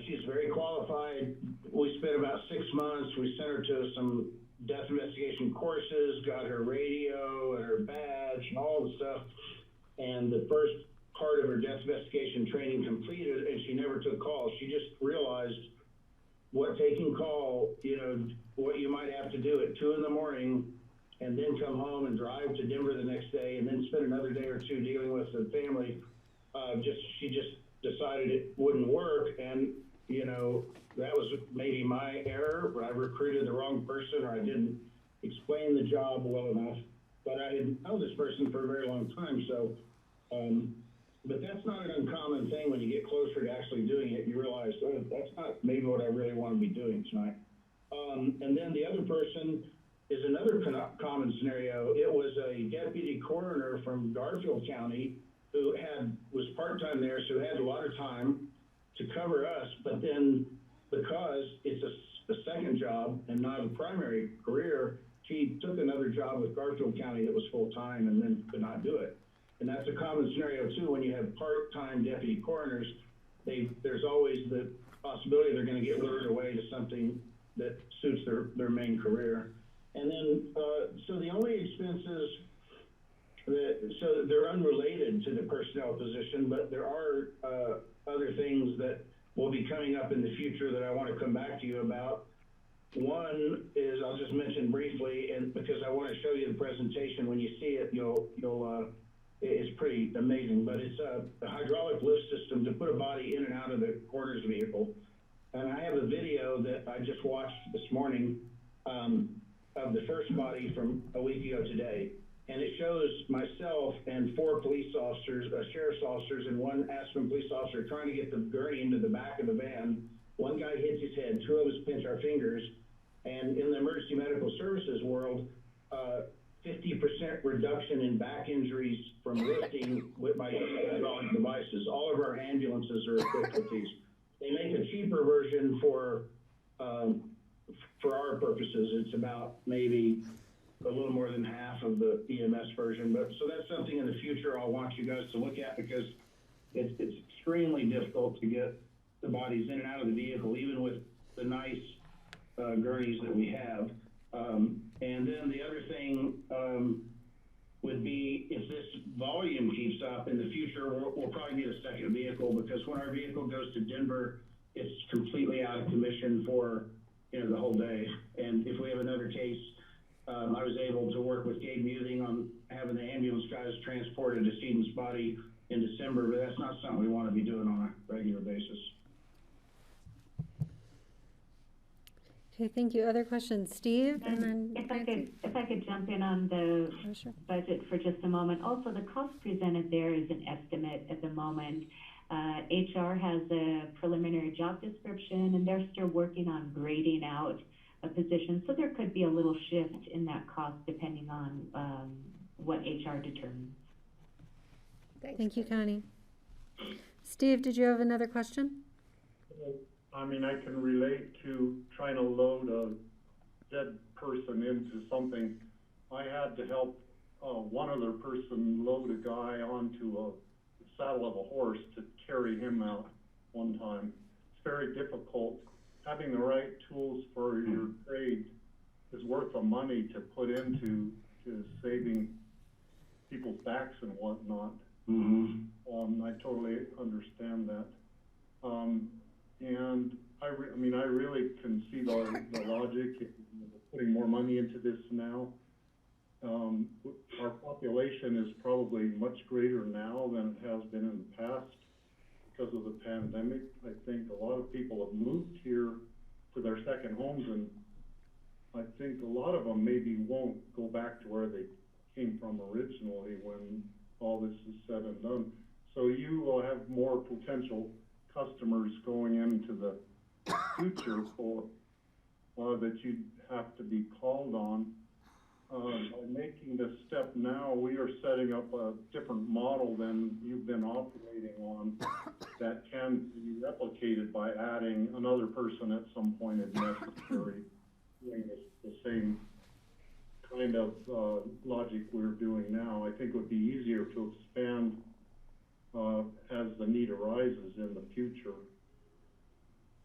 she's very qualified. We spent about 6 months. We sent her to some death investigation courses, got her radio and her badge and all the stuff. And the first part of her death investigation training completed, and she never took calls. She just realized what taking call, what you might have to do at 2 a.m. and then come home and drive to Denver the next day and then spend another day or 2 dealing with the family. She just decided it wouldn't work, and that was maybe my error, but I recruited the wrong person, or I didn't explain the job well enough. But I had known this person for a very long time, so but that's not an uncommon thing. When you get closer to actually doing it, you realize, oh, that's not maybe what I really want to be doing tonight. And then the other person is another common scenario. It was a deputy coroner from Garfield County who was part-time there, so had a lot of time to cover us, but then because it's a second job and not a primary career, she took another job with Garfield County that was full-time and then could not do it. And that's a common scenario too. When you have part-time deputy coroners, there's always the possibility they're going to get lured away to something that suits their main career. And then, so the only expenses so they're unrelated to the personnel position, but there are other things that will be coming up in the future that I want to come back to you about. One is, I'll just mention briefly, and because I want to show you the presentation. When you see it, it's pretty amazing, but it's a hydraulic lift system to put a body in and out of the coroner's vehicle. And I have a video that I just watched this morning of the first body from a week ago today. And it shows myself and 4 police officers, sheriff's officers, and 1 Aspen police officer trying to get the gurney into the back of the van. One guy hits his head, 2 of us pinch our fingers. And in the emergency medical services world, 50% reduction in back injuries from lifting by hydraulic devices. All of our ambulances are equipped with these. They make a cheaper version for our purposes. It's about maybe a little more than half of the EMS version. But so that's something in the future I'll want you guys to look at, because it's extremely difficult to get the bodies in and out of the vehicle, even with the nice gurneys that we have. And then the other thing would be, if this volume keeps up in the future, we'll probably need a second vehicle, because when our vehicle goes to Denver, it's completely out of commission for the whole day. And if we have another case, I was able to work with Gabe Muthing on having the ambulance guys transport a decedent's body in December, but that's not something we want to be doing on a regular basis. Okay, thank you. Other questions? Steve? And then if I could jump in on the budget for just a moment. Also, the cost presented there is an estimate at the moment. HR has a preliminary job description, and they're still working on grading out a position. So there could be a little shift in that cost depending on what HR determines. Thank you, Connie. Steve, did you have another question? I mean, I can relate to trying to load a dead person into something. I had to help one other person load a guy onto a saddle of a horse to carry him out one time. It's very difficult. Having the right tools for your trade is worth the money to put into saving people's backs and whatnot. I totally understand that. And I really can see the logic in putting more money into this now. Our population is probably much greater now than it has been in the past because of the pandemic. I think a lot of people have moved here to their second homes, and I think a lot of them maybe won't go back to where they came from originally when all this is said and done. So you will have more potential customers going into the future for that you'd have to be called on. By making this step now, we are setting up a different model than you've been operating on that can be replicated by adding another person at some point if necessary, doing the same kind of logic we're doing now. I think it would be easier to expand as the need arises in the future.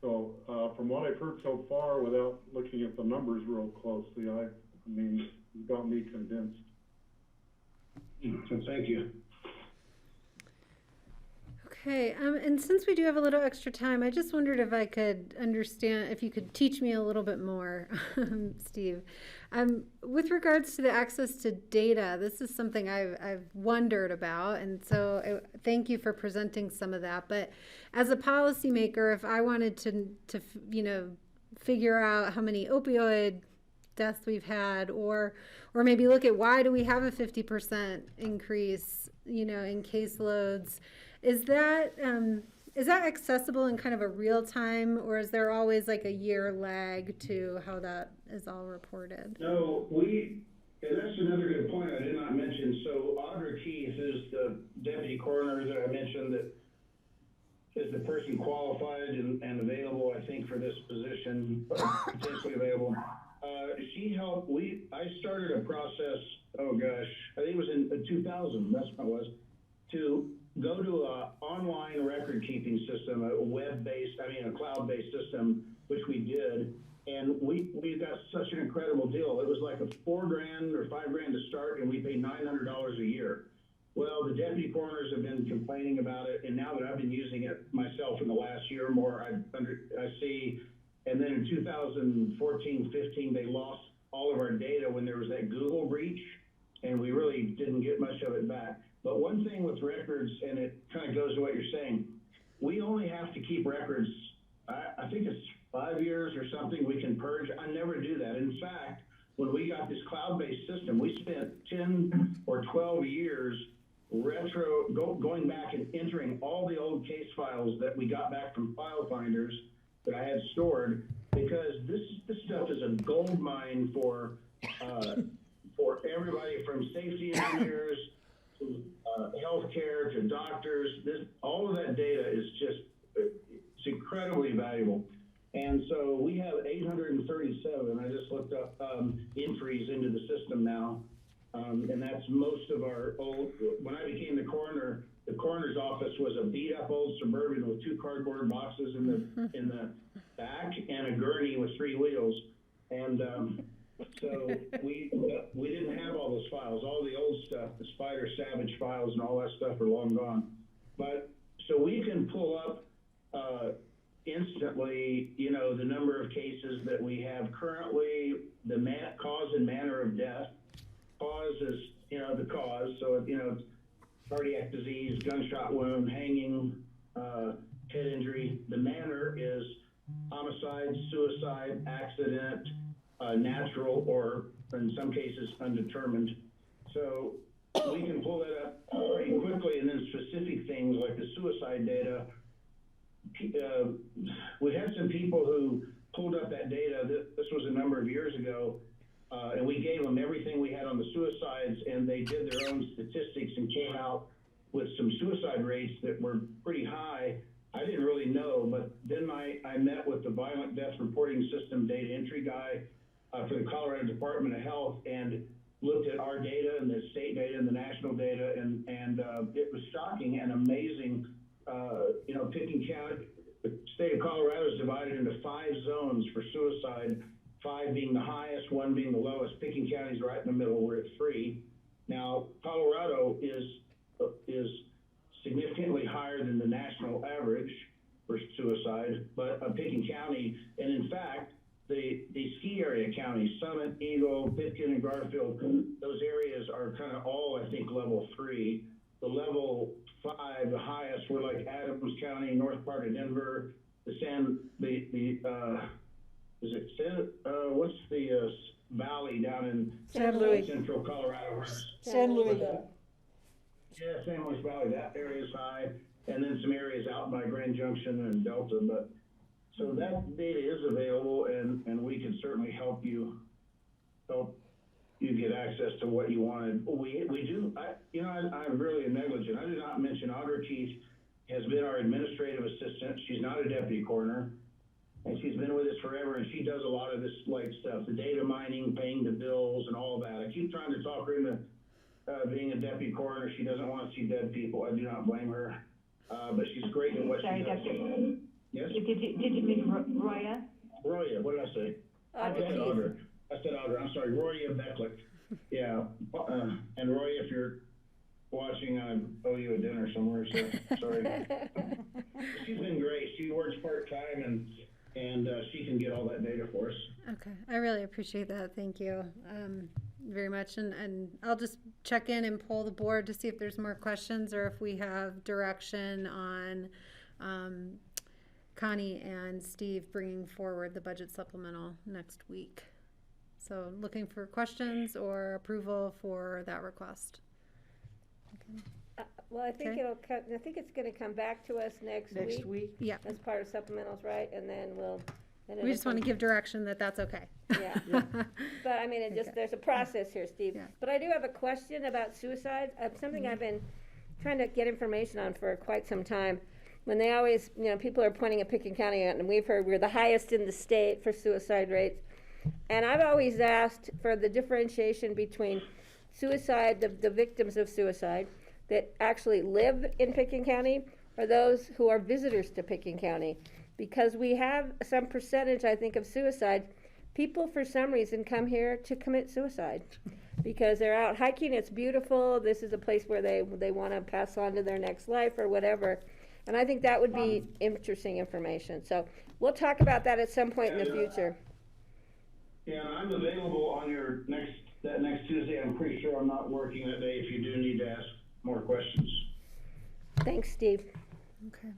So from what I've heard so far, without looking at the numbers real closely, I mean, you got me convinced. So thank you. Okay, and since we do have a little extra time, I just wondered if I could understand, if you could teach me a little bit more, Steve. With regards to the access to data, this is something I've wondered about, and so thank you for presenting some of that. But as a policymaker, if I wanted to figure out how many opioid deaths we've had, or maybe look at why do we have a 50% increase, in caseloads, Is that accessible in kind of a real time, or is there always like a year lag to how that is all reported? No, and that's another good point I did not mention. So Audra Keith is the deputy coroner that I mentioned that is the person qualified and available, I think, for this position, potentially available. She helped, I started a process, oh gosh, I think it was in 2000, that's what it was, to go to a online record keeping system, a cloud-based system, which we did. And we got such an incredible deal. It was like a $4,000 or $5,000 to start, and we paid $900 a year. Well, the deputy coroners have been complaining about it, and now that I've been using it myself in the last year or more, I see. And then in 2014, 15, they lost all of our data when there was that Google breach, and we really didn't get much of it back. But one thing with records, and it kind of goes to what you're saying, we only have to keep records. I think it's 5 years or something we can purge. I never do that. In fact, when we got this cloud-based system, we spent 10 or 12 years going back and entering all the old case files that we got back from file finders that I had stored, because this stuff is a gold mine for everybody from safety engineers to healthcare to doctors. All of that data is it's incredibly valuable. And so we have 837, I just looked up, entries into the system now. And that's most of our when I became the coroner's office was a beat up old Suburban with 2 cardboard boxes in the back and a gurney with 3 wheels. And so we didn't have all those files, all the old stuff, the Spider Savage files and all that stuff are long gone. But so we can pull up instantly, the number of cases that we have currently, the cause and manner of death. Cause is, the cause. So, cardiac disease, gunshot wound, hanging, head injury. The manner is homicide, suicide, accident, natural, or in some cases undetermined. So we can pull that up pretty quickly, and then specific things like the suicide data. We had some people who pulled up that data. This was a number of years ago, and we gave them everything we had on the suicides, and they did their own statistics and came out with some suicide rates that were pretty high. I didn't really know, but then I met with the Violent Death Reporting System data entry guy for the Colorado Department of Health and looked at our data and the state data and the national data, and it was shocking and amazing. Picking County, the state of Colorado is divided into 5 zones for suicide, 5 being the highest, 1 being the lowest. Picking County is right in the middle. We're at 3. Now, Colorado is significantly higher than the national average for suicide, but Picking County, and in fact, the ski area counties, Summit, Eagle, Pitkin, and Garfield, those areas are kind of all, I think, level 3. The level 5, the highest, were like Adams County, north part of Denver, what's the valley down in San Luis. Central Colorado? San Luis. Yeah, San Luis Valley, that area is high, and then some areas out by Grand Junction and Delta. But so that data is available, and we can certainly help you get access to what you wanted. We do. I'm really negligent. I did not mention Audra Keith has been our administrative assistant. She's not a deputy coroner, and she's been with us forever. And she does a lot of this stuff, the data mining, paying the bills, and all that. I keep trying to talk her into being a deputy coroner. She doesn't want to see dead people. I do not blame her, but she's great at what she does. Sorry, Yes. Did you mean Roya? Roya, what did I say? I said Audra. I'm sorry, Roya Becklick. Yeah, and Roy, if you're watching, I owe you a dinner somewhere, so sorry. She's been great. She works part-time, and she can get all that data for us. Okay, I really appreciate that. Thank you very much. And I'll just check in and poll the board to see if there's more questions or if we have direction on Connie and Steve bringing forward the budget supplemental next week. So looking for questions or approval for that request. Okay. Well, I think Okay. I think it's gonna come back to us next week. Next week? Yeah. As part of supplementals, right? And then We just want to give direction that that's okay. Yeah. But I mean, there's a process here, Steve. Yeah. But I do have a question about suicide, something I've been trying to get information on for quite some time. When they always, people are pointing at Pickens County, and we've heard we're the highest in the state for suicide rates. And I've always asked for the differentiation between suicide, the victims of suicide that actually live in Pickens County, or those who are visitors to Pickens County. Because we have some percentage, I think, of suicide. People, for some reason, come here to commit suicide because they're out hiking. It's beautiful. This is a place where they want to pass on to their next life or whatever. And I think that would be interesting information. So we'll talk about that at some point in the future. Yeah, I'm available on that next Tuesday. I'm pretty sure I'm not working that day if you do need to ask more questions. Thanks, Steve. Okay.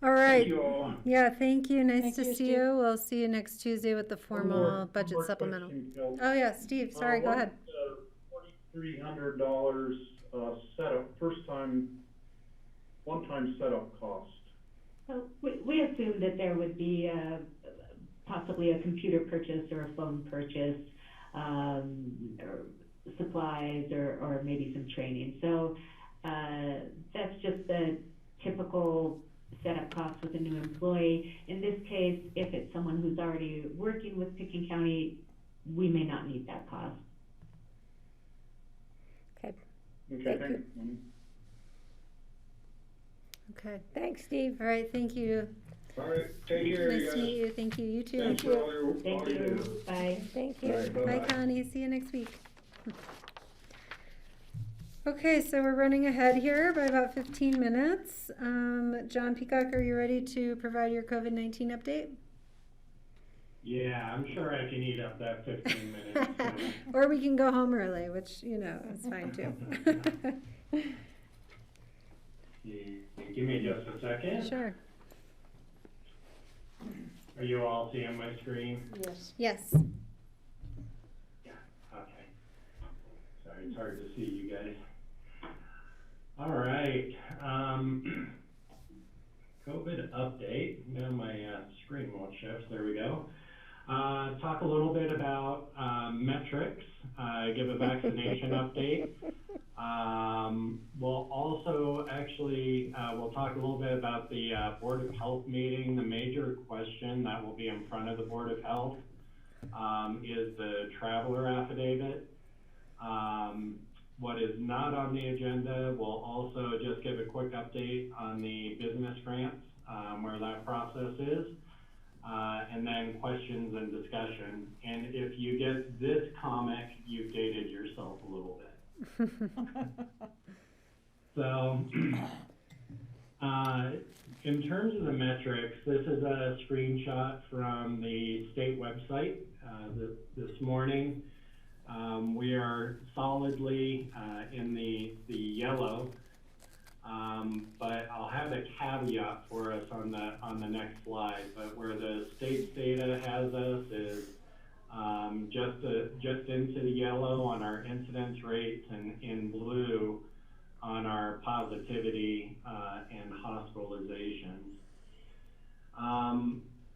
All right. Thank you all. Yeah, thank you. Nice Thank to you, see Steve. you. We'll see you next Tuesday with the formal budget One more supplemental. question, Phil. Oh, yeah, Steve, sorry, go ahead. $4,300 setup, one-time setup cost. So we assumed that there would be possibly a computer purchase or a phone purchase, or supplies, or maybe some training. So that's just the typical setup cost with a new employee. In this case, if it's someone who's already working with Pickens County, we may not need that cost. Okay. Okay, Thank you. Okay. Thanks, Steve. All right, thank you. All right, take care, you Nice guys. to meet you. Thank you. You too. Thanks for all you Thank you. do. Bye. Thank you. All right, Bye, bye-bye. Connie. See you next week. Okay, so we're running ahead here by about 15 minutes. John Peacock, are you ready to provide your COVID-19 update? Yeah, I'm sure I can eat up that 15 minutes. So. Or we can go home early, which, is fine too. Give me just a second. Sure. Are you all seeing my screen? Yes. Yes. Okay. Sorry, it's hard to see you guys. All right. COVID update. Now my screen won't shift. There we go. Talk a little bit about metrics. Give a vaccination update. We'll also we'll talk a little bit about the Board of Health meeting. The major question that will be in front of the Board of Health is the traveler affidavit. What is not on the agenda, we'll also just give a quick update on the business grants, where that process is, and then questions and discussion. And if you get this comic, you've dated yourself a little bit. So, in terms of the metrics, this is a screenshot from the state website this morning. We are solidly in the yellow, but I'll have a caveat for us on the next slide. But where the state's data has us is just into the yellow on our incidence rates, and in blue on our positivity and hospitalizations.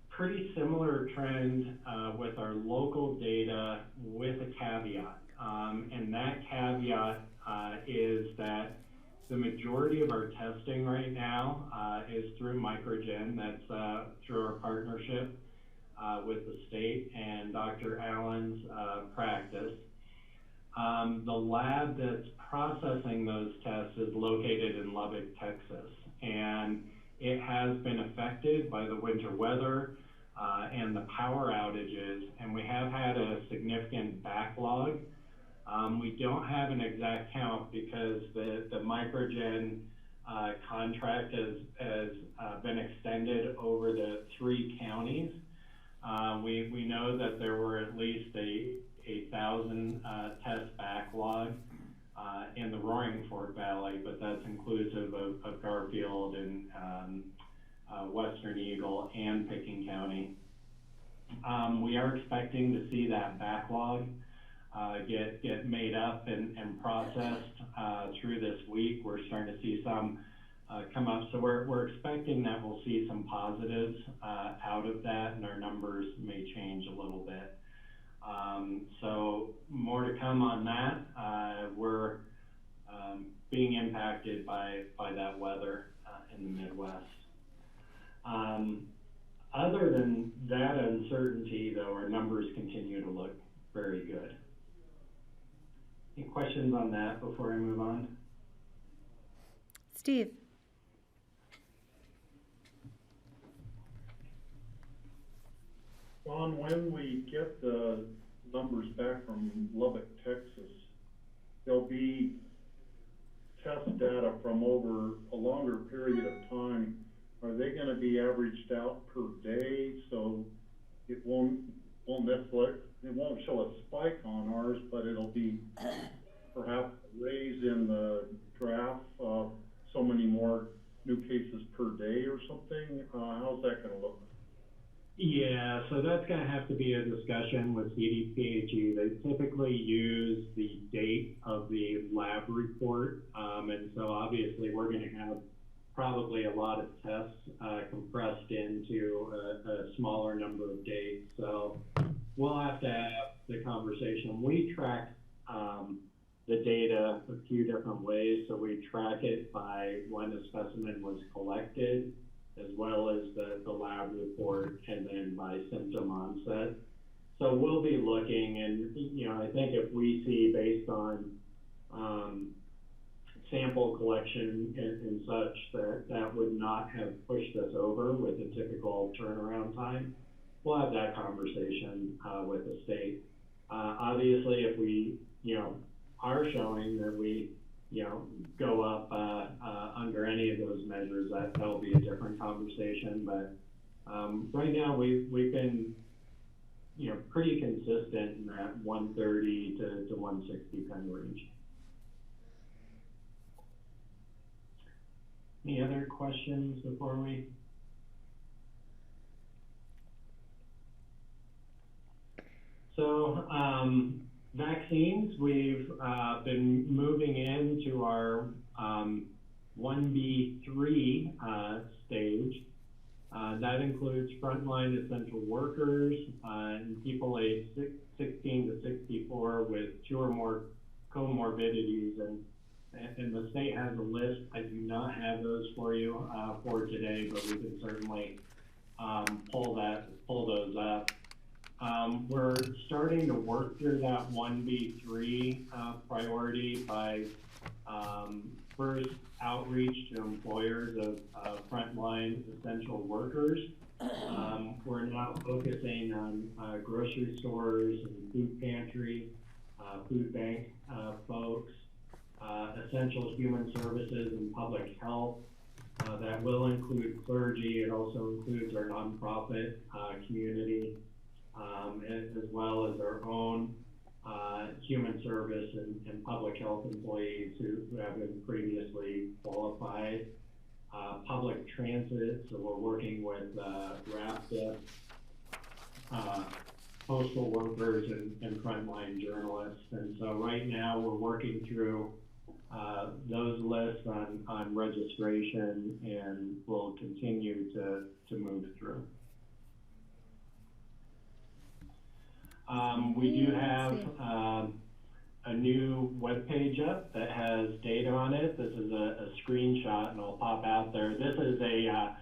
Pretty similar trend with our local data with a caveat. And that caveat is that the majority of our testing right now is through Microgen. That's through our partnership with the state and Dr. Allen's practice. The lab that's processing those tests is located in Lubbock, Texas, and it has been affected by the winter weather and the power outages, and we have had a significant backlog. We don't have an exact count because the Microgen contract has been extended over the 3 counties. We know that there were at least a 1,000 test backlog in the Roaring Fork Valley, but that's inclusive of Garfield and Western Eagle and Pickens County. We are expecting to see that backlog get made up and processed through this week. We're starting to see some come up. So we're expecting that we'll see some positives out of that, and our numbers may change a little bit. So more to come on that. We're being impacted by that weather in the Midwest. Other than that uncertainty, though, our numbers continue to look very good. Any questions on that before I move on? Steve? Ron, when we get the numbers back from Lubbock, Texas, there'll be test data from over a longer period of time. Are they going to be averaged out per day, so it won't show a spike on ours, but it'll be perhaps a raise in the graph of so many more new cases per day or something? How's that going to look? Yeah, so that's going to have to be a discussion with CDPHE. They typically use the date of the lab report, and so obviously we're going to have probably a lot of tests compressed into a smaller number of days. So we'll have to have the conversation. We track the data a few different ways. So we track it by when a specimen was collected, as well as the lab report, and then by symptom onset. So we'll be looking, and I think if we see based on sample collection and such that would not have pushed us over with a typical turnaround time, we'll have that conversation with the state. Obviously, if we are showing that we go up under any of those measures, that'll be a different conversation. But right now we've been pretty consistent in that 130 to 160 pen range. Any other questions before we? So vaccines, we've been moving into our 1B3 stage. That includes frontline essential workers and people aged 16 to 64 with two or more comorbidities. And the state has a list. I do not have those for you for today, but we can certainly pull those up. We're starting to work through that 1B3 priority by first outreach to employers of frontline essential workers. We're now focusing on grocery stores and food pantry, food bank folks, essential human services and public health. That will include clergy. It also includes our nonprofit community, as well as our own human service and public health employees who have been previously qualified. Public transit, so we're working with RAPTA, postal workers and frontline journalists. And so right now we're working through those lists on registration, and we'll continue to move through. We do have a new web page up that has data on it. This is a screenshot, and I'll pop out there. This is a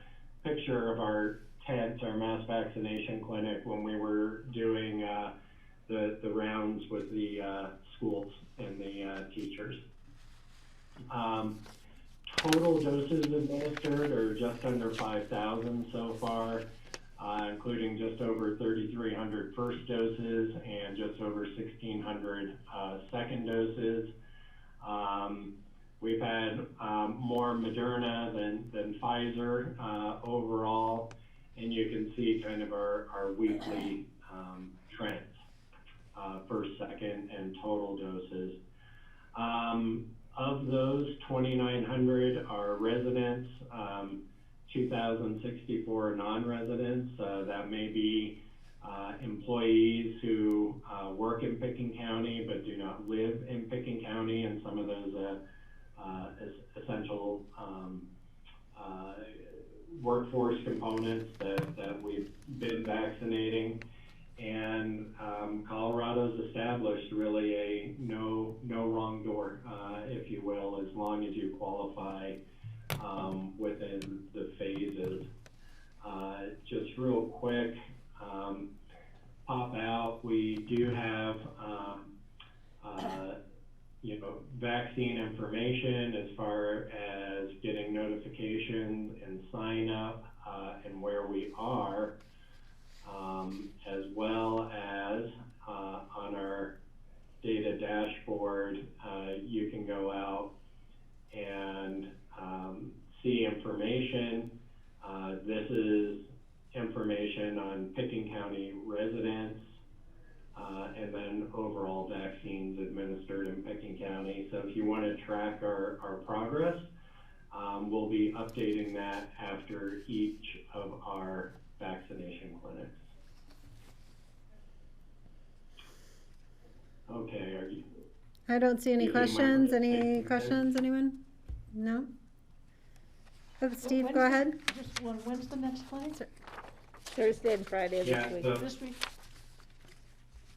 picture of our tent, our mass vaccination clinic, when we were doing the rounds with the schools and the teachers. Total doses administered are just under 5,000 so far, including just over 3,300 first doses and just over 1,600 second doses. We've had more Moderna than Pfizer overall, and you can see kind of our weekly trends, first, second, and total doses. Of those, 2,900 are residents, 2,064 non-residents. That may be employees who work in Pickens County but do not live in Pickens County, and some of those essential workforce components that we've been vaccinating. And Colorado's established really a no wrong door, if you will, as long as you qualify within the phases. Just real quick, pop out, we do have vaccine information as far as getting notifications and sign up and where we are, as well as on our data dashboard, you can go out and see information. This is information on Pickens County residents, and then overall vaccines administered in Pickens County. So if you want to track our progress, we'll be updating that after each of our vaccination clinics. Okay, are you? I don't see any questions. Any questions, anyone? No? Oh, Steve, go ahead. Just one, when's the next clinic? Thursday and Friday of Yeah, this week. so- This week?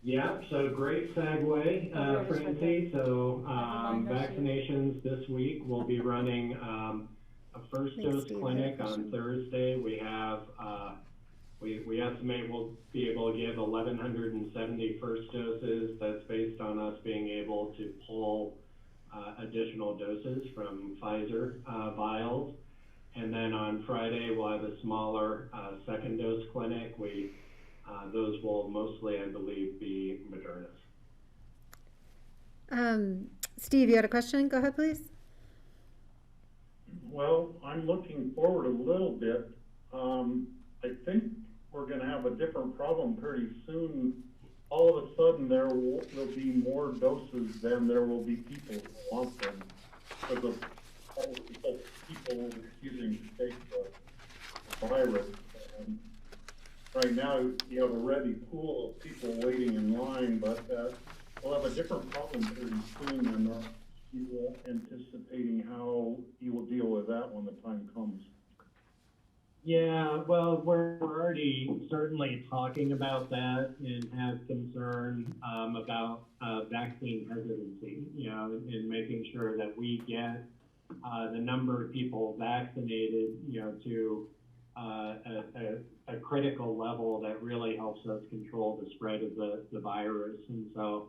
Yeah, so great segue, Francie. So mind, I see it. vaccinations this week, we'll be running a first Thanks, dose Steve. clinic Good on question. Thursday. We have, we estimate we'll be able to give 1,170 first doses. That's based on us being able to pull additional doses from Pfizer vials. And then on Friday, we'll have a smaller second dose clinic. Those will mostly, I believe, be Moderna's. Steve, you had a question? Go ahead, please. Well, I'm looking forward a little bit. I think we're going to have a different problem pretty soon. All of a sudden, there will be more doses than there will be people who want them, because of all the people refusing to take the virus. And right now, you have a ready pool of people waiting in line, but we'll have a different problem pretty soon, and you are anticipating how you will deal with that when the time comes. Yeah, well, we're already certainly talking about that and have concern about vaccine hesitancy, in making sure that we get the number of people vaccinated, to a critical level that really helps us control the spread of the virus. And so,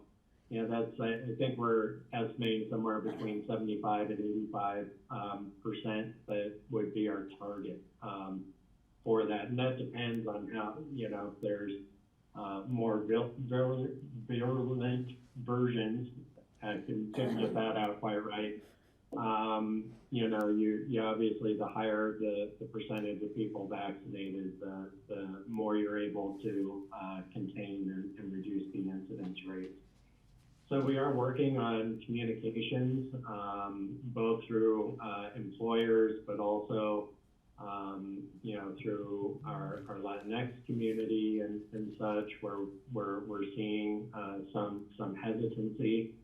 that's, I think we're estimating somewhere between 75 and 85% that would be our target for that. And that depends on how, if there's more virulent versions, I couldn't get that out quite right. You obviously, the higher the percentage of people vaccinated, the more you're able to contain and reduce the incidence rates. So we are working on communications, both through employers, but also, through our Latinx community and such, where we're seeing some hesitancy.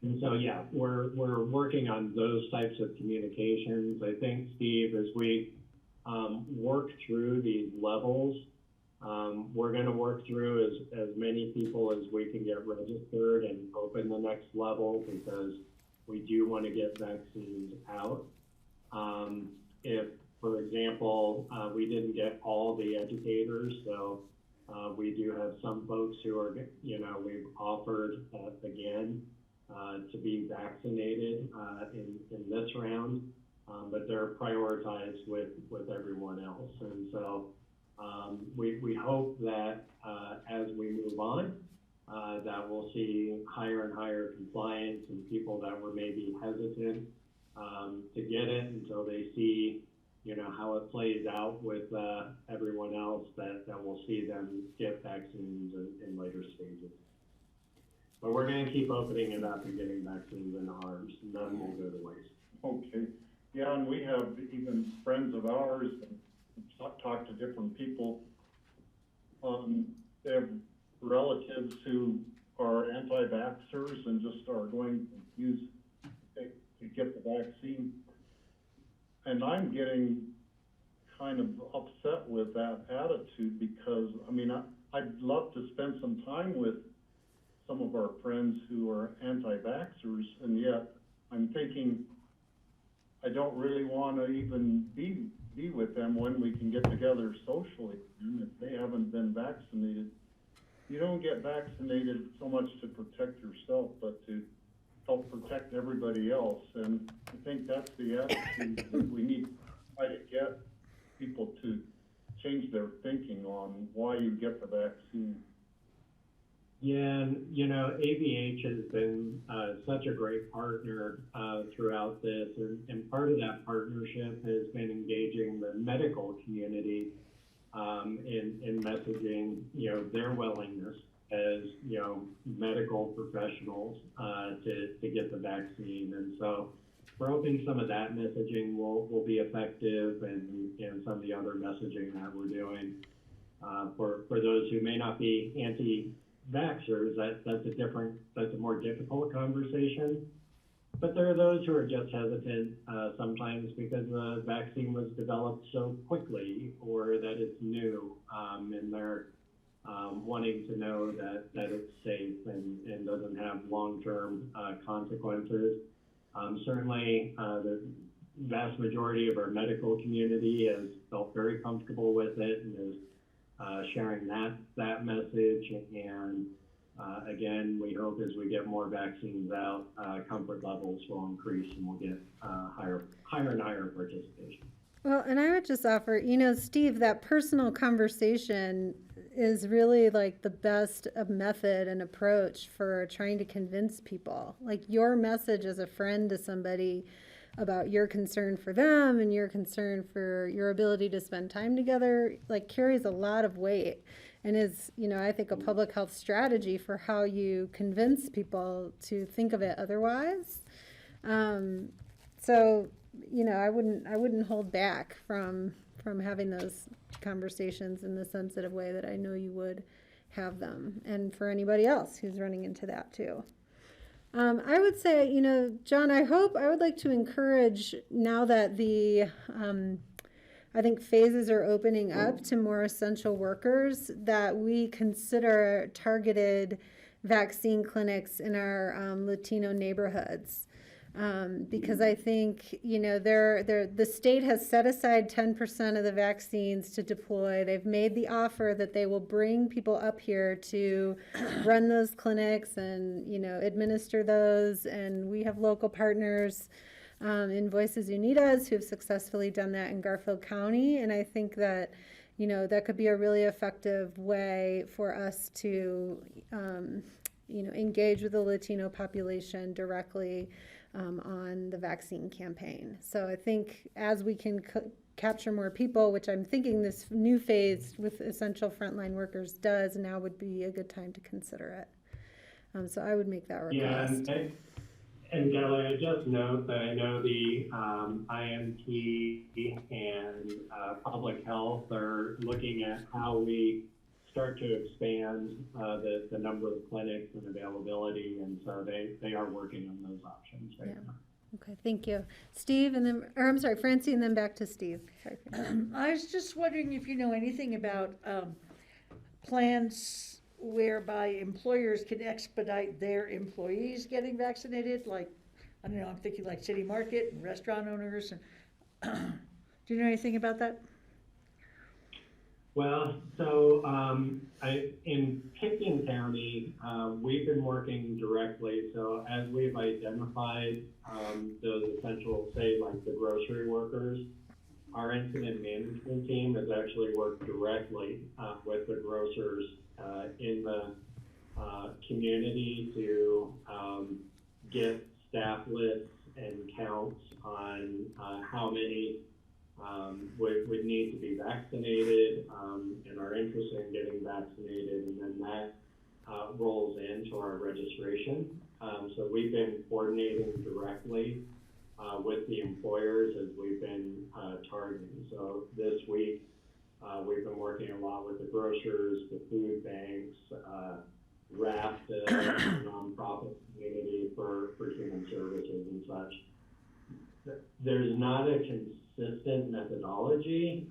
And so, yeah, we're working on those types of communications. I think, Steve, as we work through these levels, we're going to work through as many people as we can get registered and open the next level, because we do want to get vaccines out. If, for example, we didn't get all the educators, so we do have some folks who are, we've offered again to be vaccinated in this round, but they're prioritized with everyone else. And so we hope that as we move on, that we'll see higher and higher compliance, and people that were maybe hesitant to get it until they see, how it plays out with everyone else, that we'll see them get vaccines in later stages. But we're going to keep opening it up and getting vaccines in arms. None will go to waste. Okay. Yeah, and we have even friends of ours that talk to different people they have relatives who are anti-vaxxers and just are going to get the vaccine. And I'm getting kind of upset with that attitude because, I mean, I'd love to spend some time with some of our friends who are anti-vaxxers, and yet I'm thinking I don't really want to even be with them when we can get together socially if they haven't been vaccinated. You don't get vaccinated so much to protect yourself, but to help protect everybody else. And I think that's the attitude that we need to try to get people to change their thinking on why you get the vaccine. Yeah, and ABH has been such a great partner throughout this, and part of that partnership has been engaging the medical community in messaging, their willingness as, medical professionals to get the vaccine. And so we're hoping some of that messaging will be effective, and some of the other messaging that we're doing for those who may not be anti-vaxxers, that's a more difficult conversation. But there are those who are just hesitant sometimes because the vaccine was developed so quickly or that it's new, and they're wanting to know that it's safe and doesn't have long-term consequences. Certainly, the vast majority of our medical community has felt very comfortable with it and is sharing that message. And again, we hope as we get more vaccines out, comfort levels will increase and we'll get higher and higher participation. Well, and I would just offer, Steve, that personal conversation is really like the best method and approach for trying to convince people. Like your message as a friend to somebody about your concern for them and your concern for your ability to spend time together, like carries a lot of weight and is, I think a public health strategy for how you convince people to think of it otherwise. So, I wouldn't hold back from having those conversations in the sensitive way that I know you would have them, and for anybody else who's running into that too. I would say, John, I would like to encourage, now that the I think phases are opening up to more essential workers, that we consider targeted vaccine clinics in our Latino neighborhoods. Because I think, the state has set aside 10% of the vaccines to deploy. They've made the offer that they will bring people up here to run those clinics and, administer those. And we have local partners in Voices Unidas who have successfully done that in Garfield County. And I think that, that could be a really effective way for us to, engage with the Latino population directly on the vaccine campaign. So I think as we can capture more people, which I'm thinking this new phase with essential frontline workers does, now would be a good time to consider it. So I would make that request. Yeah, and Kelly, I just note that I know the IMT and public health are looking at how we start to expand the number of clinics and availability, and so they are working on those options right now. Okay, thank you. Steve, Francie, and then back to Steve. Sorry. I was just wondering if you know anything about plans whereby employers can expedite their employees getting vaccinated, like, I don't know, I'm thinking like City Market and restaurant owners. And do you know anything about that? Well, so in Pickens County, we've been working directly. So as we've identified those essential, say, like the grocery workers, our incident management team has actually worked directly with the grocers in the community to get staff lists and counts on how many would need to be vaccinated and are interested in getting vaccinated, and then that rolls into our registration. So we've been coordinating directly with the employers as we've been targeting. So this week We've been working a lot with the grocers, the food banks, RAFT, the nonprofit community for human services and such. There's not a consistent methodology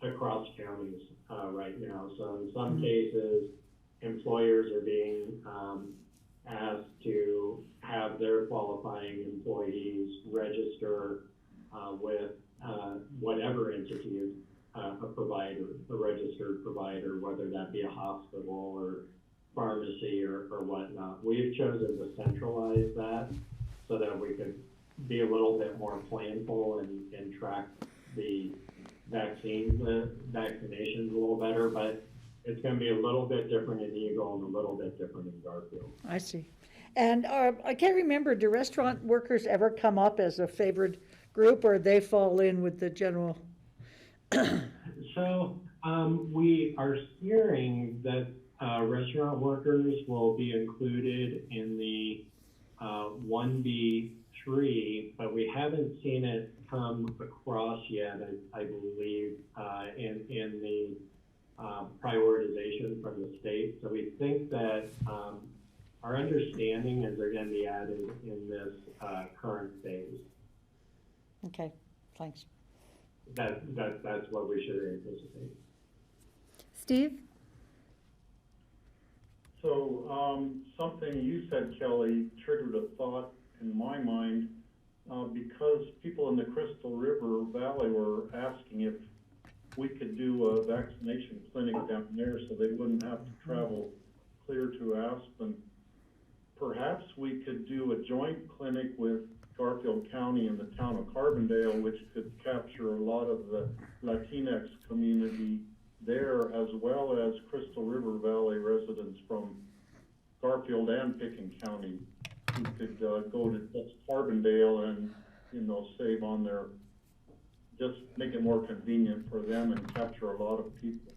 across counties right now. So in some cases, employers are being asked to have their qualifying employees register with whatever entity is a provider, a registered provider, whether that be a hospital or pharmacy or whatnot. We've chosen to centralize that so that we could be a little bit more planful and track the vaccinations a little better, but it's going to be a little bit different in Eagle and a little bit different in Garfield. I see. And I can't remember, do restaurant workers ever come up as a favored group, or they fall in with the general? So we are hearing that restaurant workers will be included in the 1B3, but we haven't seen it come across yet, I believe, in the prioritization from the state. So we think that our understanding is they're going to be added in this current phase. Okay, thanks. That's what we should anticipate. Steve? So something you said, Kelly, triggered a thought in my mind because people in the Crystal River Valley were asking if we could do a vaccination clinic down there so they wouldn't have to travel clear to Aspen. Perhaps we could do a joint clinic with Garfield County and the town of Carbondale, which could capture a lot of the Latinx community there, as well as Crystal River Valley residents from Garfield and Pickens County who could go to just Carbondale and, save on their, just make it more convenient for them and capture a lot of people.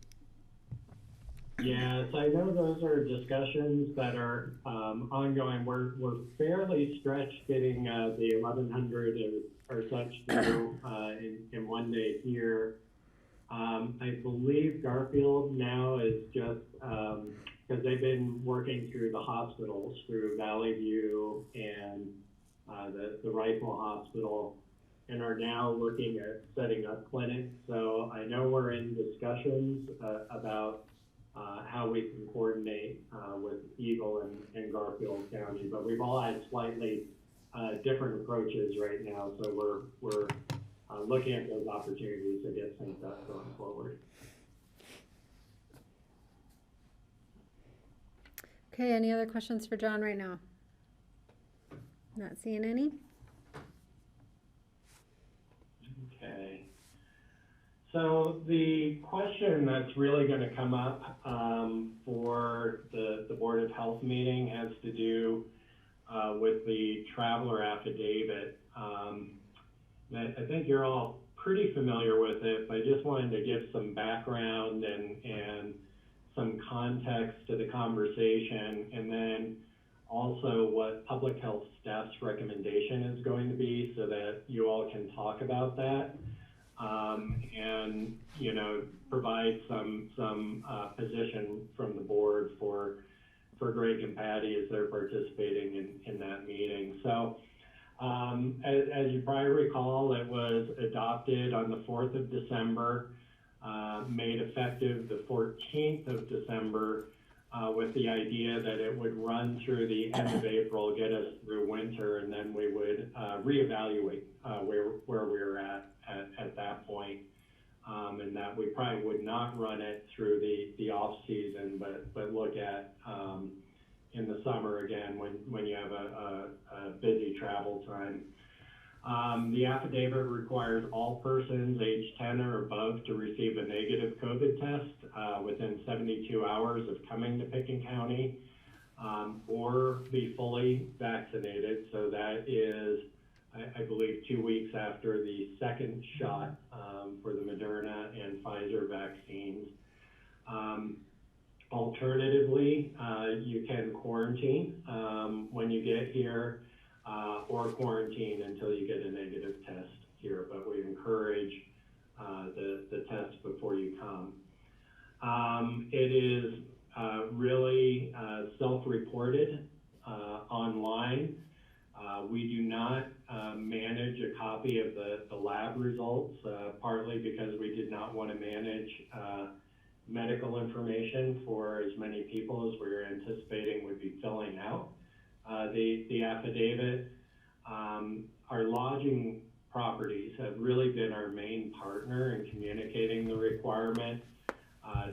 Yes, I know those are discussions that are ongoing. We're fairly stretched getting the 1,100 or such through in one day here. I believe Garfield now is just, because they've been working through the hospitals, through Valley View and the Rifle Hospital, and are now looking at setting up clinics. So I know we're in discussions about how we can coordinate with Eagle and Garfield County, but we've all had slightly different approaches right now, so we're looking at those opportunities to get things up going forward. Okay, any other questions for John right now? Not seeing any. Okay. So the question that's really going to come up for the Board of Health meeting has to do with the traveler affidavit. I think you're all pretty familiar with it, but I just wanted to give some background and some context to the conversation, and then also what public health staff's recommendation is going to be so that you all can talk about that. And provide some position from the board for Greg and Patty as they're participating in that meeting. So as you probably recall, it was adopted on the 4th of December, made effective the 14th of December, with the idea that it would run through the end of April, get us through winter, and then we would reevaluate where we were at that point. And that we probably would not run it through the off season, but look at in the summer again when you have a busy travel time. The affidavit requires all persons age 10 or above to receive a negative COVID test within 72 hours of coming to Pickens County, or be fully vaccinated. So that is, I believe, 2 weeks after the second shot for the Moderna and Pfizer vaccines. Alternatively, you can quarantine when you get here, or quarantine until you get a negative test here. But we encourage the test before you come. It is really self-reported online. We do not manage a copy of the lab results, partly because we did not want to manage medical information for as many people as we were anticipating would be filling out the affidavit. Our lodging properties have really been our main partner in communicating the requirement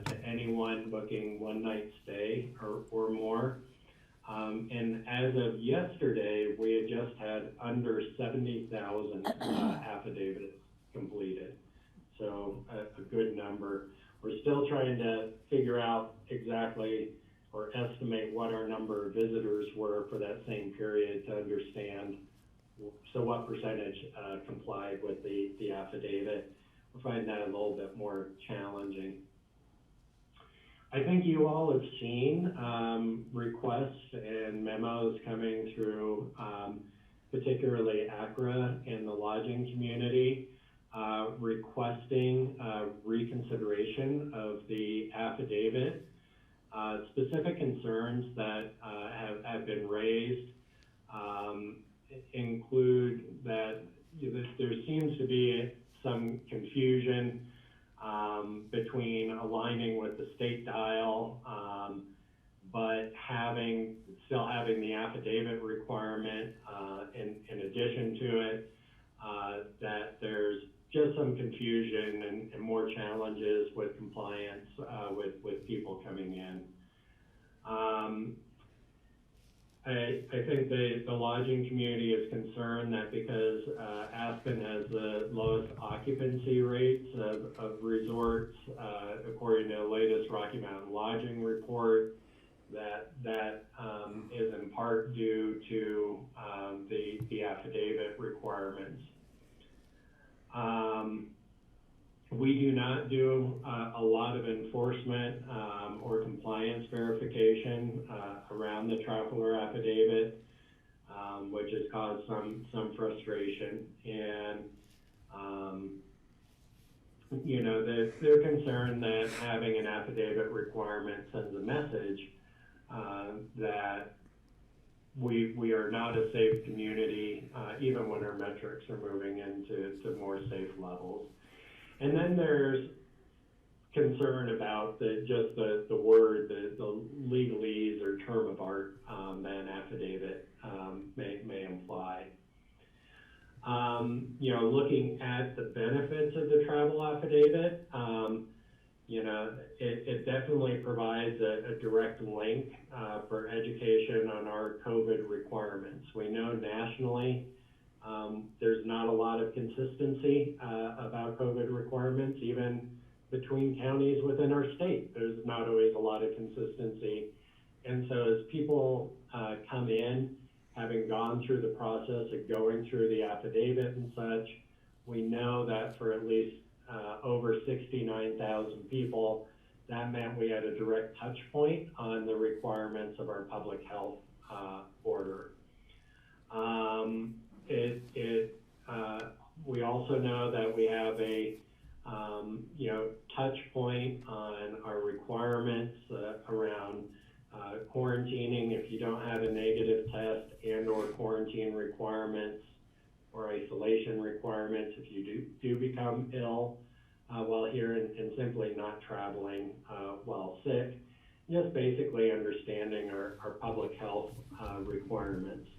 to anyone booking one night stay or more. And as of yesterday, we had just had under 70,000 affidavits completed. So a good number. We're still trying to figure out exactly or estimate what our number of visitors were for that same period to understand. So what percentage complied with the affidavit. We're finding that a little bit more challenging. I think you all have seen requests and memos coming through, particularly ACRA and the lodging community, requesting reconsideration of the affidavit. Specific concerns that have been raised include that there seems to be some confusion between aligning with the state dial, but still having the affidavit requirement in addition to it, that there's just some confusion and more challenges with compliance with people coming in. I think the lodging community is concerned that because Aspen has the lowest occupancy rates of resorts, according to the latest Rocky Mountain Lodging Report, that is in part due to the affidavit requirements. We do not do a lot of enforcement or compliance verification around the traveler affidavit, which has caused some frustration. And they're concerned that having an affidavit requirement sends a message that we are not a safe community, even when our metrics are moving into more safe levels. And then there's concern about just the word, the legalese or term of art that an affidavit may imply. Looking at the benefits of the travel affidavit, it definitely provides a direct link for education on our COVID requirements. We know nationally there's not a lot of consistency about COVID requirements, even between counties within our state. There's not always a lot of consistency. And so as people come in, having gone through the process of going through the affidavit and such, we know that for at least over 69,000 people, that meant we had a direct touch point on the requirements of our public health order. We also know that we have a touch point on our requirements around quarantining if you don't have a negative test, and or quarantine requirements or isolation requirements if you do become ill while here, and simply not traveling while sick. Just basically understanding our public health requirements.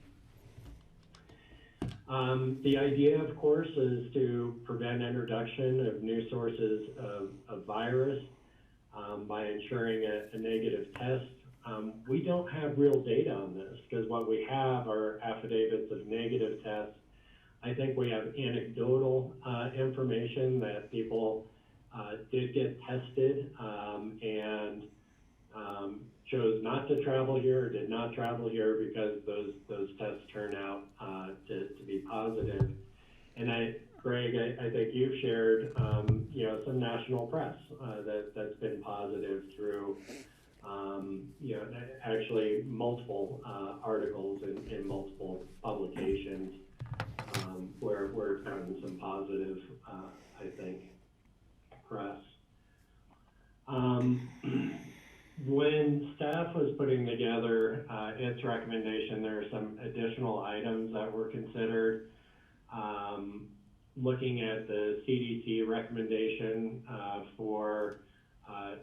The idea, of course, is to prevent introduction of new sources of virus by ensuring a negative test. We don't have real data on this because what we have are affidavits of negative tests. I think we have anecdotal information that people did get tested and chose not to travel here or did not travel here because those tests turn out to be positive. And Greg, I think you've shared some national press that's been positive through actually multiple articles in multiple publications where it's gotten some positive, I think. press. When staff was putting together its recommendation, there are some additional items that were considered. Looking at the CDC recommendation for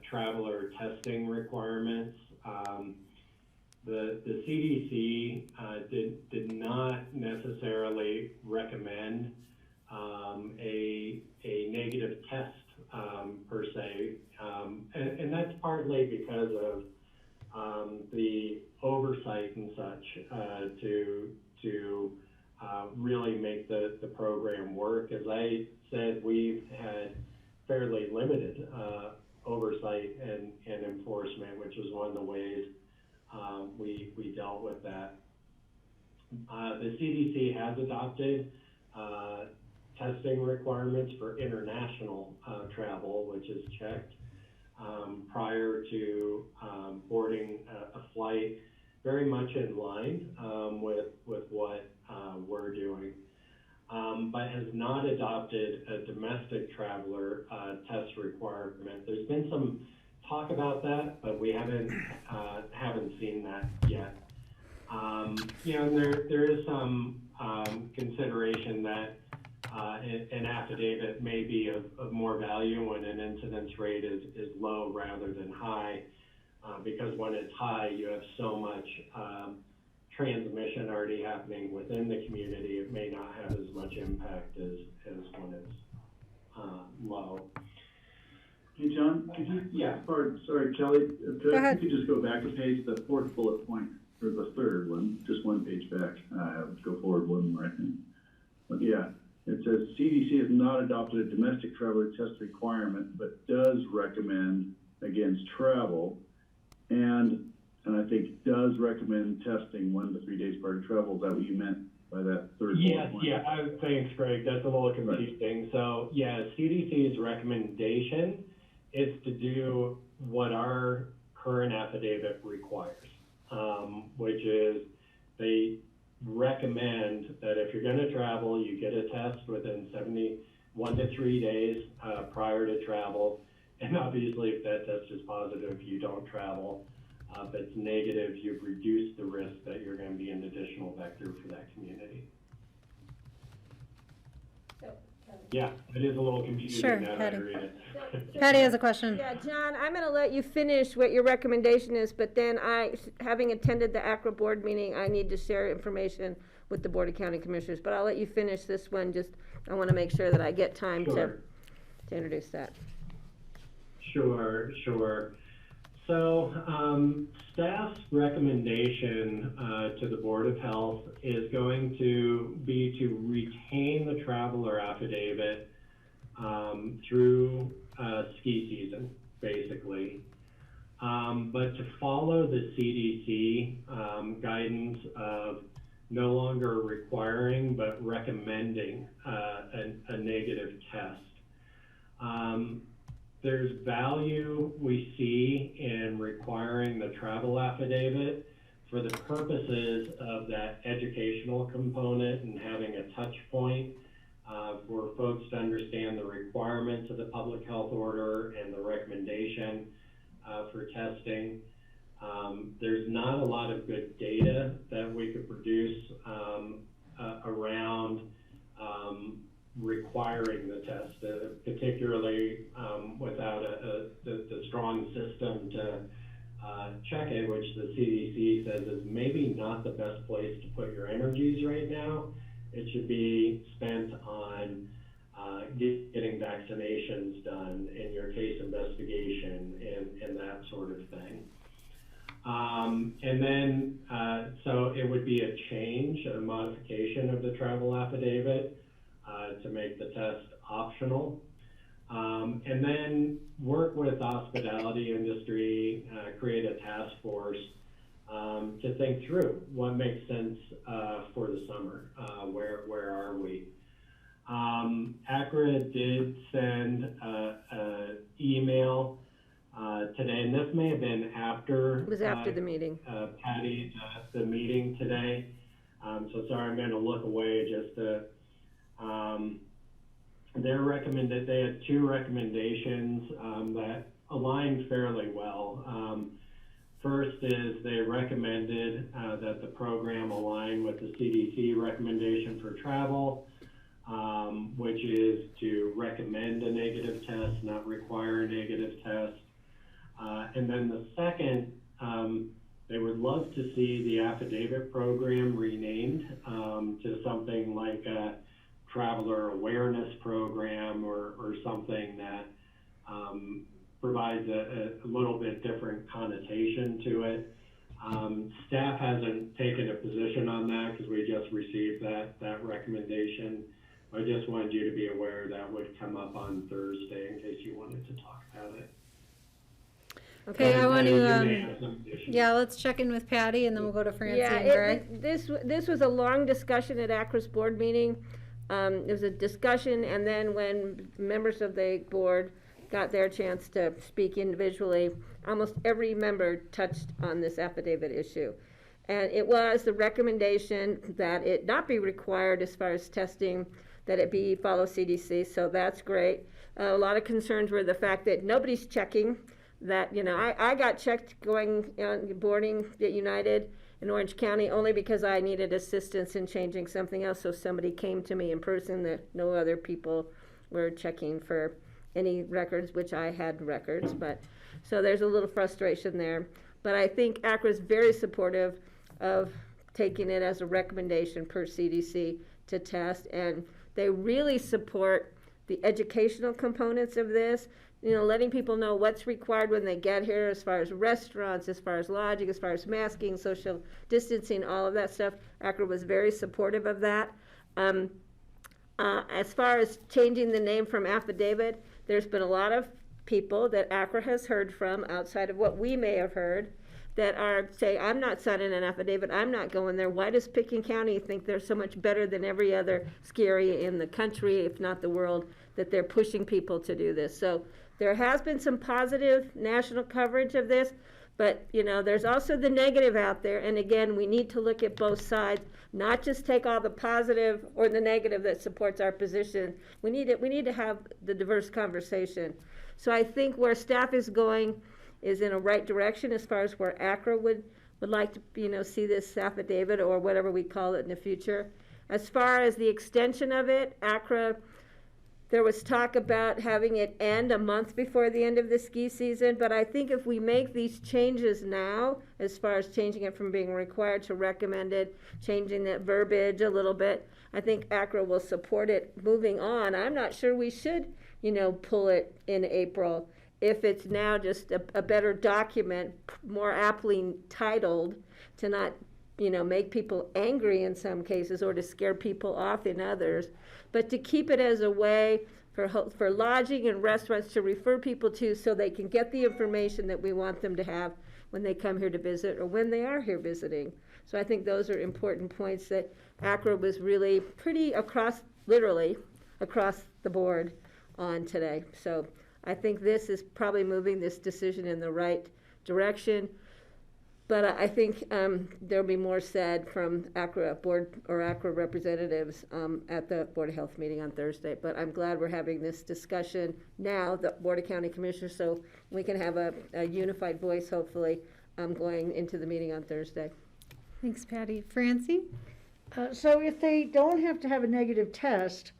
traveler testing requirements, the CDC did not necessarily recommend a negative test per se, and that's partly because of the oversight and such to really make the program work. As I said, we've had fairly limited oversight and enforcement, which is one of the ways we dealt with that. The CDC has adopted testing requirements for international travel, which is checked prior to boarding a flight, very much in line with what we're doing, but has not adopted a domestic traveler test requirement. There's been some talk about that, but we haven't seen that yet. You know, there is some consideration that an affidavit may be of more value when an incidence rate is low rather than high, because when it's high, you have so much transmission already happening within the community. It may not have as much impact as when it's low. Hey, John, could you, yeah. Sorry, Kelly, if you ahead. could just go back a page, the fourth bullet point, or the third one, just one page back. Go forward one more, I think. But yeah, it says CDC has not adopted a domestic traveler test requirement, but does recommend against travel, and I think does recommend testing 1 to 3 days prior to travel. Is that what you meant by that third bullet point? Yeah, thanks, Greg. That's a little confusing. Right. So yeah, CDC's recommendation is to do what our current affidavit requires, which is they recommend that if you're going to travel, you get a test within 1 to 3 days prior to travel. And obviously, if that test is positive, you don't travel. If it's negative, you've reduced the risk that you're going to be an additional vector for that community. Yeah, it is a little confusing Sure, now that I read it. Patty has a question. Yeah, John, I'm going to let you finish what your recommendation is, but then having attended the ACRA board meeting, I need to share information with the Board of County Commissioners, but I'll let you finish this one. I want to make sure that I get time to introduce that. Sure. So staff's recommendation to the Board of Health is going to be to retain the traveler affidavit through ski season, basically, but to follow the CDC guidance of no longer requiring but recommending a negative test. There's value we see in requiring the travel affidavit for the purposes of that educational component and having a touch point for folks to understand the requirements of the public health order and the recommendation for testing. There's not a lot of good data that we could produce around requiring the test, particularly without the strong system to check it, which the CDC says is maybe not the best place to put your energies right now. It should be spent on getting vaccinations done and your case investigation and that sort of thing. And then, so it would be a change, a modification of the travel affidavit to make the test optional. And then work with the hospitality industry, create a task force to think through what makes sense for the summer. Where are we? ACRA did send an email today, and this may have been after. It was after the meeting. Patty, the meeting today. So sorry, I'm going to look away just to they had two recommendations that aligned fairly well. First is they recommended that the program align with the CDC recommendation for travel, which is to recommend a negative test, not require a negative test. And then the second, they would love to see the affidavit program renamed to something like a traveler awareness program or something that provides a little bit different connotation to it. Staff hasn't taken a position on that because we just received that recommendation. I just wanted you to be aware that would come up on Thursday in case you wanted to talk about it. Okay, I want to, yeah, let's check in with Patty and then we'll go to Francie and Yeah, Greg. this was a long discussion at ACRA's board meeting. There was a discussion, and then when members of the board got their chance to speak individually, almost every member touched on this affidavit issue. And it was the recommendation that it not be required as far as testing, that it be follow CDC, so that's great. A lot of concerns were the fact that nobody's checking that, you know, I got checked going on boarding at United in Orange County only because I needed assistance in changing something else, so somebody came to me in person that no other people were checking for any records, which I had records, but so there's a little frustration there. But I think ACRA is very supportive of taking it as a recommendation per CDC to test, and they really support the educational components of this, you know, letting people know what's required when they get here as far as restaurants, as far as lodging, as far as masking, social distancing, all of that stuff. ACRA was very supportive of that. As far as changing the name from affidavit, there's been a lot of people that ACRA has heard from outside of what we may have heard that are say, I'm not signing an affidavit, I'm not going there. Why does Pickens County think they're so much better than every other ski area in the country, if not the world, that they're pushing people to do this? So there has been some positive national coverage of this, but you know, there's also the negative out there. And again, we need to look at both sides, not just take all the positive or the negative that supports our position. We need to have the diverse conversation. So I think where staff is going is in a right direction as far as where ACRA would like to, you know, see this affidavit or whatever we call it in the future. As far as the extension of it, ACRA, there was talk about having it end a month before the end of the ski season, but I think if we make these changes now, as far as changing it from being required to recommended, changing that verbiage a little bit, I think ACRA will support it moving on. I'm not sure we should, you know, pull it in April if it's now just a better document, more aptly titled, to not, you know, make people angry in some cases or to scare people off in others, but to keep it as a way for lodging and restaurants to refer people to so they can get the information that we want them to have when they come here to visit or when they are here visiting. So I think those are important points that ACRA was really pretty literally across the board on today. So I think this is probably moving this decision in the right direction. But I think there'll be more said from ACRA board or ACRA representatives at the Board of Health meeting on Thursday. But I'm glad we're having this discussion now, the Board of County Commissioners, so we can have a unified voice, hopefully, going into the meeting on Thursday. Thanks, Patty. Francie? So if they don't have to have a negative test,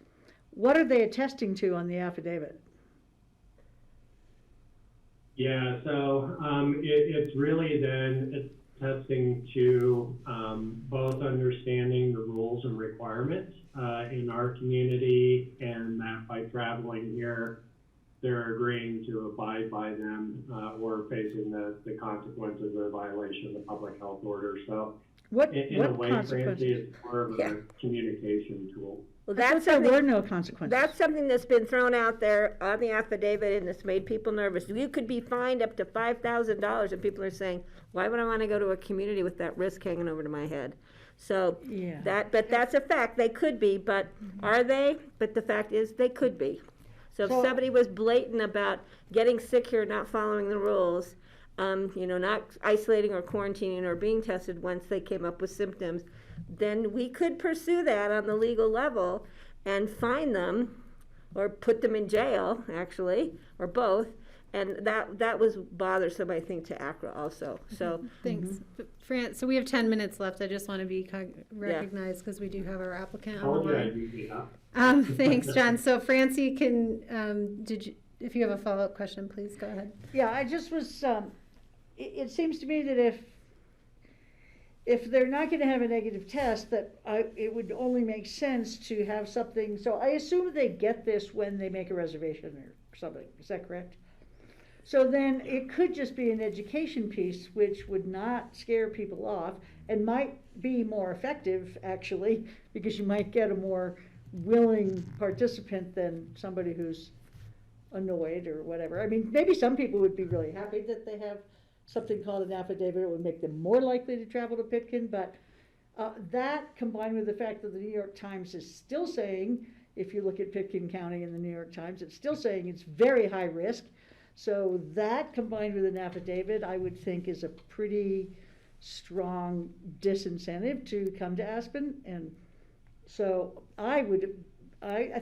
what are they attesting to on the affidavit? Yeah, so it's really then attesting to both understanding the rules and requirements in our community, and that by traveling here, they're agreeing to abide by them or facing the consequences of violation of the public health order. So in a way, Francie, it's more of a communication tool. Well, there were no consequences. That's something that's been thrown out there on the affidavit, and it's made people nervous. You could be fined up to $5,000, and people are saying, "Why would I want to go to a community with that risk hanging over to my head?" So but that's a fact. They could be, but are they? But the fact is, they could be. So if somebody was blatant about getting sick here, not following the rules, you know, not isolating or quarantining or being tested once they came up with symptoms, then we could pursue that on the legal level and fine them or put them in jail, actually, or both. And that was bothersome, I think, to ACRA also, so. Thanks. Fran, so we have 10 minutes left. I just want to be recognized because we do have our applicant on the line. Thanks, John. So Francie, if you have a follow-up question, please go ahead. Yeah, I just was, it seems to me that if they're not gonna have a negative test, that it would only make sense to have something, so I assume they get this when they make a reservation or something, is that correct? So then it could just be an education piece, which would not scare people off and might be more effective, actually, because you might get a more willing participant than somebody who's annoyed or whatever. I mean, maybe some people would be really happy that they have something called an affidavit. It would make them more likely to travel to Pitkin, but that combined with the fact that the New York Times is still saying, if you look at Pitkin County in the New York Times, it's still saying it's very high risk. So that combined with an affidavit, I would think is a pretty strong disincentive to come to Aspen. And so I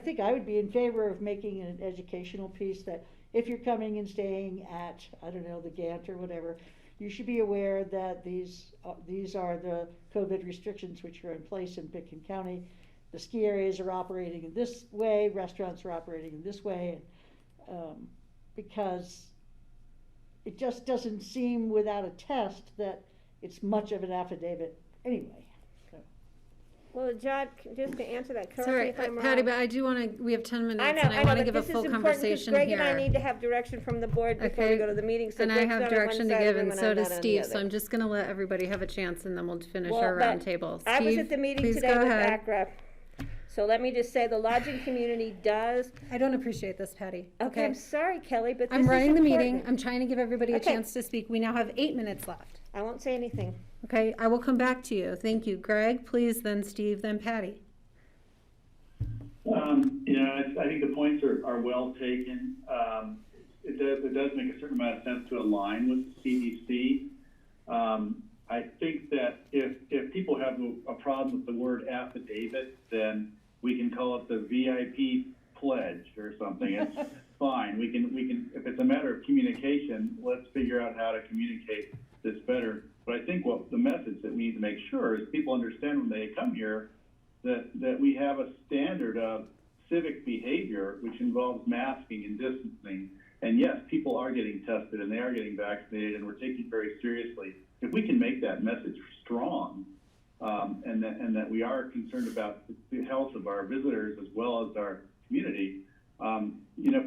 think I would be in favor of making an educational piece that if you're coming and staying at, I don't know, the Gant or whatever, you should be aware that these are the COVID restrictions which are in place in Pitkin County. The ski areas are operating in this way, restaurants are operating in this way, because it just doesn't seem without a test that it's much of an affidavit anyway. Well, John, just to answer that, correct Sorry, me if I'm wrong. Patty, but I do want to, we have 10 minutes, and I know, want to but give a this is full important 'cause conversation Greg here. and I need to have direction from the board before we Okay. go to the meeting. So And I Greg's have on direction one to side give, of and the room so I'm does not on the Steve, so other. I'm just going to let everybody have a chance, and then we'll finish Well, our but roundtable. I was Steve, at the meeting please today go with ahead. ACRA. So let me just say, the lodging community does. I don't appreciate this, Patty. Okay, I'm sorry, Kelly, but this I'm is running the meeting. important. I'm trying to give everybody a Okay. chance to speak. We now have 8 minutes left. I won't say anything. Okay, I will come back to you. Thank you. Greg, please, then Steve, then Patty. I think the points are well taken. It does make a certain amount of sense to align with the CDC. I think that if people have a problem with the word affidavit, then we can call it the VIP pledge or something. It's fine. We can, if it's a matter of communication, let's figure out how to communicate this better. But I think what the message that we need to make sure is people understand when they come here that we have a standard of civic behavior, which involves masking and distancing. And yes, people are getting tested and they are getting vaccinated, and we're taking it very seriously. If we can make that message strong, and that we are concerned about the health of our visitors as well as our community,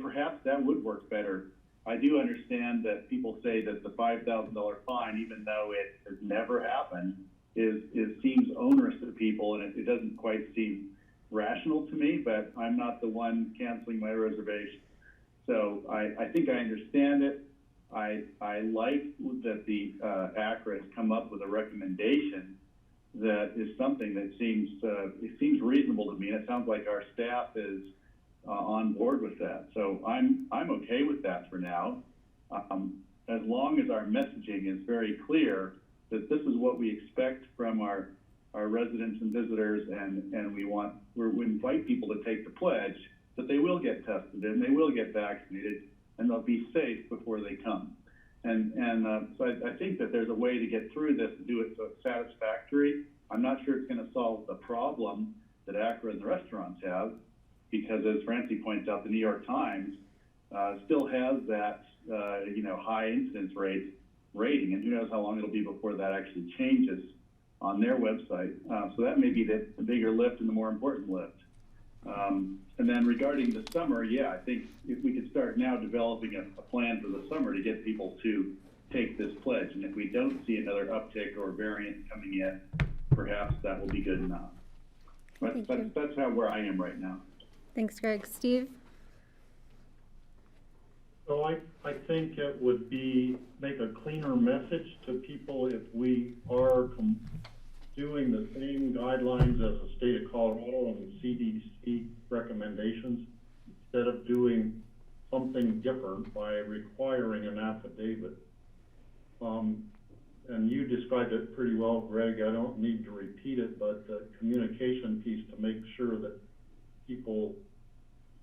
perhaps that would work better. I do understand that people say that the $5,000 fine, even though it has never happened, seems onerous to people, and it doesn't quite seem rational to me, but I'm not the one canceling my reservation. So I think I understand it. I like that the ACRA has come up with a recommendation that is something that seems reasonable to me, and it sounds like our staff is on board with that. So I'm okay with that for now, as long as our messaging is very clear that this is what we expect from our residents and visitors, and we invite people to take the pledge that they will get tested and they will get vaccinated and they'll be safe before they come. So I think that there's a way to get through this and do it so it's satisfactory. I'm not sure it's going to solve the problem that ACRA and the restaurants have, because as Francie points out, the New York Times still has that high incidence rating, and who knows how long it'll be before that actually changes on their website. So that may be the bigger lift and the more important lift. And then regarding the summer, I think if we could start now developing a plan for the summer to get people to take this pledge, and if we don't see another uptick or variant coming in, perhaps that will be good enough. But that's where I am right now. Thanks, Greg. Steve? So I think it would make a cleaner message to people if we are doing the same guidelines as the state of Colorado and the CDC recommendations, instead of doing something different by requiring an affidavit. And you described it pretty well, Greg. I don't need to repeat it, but the communication piece to make sure that people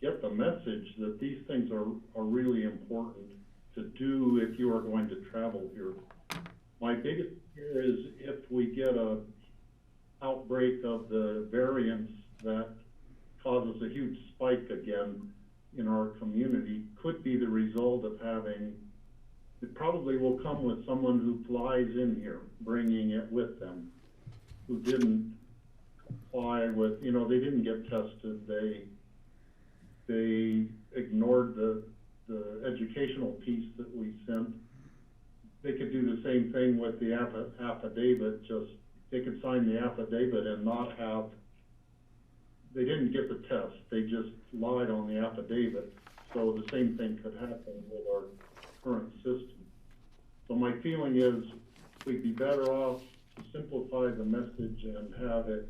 get the message that these things are really important to do if you are going to travel here. My biggest fear is if we get a outbreak of the variants that causes a huge spike again in our community, could be the result of having, it probably will come with someone who flies in here, bringing it with them, who didn't comply with, you know, they didn't get tested, they ignored the educational piece that we sent. They could do the same thing with the affidavit, just, they could sign the affidavit and not have, they didn't get the test, they just lied on the affidavit. So the same thing could happen with our current system. So my feeling is we'd be better off to simplify the message and have it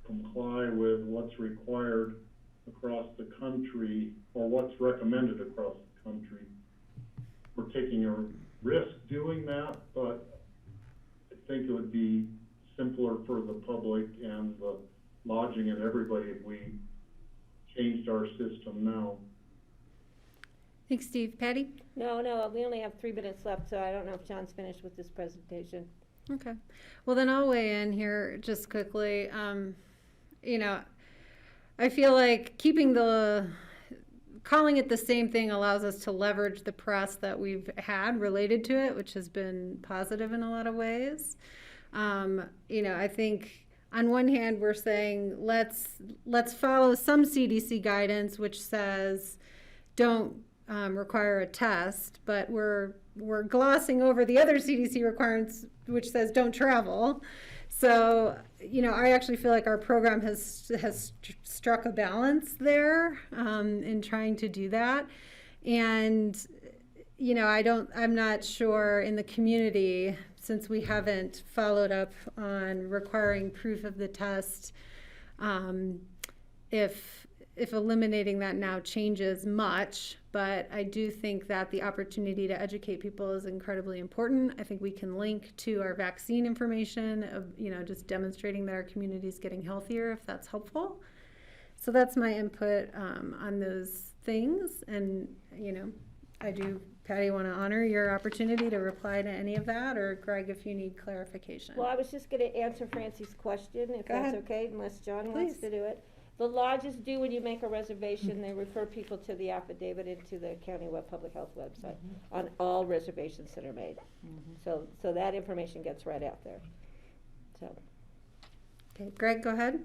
comply with what's required across the country, or what's recommended across the country. We're taking a risk doing that, but I think it would be simpler for the public and the lodging and everybody if we changed our system now. Thanks, Steve. Patty? No, we only have 3 minutes left, so I don't know if John's finished with this presentation. Okay. Well, then I'll weigh in here just quickly. You know, I feel like calling it the same thing allows us to leverage the press that we've had related to it, which has been positive in a lot of ways. You know, I think on one hand, we're saying let's follow some CDC guidance, which says don't require a test, but we're glossing over the other CDC requirements, which says don't travel. So, you know, I actually feel like our program has struck a balance there in trying to do that. And, you know, I'm not sure in the community, since we haven't followed up on requiring proof of the test, if eliminating that now changes much, but I do think that the opportunity to educate people is incredibly important. I think we can link to our vaccine information of, you know, just demonstrating that our community is getting healthier if that's helpful. So that's my input on those things. And, you know, Patty, want to honor your opportunity to reply to any of that, or Greg, if you need clarification. Well, I was just going to answer Francie's question, if that's okay, unless John wants to do it. The lodges do, when you make a reservation, they refer people to the affidavit into the county public health website on all reservations that are made. So that information gets right out there. So. Okay, Greg, go ahead.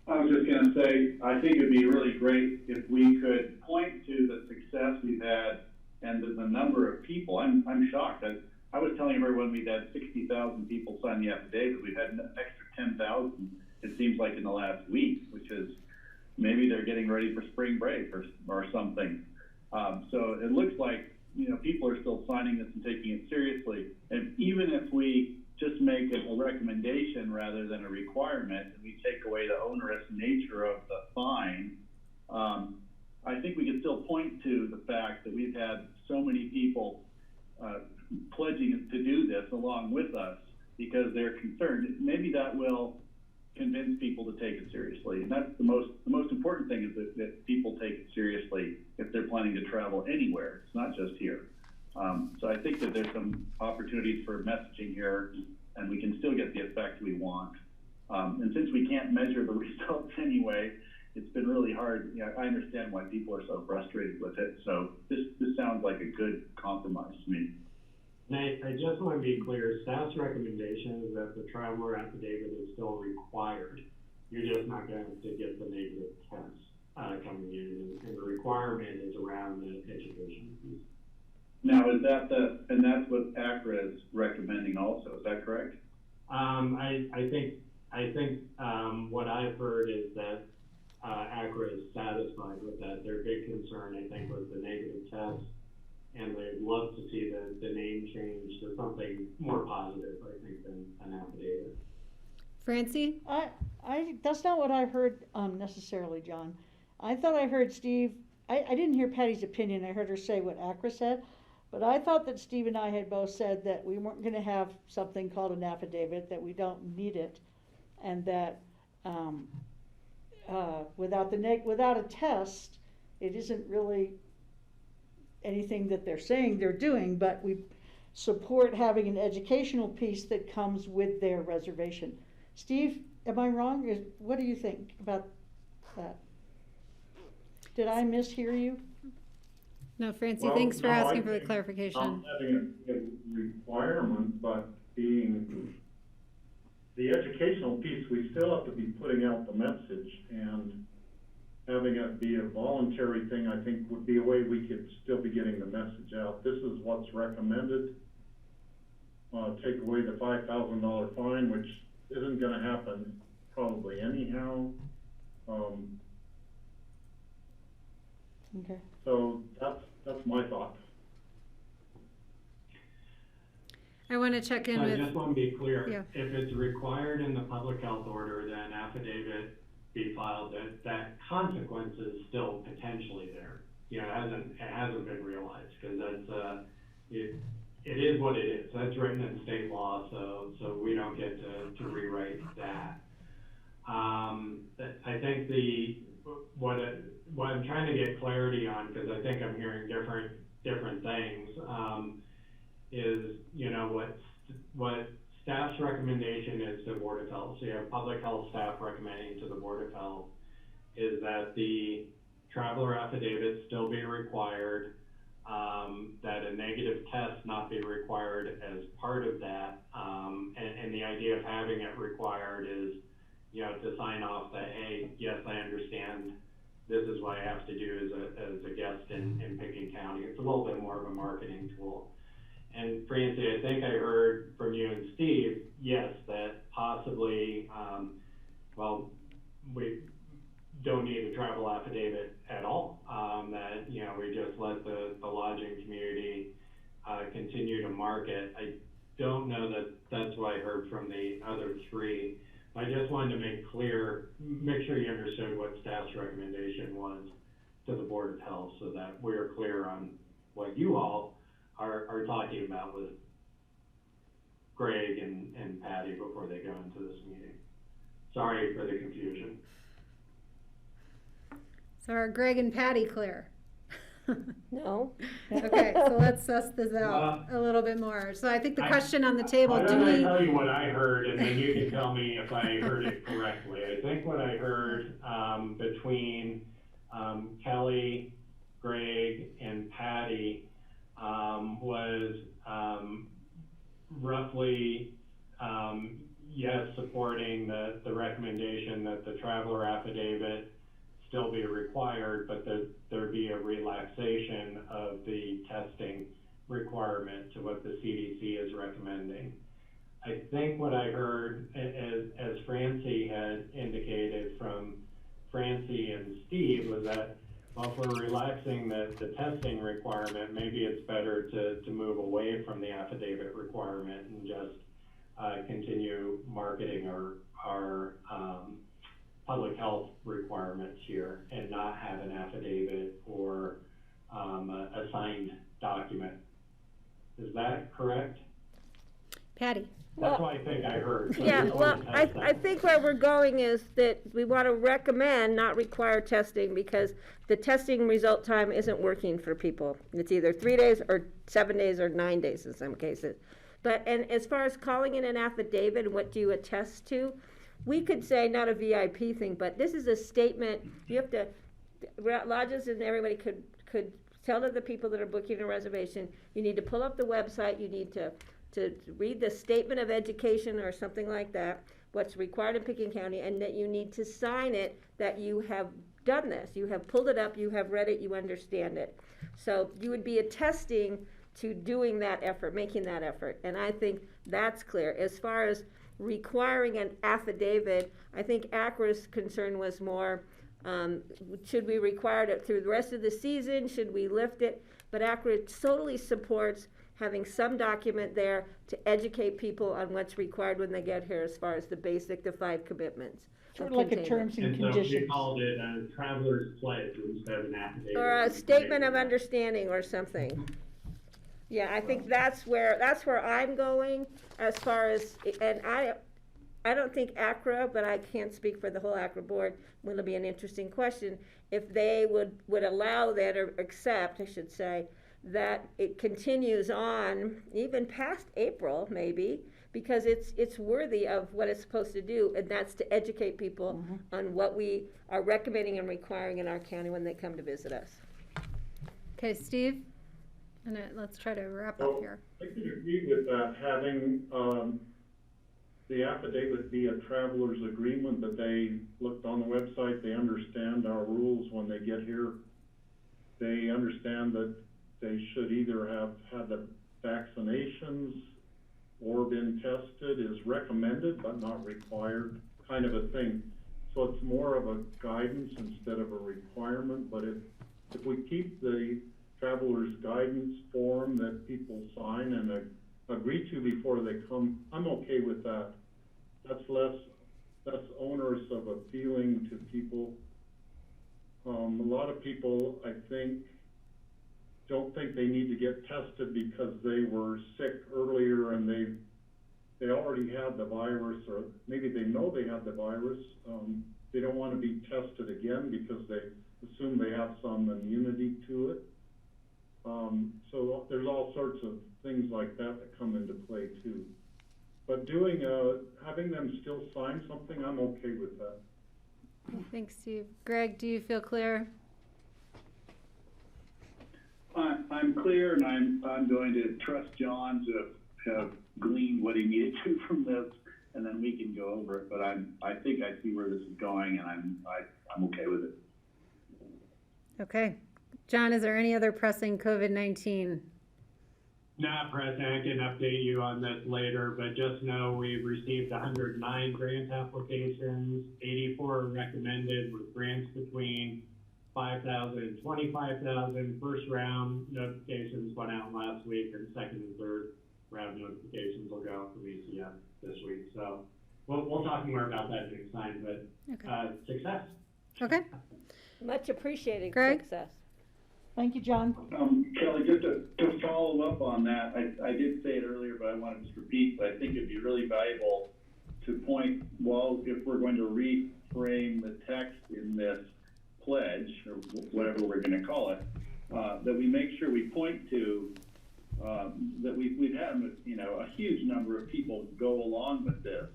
I was just going to say, I think it'd be really great if we could point to the success we've had and the number of people. I'm shocked. I was telling everyone we'd had 60,000 people sign the affidavit. We've had an extra 10,000. It seems like in the last week, which is maybe they're getting ready for spring break or something. So it looks like, you know, people are still signing this and taking it seriously. And even if we just make it a recommendation rather than a requirement, and we take away the onerous nature of the fine, I think we can still point to the fact that we've had so many people pledging to do this along with us because they're concerned. Maybe that will convince people to take it seriously, and that's the most important thing is that people take it seriously if they're planning to travel anywhere. It's not just here. So I think that there's some opportunities for messaging here, and we can still get the effect we want. And since we can't measure the results anyway, it's been really hard. You know, I understand why people are so frustrated with it. So this sounds like a good compromise to me. And I just want to be clear, staff's recommendation is that the traveler affidavit is still required. You're just not going to get the negative test coming in, and the requirement is around the education piece. Now, is that and that's what ACRA is recommending also, is that correct? I think what I've heard is that ACRA is satisfied with that. Their big concern, I think, was the negative test. And they'd love to see the name changed to something more positive, I think, than an affidavit. Francie? That's not what I heard necessarily, John. I thought I heard Steve, I didn't hear Patty's opinion. I heard her say what ACRA said. But I thought that Steve and I had both said that we weren't going to have something called an affidavit, that we don't need it, and that without a test, it isn't really anything that they're saying they're doing, but we support having an educational piece that comes with their reservation. Steve, am I wrong? What do you think about that? Did I mishear you? No, Francie, Well, thanks for no, asking I for the think clarification. Having a requirement, but being the educational piece, we still have to be putting out the message, and having it be a voluntary thing, I think would be a way we could still be getting the message out. This is what's recommended. Take away the $5,000 fine, which isn't gonna happen probably anyhow. Okay. So that's my thought. I want to check in So I with. just want to be clear, Yeah. if it's required in the public health order, then affidavit be filed, that consequence is still potentially there. You know, it hasn't been realized, because that's, it is what it is. That's written in state law, so we don't get to rewrite that. I think what I'm trying to get clarity on, because I think I'm hearing different things, is, you know, what staff's recommendation is to the Board of Health. So you have public health staff recommending to the Board of Health is that the traveler affidavit still be required, that a negative test not be required as part of that, and the idea of having it required is, you know, to sign off that, hey, yes, I understand this is what I have to do as a guest in Pickens County. It's a little bit more of a marketing tool. And Francie, I think I heard from you and Steve, yes, that possibly, well, we don't need a travel affidavit at all. That, you know, we just let the lodging community continue to market. I don't know that that's what I heard from the other three. I just wanted to make sure you understood what staff's recommendation was to the Board of Health, so that we're clear on what you all are talking about with Greg and Patty before they go into this meeting. Sorry for the confusion. So are Greg and Patty clear? No. Okay, so let's suss this out a little bit more. So I think the question on the table, Why do don't I we? tell you what I heard, and then you can tell me if I heard it correctly. I think what I heard between Kelly, Greg, and Patty was roughly yes, supporting the recommendation that the traveler affidavit still be required, but there be a relaxation of the testing requirement to what the CDC is recommending. I think what I heard, as Francie had indicated from Francie and Steve, was that, well, if we're relaxing the testing requirement, maybe it's better to move away from the affidavit requirement and just continue marketing our public health requirements here and not have an affidavit or a signed document. Is that correct? Patty. That's what I think I heard. So Yeah, well, I think where we're going is that we want to recommend, not require testing, because the testing result time isn't working for people. It's either 3 days or 7 days or 9 days in some cases. And as far as calling in an affidavit and what do you attest to, we could say not a VIP thing, but this is a statement. You have to, lodges and everybody could tell to the people that are booking a reservation, you need to pull up the website, you need to read the statement of education or something like that, what's required in Pickens County, and that you need to sign it that you have done this. You have pulled it up, you have read it, you understand it. So you would be attesting to doing that effort, making that effort. And I think that's clear. As far as requiring an affidavit, I think ACRA's concern was more, should we require it through the rest of the season? Should we lift it? But ACRA totally supports having some document there to educate people on what's required when they get here as far as the 5 commitments. Sort of like a terms and conditions. So we called it a traveler's pledge instead of an affidavit. Or a statement of understanding or something. Yeah, I think that's where I'm going as far as, and I don't think ACRA, but I can't speak for the whole ACRA board, it'll be an interesting question, if they would allow that, or accept, I should say, that it continues on even past April, maybe, because it's worthy of what it's supposed to do, and that's to educate people on what we are recommending and requiring in our county when they come to visit us. Okay, Steve, and let's try to wrap up here. I could agree with that, having the affidavit be a traveler's agreement, that they looked on the website, they understand our rules when they get here. They understand that they should either have had the vaccinations or been tested, is recommended but not required, kind of a thing. So it's more of a guidance instead of a requirement, but if we keep the traveler's guidance form that people sign and agree to before they come, I'm okay with that. That's less onerous of a feeling to people. A lot of people, I think, don't think they need to get tested because they were sick earlier and they already had the virus, or maybe they know they have the virus. They don't want to be tested again because they assume they have some immunity to it. So there's all sorts of things like that come into play too. But having them still sign something, I'm okay with that. Thanks, Steve. Greg, do you feel clear? I'm clear, and I'm going to trust John to have gleaned what he needed to from this, and then we can go over it. But I think I see where this is going, and I'm okay with it. Okay. John, is there any other pressing COVID-19? Not pressing, I can update you on this later, but just know we've received 109 grant applications, 84 recommended, with grants between $5,000 and $25,000. First round notifications went out last week, and second and third round notifications will go out from ECF this week. So we'll talk more about that next time, but success. Okay. Much appreciated, Greg? success. Thank you, John. Kelly, just to follow up on that, I did say it earlier, but I wanted to repeat, but I think it'd be really valuable to point, well, if we're going to reframe the text in this pledge, or whatever we're going to call it, that we make sure we point to that we've had a huge number of people go along with this,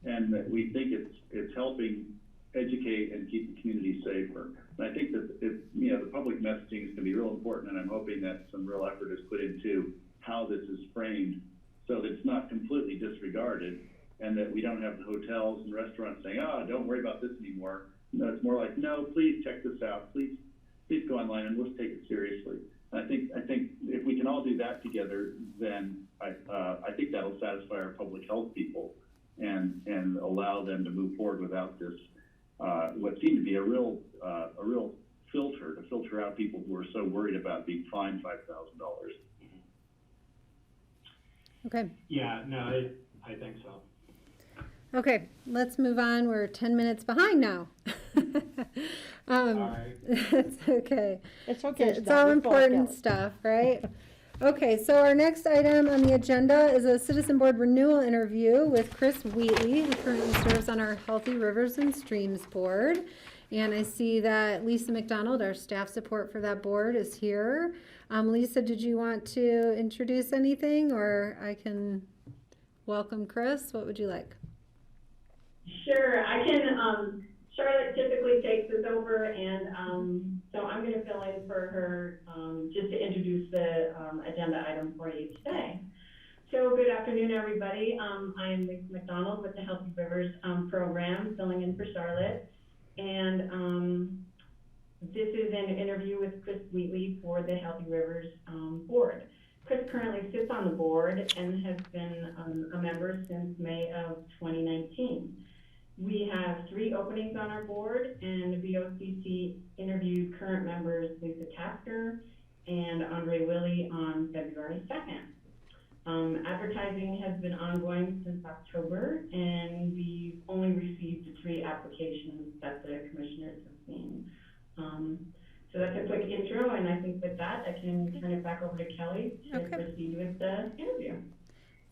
and that we think it's helping educate and keep the community safer. And I think that the public messaging is going to be real important, and I'm hoping that some real effort is put into how this is framed so that it's not completely disregarded, and that we don't have the hotels and restaurants saying, don't worry about this anymore. No, it's more like, no, please check this out. Please go online and let's take it seriously. And I think if we can all do that together, then I think that'll satisfy our public health people and allow them to move forward without this what seemed to be a real filter to filter out people who are so worried about being fined $5,000. Okay. Yeah, no, I think so. Okay, let's move on. We're 10 minutes behind now. It's okay. It's okay. It's all important stuff, right? Okay, so our next item on the agenda is a citizen board renewal interview with Chris Wheatley, who currently serves on our Healthy Rivers and Streams board. And I see that Lisa McDonald, our staff support for that board, is here. Lisa, did you want to introduce anything, or I can welcome Chris? What would you like? Sure, I can. Charlotte typically takes this over, and so I'm going to fill in for her just to introduce the agenda item for you today. So good afternoon, everybody. I'm Lisa McDonald with the Healthy Rivers program, filling in for Charlotte. And this is an interview with Chris Wheatley for the Healthy Rivers board. Chris currently sits on the board and has been a member since May of 2019. We have 3 openings on our board, and the BOCC interviewed current members Lisa Tasker and Andre Willie on February 2nd. Advertising has been ongoing since October, and we've only received 3 applications that the commissioners have seen. So that's a quick intro, and I think with that, I can turn it back over to Kelly to proceed with the interview.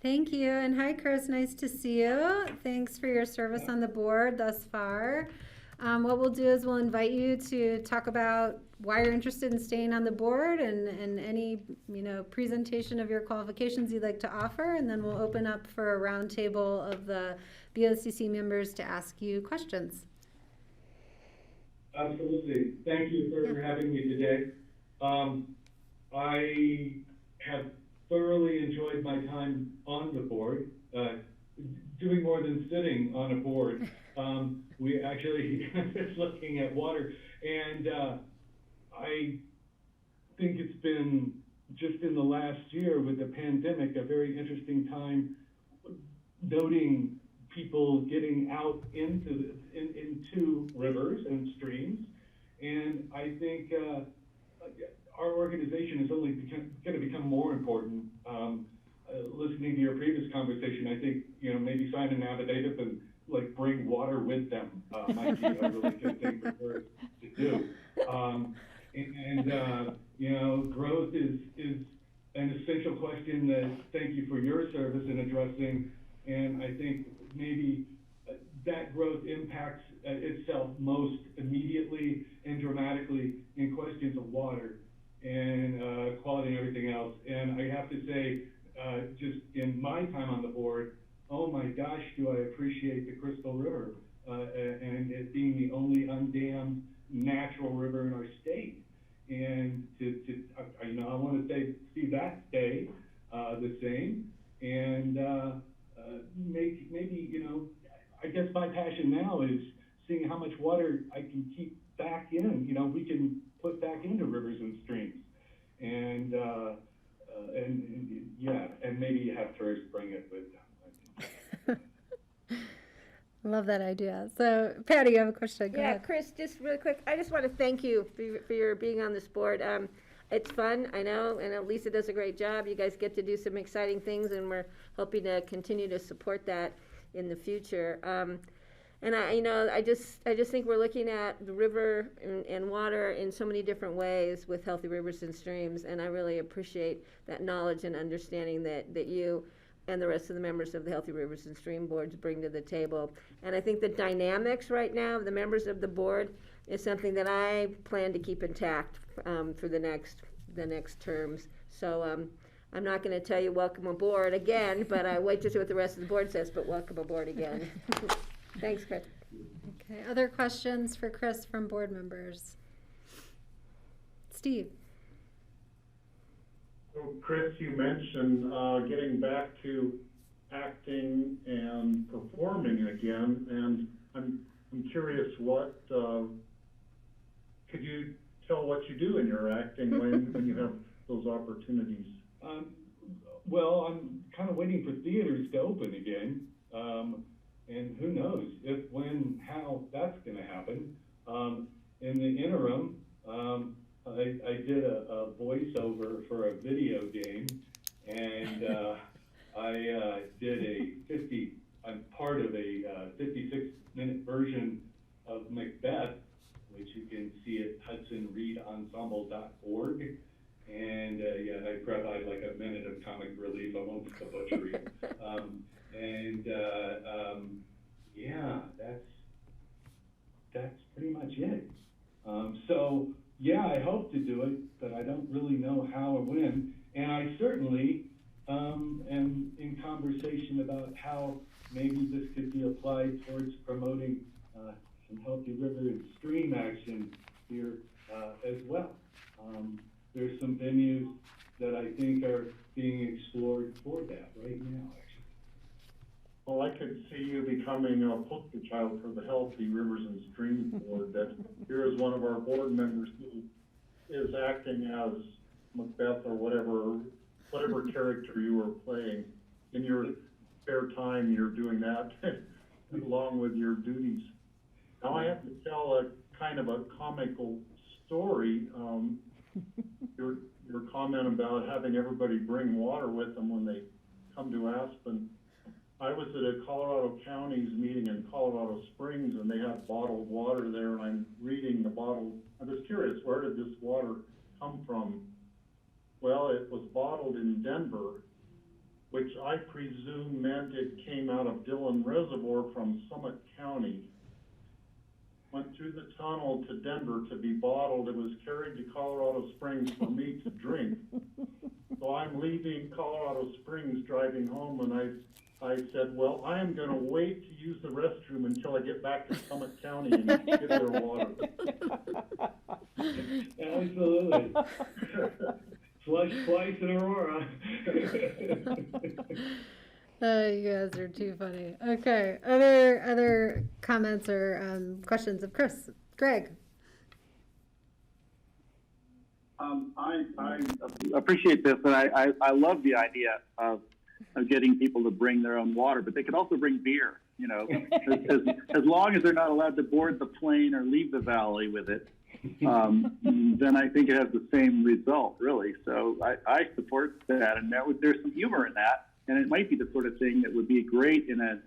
Thank you. And hi, Chris. Nice to see you. Thanks for your service on the board thus far. What we'll do is we'll invite you to talk about why you're interested in staying on the board and any, presentation of your qualifications you'd like to offer. And then we'll open up for a roundtable of the BOCC members to ask you questions. Absolutely. Thank you for having me today. I have thoroughly enjoyed my time on the board, doing more than sitting on a board. We actually is looking at water, and I think it's been just in the last year with the pandemic a very interesting time noting people getting out into rivers and streams, and I think our organization is only going to become more important. Listening to your previous conversation, I think maybe sign an affidavit and bring water with them might be a really good thing for us to do. Growth is an essential question that thank you for your service in addressing, and I think maybe that growth impacts itself most immediately and dramatically in questions of water and quality and everything else. And I have to say, just in my time on the board, oh my gosh, do I appreciate the Crystal River and it being the only undammed natural river in our state. And I want to see that stay the same, and maybe I guess my passion now is seeing how much water I can keep back in. We can put back into rivers and streams, and maybe have tourists bring it with them. Love that idea. So, Patty, you have a question? Go ahead. Chris, just really quick, I just want to thank you for your being on this board. It's fun, I know, and Lisa does a great job. You guys get to do some exciting things, and we're hoping to continue to support that in the future. And I just think we're looking at the river and water in so many different ways with healthy rivers and streams, and I really appreciate that knowledge and understanding that you and the rest of the members of the Healthy Rivers and Stream Boards bring to the table. And I think the dynamics right now of the members of the board is something that I plan to keep intact for the next terms. So I'm not going to tell you welcome aboard again, but I wait to see what the rest of the board says, but welcome aboard again. Thanks, Chris. Okay, other questions for Chris from board members? Steve. So Chris, you mentioned getting back to acting and performing again, and I'm curious what could you tell what you do in your acting when you have those opportunities? Well, I'm kind of waiting for theaters to open again, and who knows if, when, how that's going to happen. In the interim, I did a voiceover for a video game, and I'm part of a 56-minute version of Macbeth, which you can see at hudsonreadensemble.org. And I provide like a minute of comic relief amongst the butchery. That's pretty much it. I hope to do it, but I don't really know how or when. And I certainly am in conversation about how maybe this could be applied towards promoting some healthy river and stream action here as well. There's some venues that I think are being explored for that right now, actually. Well, I could see you becoming a poster child for the Healthy Rivers and Streams Board. That here is one of our board members who is acting as Macbeth or whatever character you were playing. In your spare time, you're doing that along with your duties. Now I have to tell a kind of a comical story. Your comment about having everybody bring water with them when they come to Aspen. I was at a Colorado Counties meeting in Colorado Springs, and they have bottled water there, and I'm reading the bottle. I was curious, where did this water come from? Well, it was bottled in Denver which I presume meant it came out of Dillon Reservoir from Summit County, went through the tunnel to Denver to be bottled. It was carried to Colorado Springs for me to drink. So I'm leaving Colorado Springs, driving home, and I said, well, I am going to wait to use the restroom until I get back to Summit County and get their water. Absolutely. Flush twice in Aurora. You guys are too funny. Okay, other comments or questions of Chris? Greg? I appreciate this, and I love the idea of getting people to bring their own water, but they could also bring beer, you know, as long as they're not allowed to board the plane or leave the valley with it, then I think it has the same result, really. So I support that, and there's some humor in that, and it might be the sort of thing that would be great in a,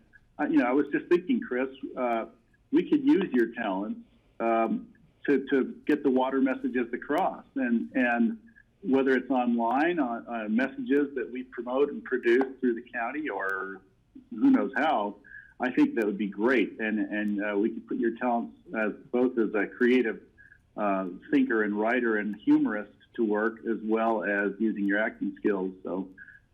you know, I was just thinking, Chris, we could use your talents to get the water messages across, and whether it's online on messages that we promote and produce through the county or who knows how, I think that would be great. And we could put your talents as both as a creative thinker and writer and humorist to work, as well as using your acting skills. So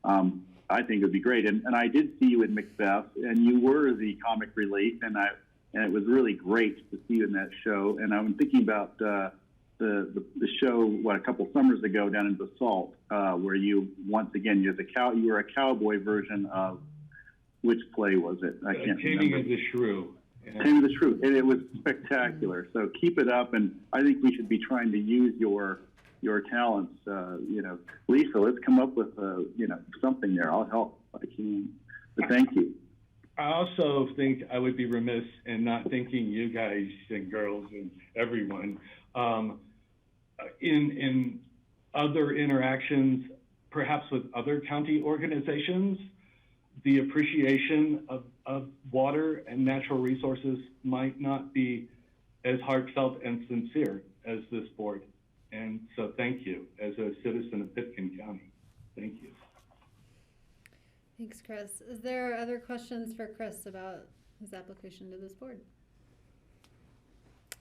I think it would be great. And I did see you in Macbeth, and you were the comic relief, and it was really great to see you in that show. And I'm thinking about the show, a couple summers ago down in Basalt, where you, once again, you were a cowboy version of, which play was it? I can't remember. Taming of the Shrew. Yeah. Taming of the Shrew, and it was spectacular. So keep it up, and I think we should be trying to use your talents. You know, Lisa, let's come up with you know, something there. I'll help if I can. But thank you. I also think I would be remiss in not thanking you guys and girls and everyone. In other interactions, perhaps with other county organizations, the appreciation of water and natural resources might not be as heartfelt and sincere as this board. And so thank you as a citizen of Pitkin County. Thank you. Thanks, Chris. Is there other questions for Chris about his application to this board?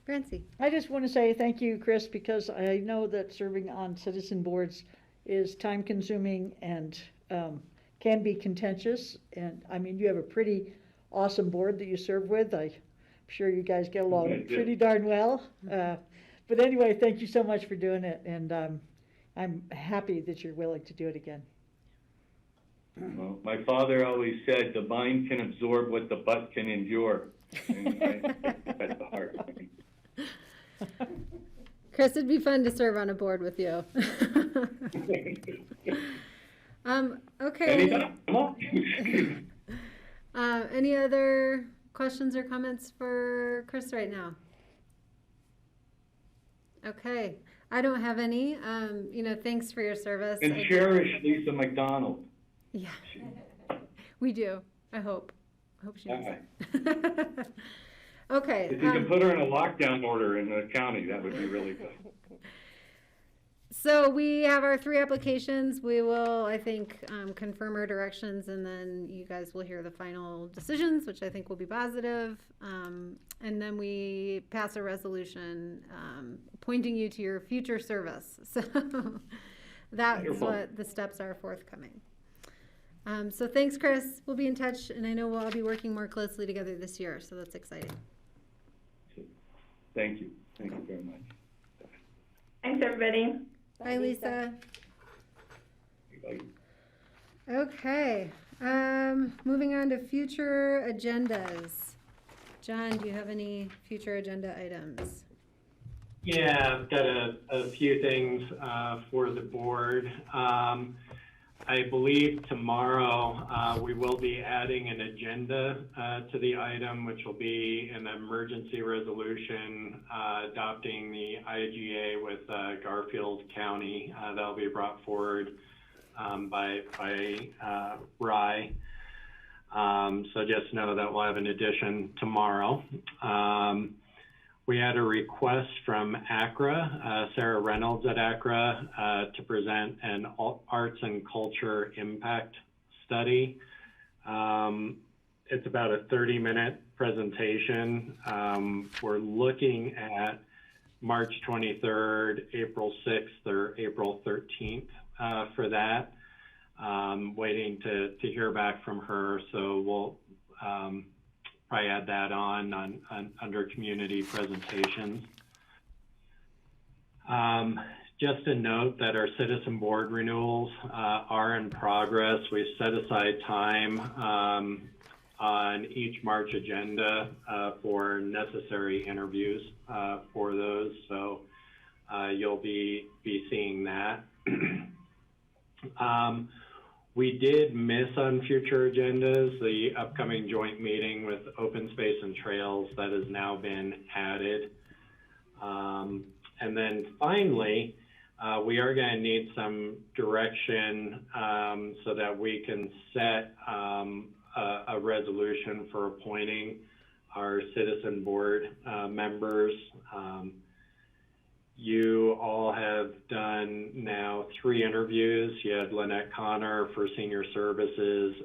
Francie? I just want to say thank you, Chris, because I know that serving on citizen boards is time-consuming and can be contentious. And I mean, you have a pretty awesome board that you serve with. I'm sure you guys get along pretty darn well. But anyway, thank you so much for doing it, and I'm happy that you're willing to do it again. Well, my father always said the mind can absorb what the butt can endure. And I take that to heart. Chris, it'd be fun to serve on a board with you. Okay. Any other questions or comments for Chris right now? Okay, I don't have any. You know, thanks for your service. And cherish Lisa McDonald. Yeah, we do. I hope she knows that. Okay. If you can put her in a lockdown order in the county, that would be really good. So we have our 3 applications. We will, I think, confirm our directions, and then you guys will hear the final decisions, which I think will be positive. And then we pass a resolution pointing you to your future service. So that's Wonderful. what the steps are forthcoming. So thanks, Chris. We'll be in touch, and I know we'll all be working more closely together this year, so that's exciting. Thank you. Thank you very much. Thanks, everybody. Bye, Lisa. Bye. Okay, moving on to future agendas. John, do you have any future agenda items? Yeah, I've got a few things for the board. I believe tomorrow we will be adding an agenda to the item, which will be an emergency resolution adopting the IGA with Garfield County. That'll be brought forward by Rye. So just know that we'll have an addition tomorrow. We had a request from ACRA, Sarah Reynolds at ACRA, to present an arts and culture impact study. It's about a 30-minute presentation. We're looking at March 23rd, April 6th, or April 13th for that. Waiting to hear back from her, so we'll probably add that on under community presentations. Just a note that our citizen board renewals are in progress. We've set aside time on each March agenda for necessary interviews for those, so you'll be seeing that. We did miss on future agendas the upcoming joint meeting with Open Space and Trails that has now been added. And then finally, we are going to need some direction so that we can set a resolution for appointing our citizen board members. You all have done now 3 interviews. You had Lynette Connor for Senior Services,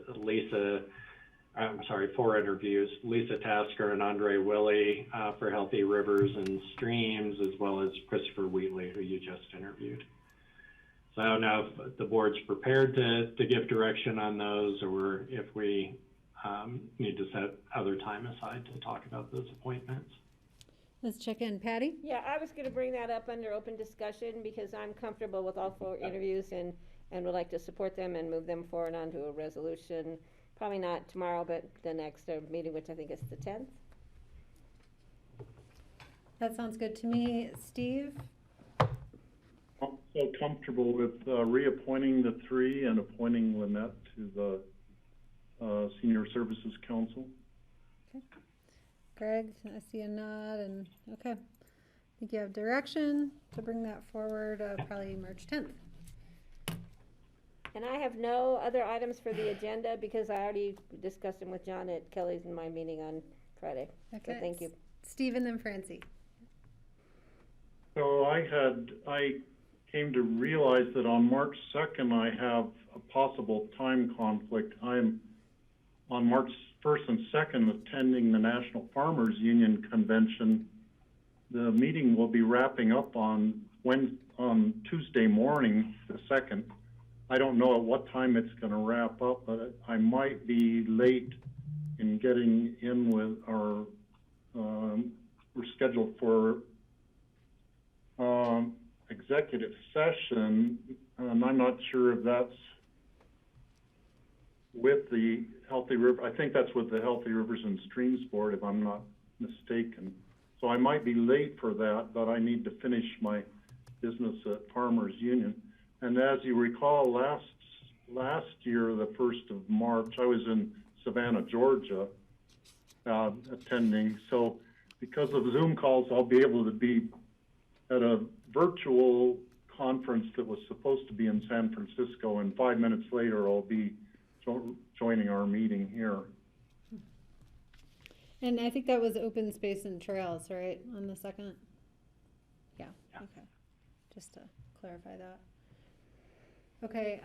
4 interviews, Lisa Tasker and Andre Willie for Healthy Rivers and Streams, as well as Christopher Wheatley, who you just interviewed. So I don't know if the board's prepared to give direction on those, or if we need to set other time aside to talk about those appointments. Let's check in. Patty? Yeah, I was gonna bring that up under open discussion because I'm comfortable with all 4 interviews and would like to support them and move them forward onto a resolution. Probably not tomorrow, but the next meeting, which I think is the 10th. That sounds good to me. Steve? I'm so comfortable with reappointing the 3 and appointing Lynette to the Senior Services Council. Okay. Greg, I see a nod, and okay. I think you have direction to bring that forward probably March 10th. And I have no other items for the agenda because I already discussed them with John at Kelly's in my meeting on Friday. Okay. So thank you. Steve and then Francie. So I came to realize that on March 2nd, I have a possible time conflict. I'm on March 1st and 2nd attending the National Farmers Union Convention. The meeting will be wrapping up on Tuesday morning, the 2nd. I don't know at what time it's going to wrap up, but I might be late in getting in with our, we're scheduled for executive session, and I'm not sure if that's with the Healthy River. I think that's with the Healthy Rivers and Streams Board, if I'm not mistaken. So I might be late for that, but I need to finish my business at Farmers Union. And as you recall, last year, the 1st of March, I was in Savannah, Georgia, attending. So because of Zoom calls, I'll be able to be at a virtual conference that was supposed to be in San Francisco, and 5 minutes later, I'll be joining our meeting here. And I think that was Open Space and Trails, right, on the 2nd? Yeah. Okay. Just to clarify that. Okay,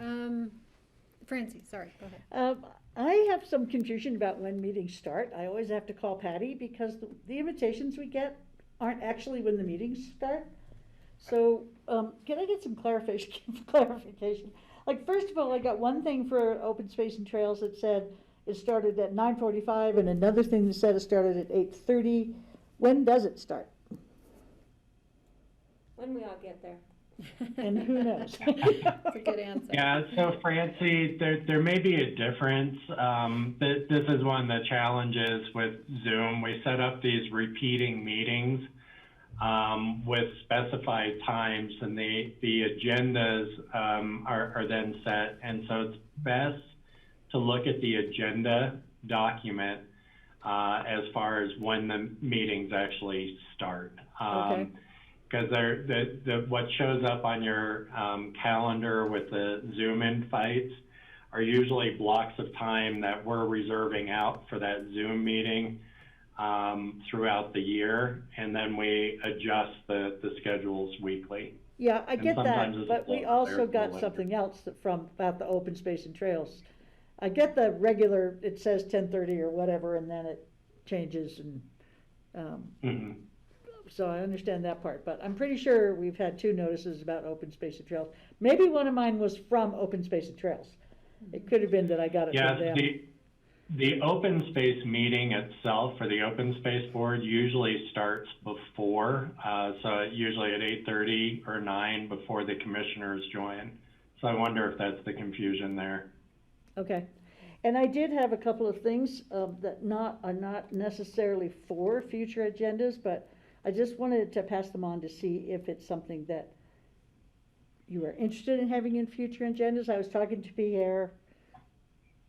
Francie, sorry, go ahead. I have some confusion about when meetings start. I always have to call Patty because the invitations we get aren't actually when the meetings start. So can I get some clarification? Like, first of all, I got one thing for Open Space and Trails that said it started at 9:45, and another thing that said it started at 8:30. When does it start? When we all get there. And who knows? That's a good answer. Yeah, so Francie, there may be a difference. This is one of the challenges with Zoom. We set up these repeating meetings with specified times, and the agendas are then set. And so it's best to look at the agenda document as far as when the meetings actually start. Okay. Because what shows up on your calendar with the Zoom invites are usually blocks of time that we're reserving out for that Zoom meeting throughout the year, and then we adjust the schedules weekly. Yeah, I get that, but we also got later. something else about the Open Space and Trails. I get the regular, it says 10:30 or whatever, and then it changes, and so I understand that part, but I'm pretty sure we've had 2 notices about open space and trails. Maybe one of mine was from Open Space and Trails. It could have been that I got it from them. The open space meeting itself for the open space board usually starts before, so usually at 8:30 or 9 before the commissioners join. So I wonder if that's the confusion there. Okay, and I did have a couple of things that are not necessarily for future agendas, but I just wanted to pass them on to see if it's something that you are interested in having in future agendas. I was talking to Pierre,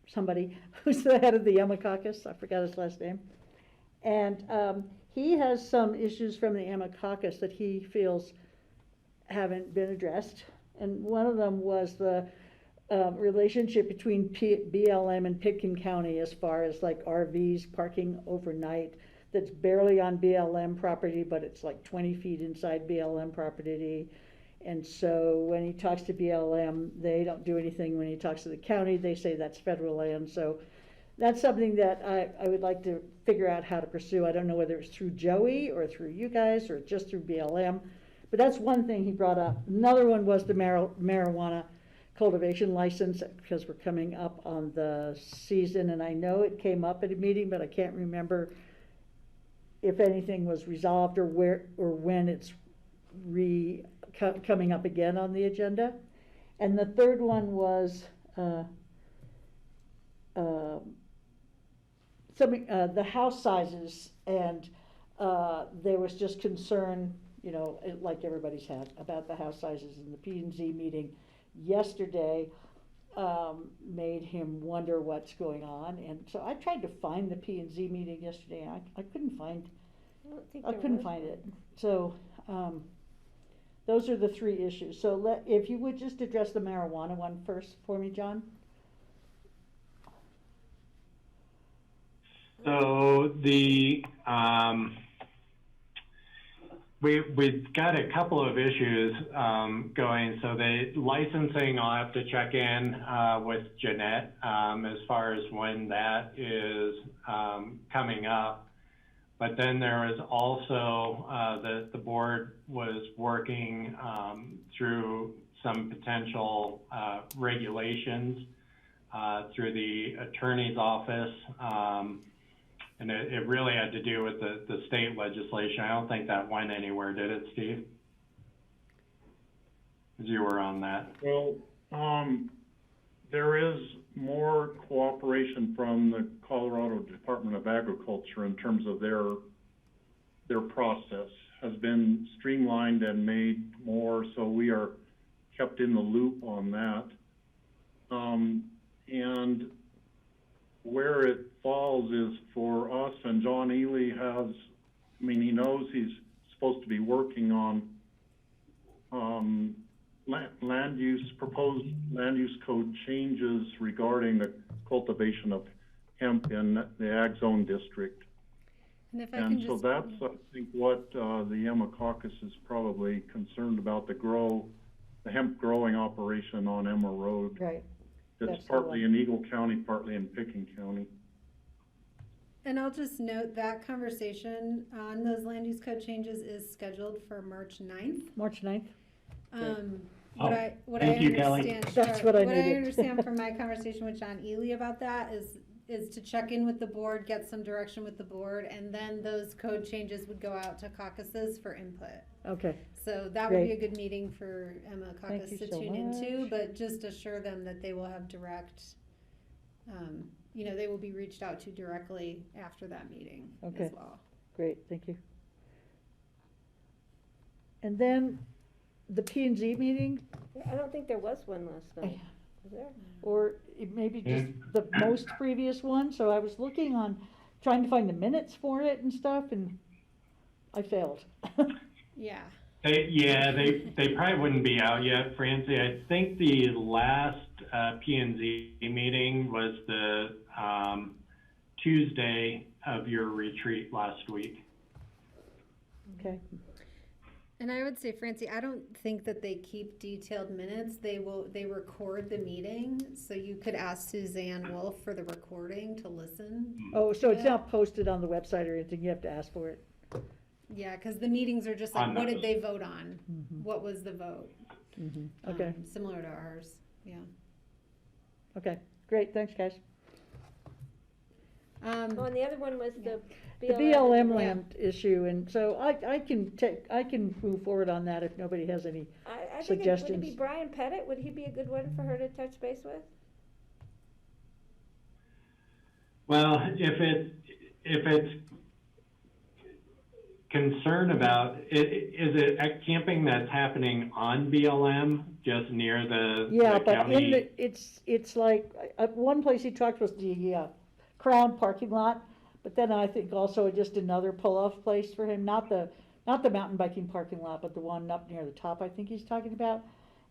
somebody who's the head of the Emma Caucus, I forgot his last name, and he has some issues from the Emma Caucus that he feels haven't been addressed, and one of them was the relationship between BLM and Pitkin County as far as like RVs parking overnight that's barely on BLM property, but it's like 20 feet inside BLM property. And so when he talks to BLM, they don't do anything. When he talks to the county, they say that's federal land. So that's something that I would like to figure out how to pursue. I don't know whether it's through Joey or through you guys or just through BLM, but that's one thing he brought up. Another one was the marijuana cultivation license, because we're coming up on the season, and I know it came up at a meeting, but I can't remember if anything was resolved or where or when it's coming up again on the agenda. And the third one was the house sizes, and there was just concern, you know, like everybody's had, about the house sizes in the P&Z meeting yesterday. Made him wonder what's going on, and so I tried to find the P&Z meeting yesterday. I couldn't find. I couldn't find it. So those are the 3 issues. So if you would just address the marijuana one first for me, John. So we've got a couple of issues going. So the licensing, I'll have to check in with Jeanette as far as when that is coming up. But then there is also the board was working through some potential regulations through the attorney's office. And it really had to do with the state legislation. I don't think that went anywhere, did it, Steve? Because you were on that. Well, there is more cooperation from the Colorado Department of Agriculture in terms of their process has been streamlined and made more, so we are kept in the loop on that. And where it falls is for us, and John Ely has, I mean, he knows he's supposed to be working on proposed land use code changes regarding the cultivation of hemp in the Ag Zone District. And so that's, I think, what the Emma Caucus is probably concerned about, the hemp growing operation on Emma Road. Right. It's partly in Eagle County, partly in Pitkin County. And I'll just note that conversation on those land use code changes is scheduled for March 9th. March 9th. What I understand, That's what I what needed. I understand from my conversation with John Ely about that is to check in with the board, get some direction with the board, and then those code changes would go out to caucuses for input. Okay. So that would be a good meeting for Emma Caucus to tune into, but just assure them that they will have direct, you know, they will be reached out to directly after that meeting as well. Great, thank you. And then the P&Z meeting? I don't think there was one last night. Was there? Or maybe just the most previous one. So I was looking on, trying to find the minutes for it and stuff, and I failed. Yeah. They probably wouldn't be out yet, Francie. I think the last P&Z meeting was the Tuesday of your retreat last week. Okay. And I would say, Francie, I don't think that they keep detailed minutes. They record the meeting, so you could ask Suzanne Wolf for the recording to listen. Oh, so it's not posted on the website or anything, you have to ask for it? Yeah, because the meetings are just like, what did they vote on? What was the vote? Okay. Similar to ours, yeah. Okay, great, thanks, guys. Oh, and the other one was the BLM land issue, and so I can move forward on that if nobody has any I think suggestions. would it be Brian Pettit? Would he be a good one for her to touch base with? Well, if it's concern about is it camping that's happening on BLM just near the but county? it's like one place he talked was the Crown parking lot, but then I think also just another pull-off place for him, not the mountain biking parking lot, but the one up near the top I think he's talking about.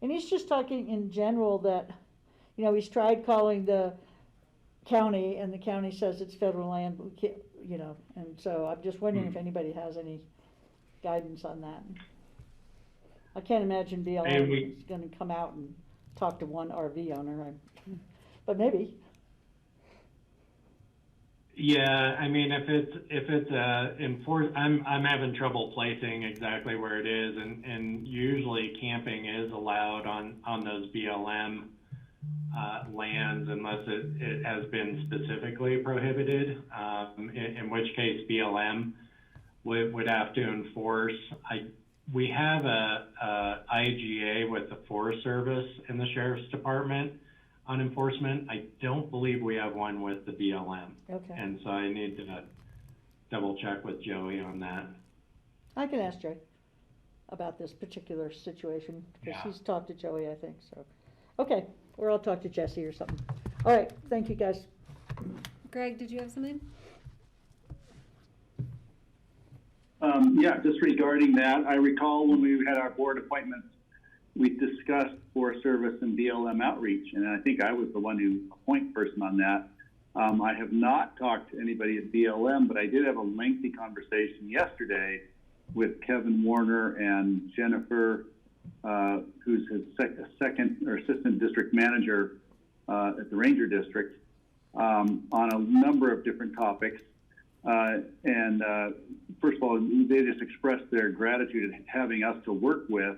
And he's just talking in general that, he's tried calling the county and the county says it's federal land, but we can't, and so I'm just wondering if anybody has any guidance on that. I can't imagine BLM is gonna come out and talk to one RV owner, but maybe. Yeah, I mean, if it's enforced, I'm having trouble placing exactly where it is, and usually camping is allowed on those BLM lands unless it has been specifically prohibited, in which case BLM would have to enforce. We have a IGA with the Forest Service and the Sheriff's Department on enforcement. I don't believe we have one with the BLM. Okay. And so I need to double check with Joey on that. I can ask Joey about this particular situation, because he's talked to Joey, I think, so. Okay, or I'll talk to Jesse or something. All right, thank you, guys. Greg, did you have something? Yeah, just regarding that, I recall when we had our board appointments, we discussed Forest Service and BLM outreach, and I think I was the one who point person on that. I have not talked to anybody at BLM, but I did have a lengthy conversation yesterday with Kevin Warner and Jennifer, who's his second or assistant district manager at the Ranger District, on a number of different topics. First of all, they just expressed their gratitude at having us to work with,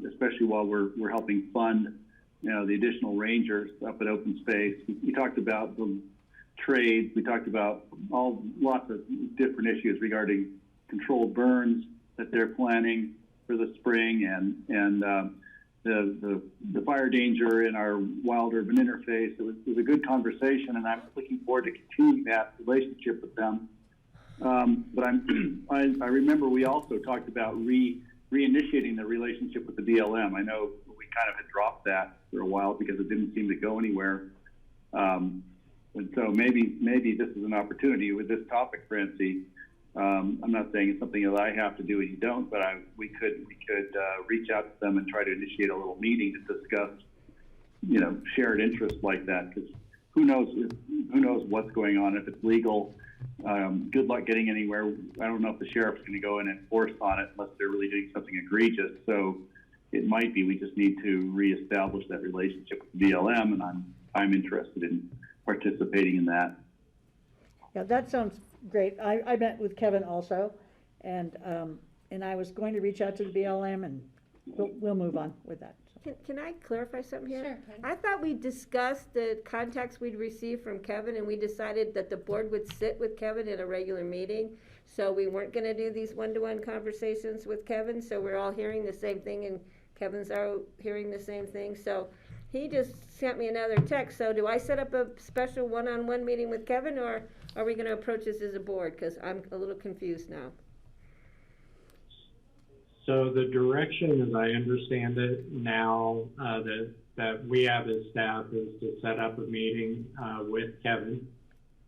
especially while we're helping fund, the additional rangers up at open space. We talked about the trades. We talked about lots of different issues regarding controlled burns that they're planning for the spring, and the fire danger in our wild urban interface. It was a good conversation, and I'm looking forward to continuing that relationship with them. But I remember we also talked about reinitiating the relationship with the BLM. I know we kind of had dropped that for a while because it didn't seem to go anywhere. And so maybe this is an opportunity with this topic, Francie. I'm not saying it's something that I have to do and you don't, but we could reach out to them and try to initiate a little meeting to discuss, shared interests like that. Because who knows what's going on, if it's legal. Good luck getting anywhere. I don't know if the sheriff's going to go in and enforce on it unless they're really doing something egregious. So it might be we just need to reestablish that relationship with the BLM, and I'm interested in participating in that. Yeah, that sounds great. I met with Kevin also, and I was going to reach out to the BLM, and we'll move on with that. Can I clarify something here? Sure. I thought we discussed the contacts we'd received from Kevin, and we decided that the board would sit with Kevin in a regular meeting. So we weren't going to do these one-to-one conversations with Kevin. So we're all hearing the same thing, and Kevin's out hearing the same thing. So he just sent me another text. So do I set up a special one-on-one meeting with Kevin, or are we going to approach this as a board? Because I'm a little confused now. So the direction, as I understand it now, that we have as staff is to set up a meeting with Kevin,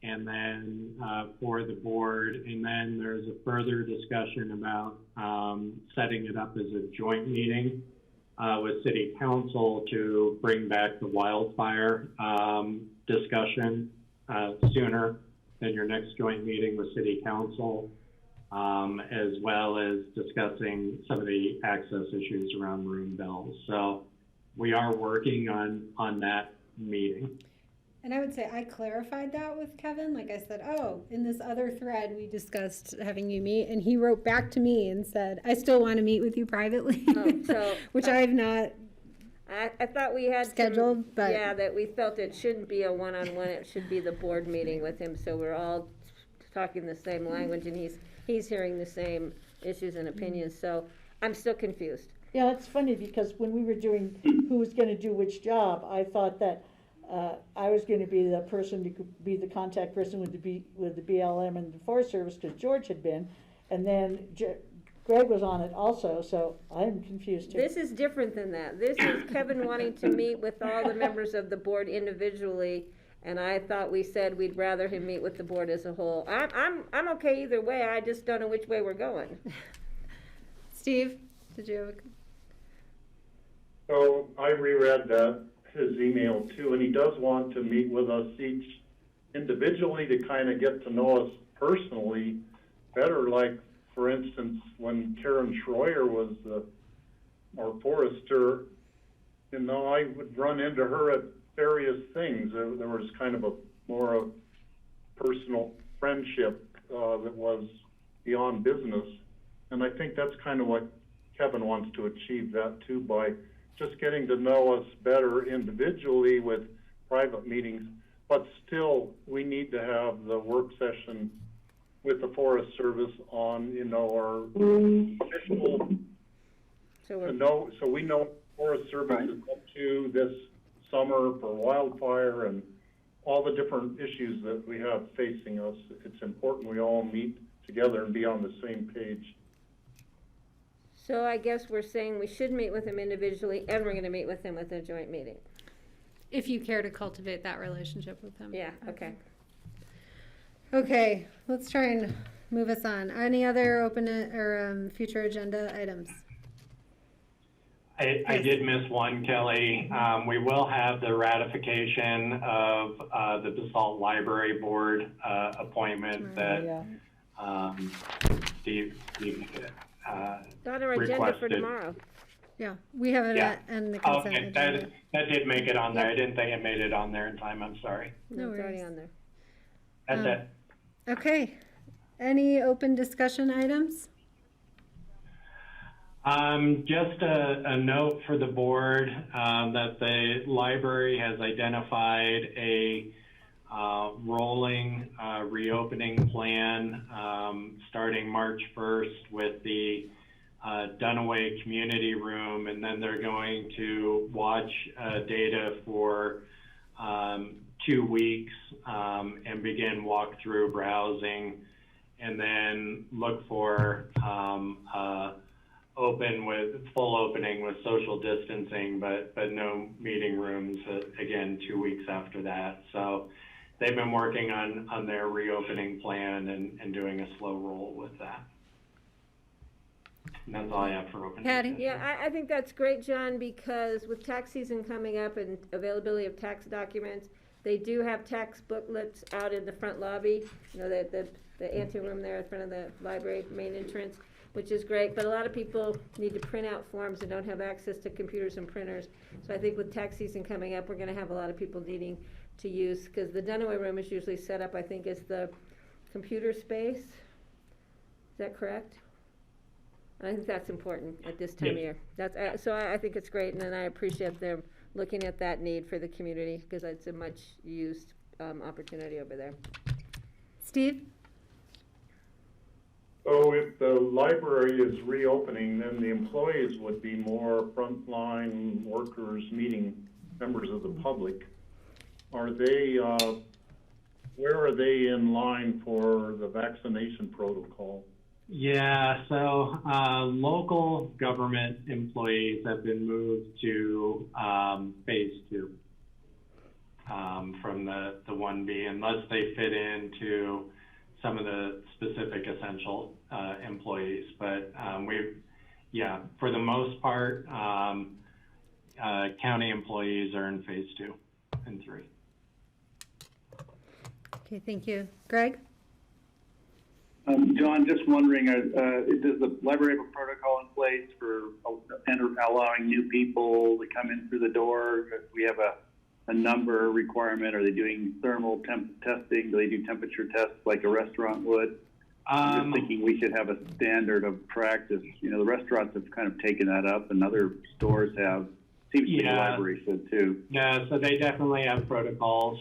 and then for the board, and then there's a further discussion about setting it up as a joint meeting with City Council to bring back the wildfire discussion sooner than your next joint meeting with City Council. as well as discussing some of the access issues around room bells. So we are working on that meeting. And I would say I clarified that with Kevin. Like I said, oh, in this other thread, we discussed having you meet, and he wrote back to me and said, I still want to meet with you privately, which I've not I thought we had scheduled, but yeah, that we felt it shouldn't be a one-on-one, it should be the board meeting with him, so we're all talking the same language, and he's hearing the same issues and opinions, so I'm still confused. Yeah, it's funny because when we were doing who was gonna do which job, I thought that I was gonna be the person who could be the contact person with the BLM and the Forest Service, because George had been, and then Greg was on it also, so I'm confused too. This is different than that. This is Kevin wanting to meet with all the members of the board individually, and I thought we said we'd rather him meet with the board as a whole. I'm okay either way, I just don't know which way we're going. Steve, did you have a... So I reread his email too, and he does want to meet with us each individually to kind of get to know us personally better. Like, for instance, when Karen Schroyer was our forester, you know, I would run into her at various things. There was kind of a more of personal friendship that was beyond business. And I think that's kind of what Kevin wants to achieve that too, by just getting to know us better individually with private meetings, but still we need to have the work session with the Forest Service on, you know, our official, so we know Forest Service is up to this summer for wildfire and all the different issues that we have facing us. It's important we all meet together and be on the same page. So I guess we're saying we should meet with him individually, and we're gonna meet with him with a joint meeting. If you care to cultivate that relationship with him. Yeah, okay. Okay, let's try and move us on. Any other open or future agenda items? I did miss one, Kelly. We will have the ratification of the Basalt Library Board appointment that Steve Got our agenda for requested. tomorrow. Yeah, we have it in the consent Okay, agenda. that did make it on there. I didn't think it made it on there in time. I'm sorry. No It's already worries. on there. That's it. Okay, any open discussion items? Just a note for the board that the library has identified a rolling reopening plan starting March 1st with the Dunaway Community Room, and then they're going to watch data for 2 weeks and begin walkthrough browsing, and then look for full opening with social distancing, but no meeting rooms again 2 weeks after that. So they've been working on their reopening plan and doing a slow roll with that. And that's all I have for open. Patty? Yeah, I think that's great, John, because with tax season coming up and availability of tax documents, they do have tax booklets out in the front lobby, you know, the anteroom there in front of the library main entrance, which is great, but a lot of people need to print out forms and don't have access to computers and printers. So I think with tax season coming up, we're gonna have a lot of people needing to use, because the Dunaway room is usually set up, I think, as the computer space. Is that correct? And I think that's important at this time of year. That's, so I think it's great, and I appreciate them looking at that need for the community, because it's a much used opportunity over there. Steve? So if the library is reopening, then the employees would be more frontline workers meeting members of the public. Are they, where are they in line for the vaccination protocol? Yeah, so local government employees have been moved to phase 2 from the 1B, unless they fit into some of the specific essential employees. But for the most part, county employees are in phase 2 and 3. Okay, thank you. Greg? John, just wondering, does the library have a protocol in place for allowing new people to come in through the door? Do we have a number requirement? Are they doing thermal testing? Do they do temperature tests like a restaurant would? I'm just thinking we should have a standard of practice. You know, the restaurants have kind of taken that up, and other stores have. Seems to be the library should too. Yeah, so they definitely have protocols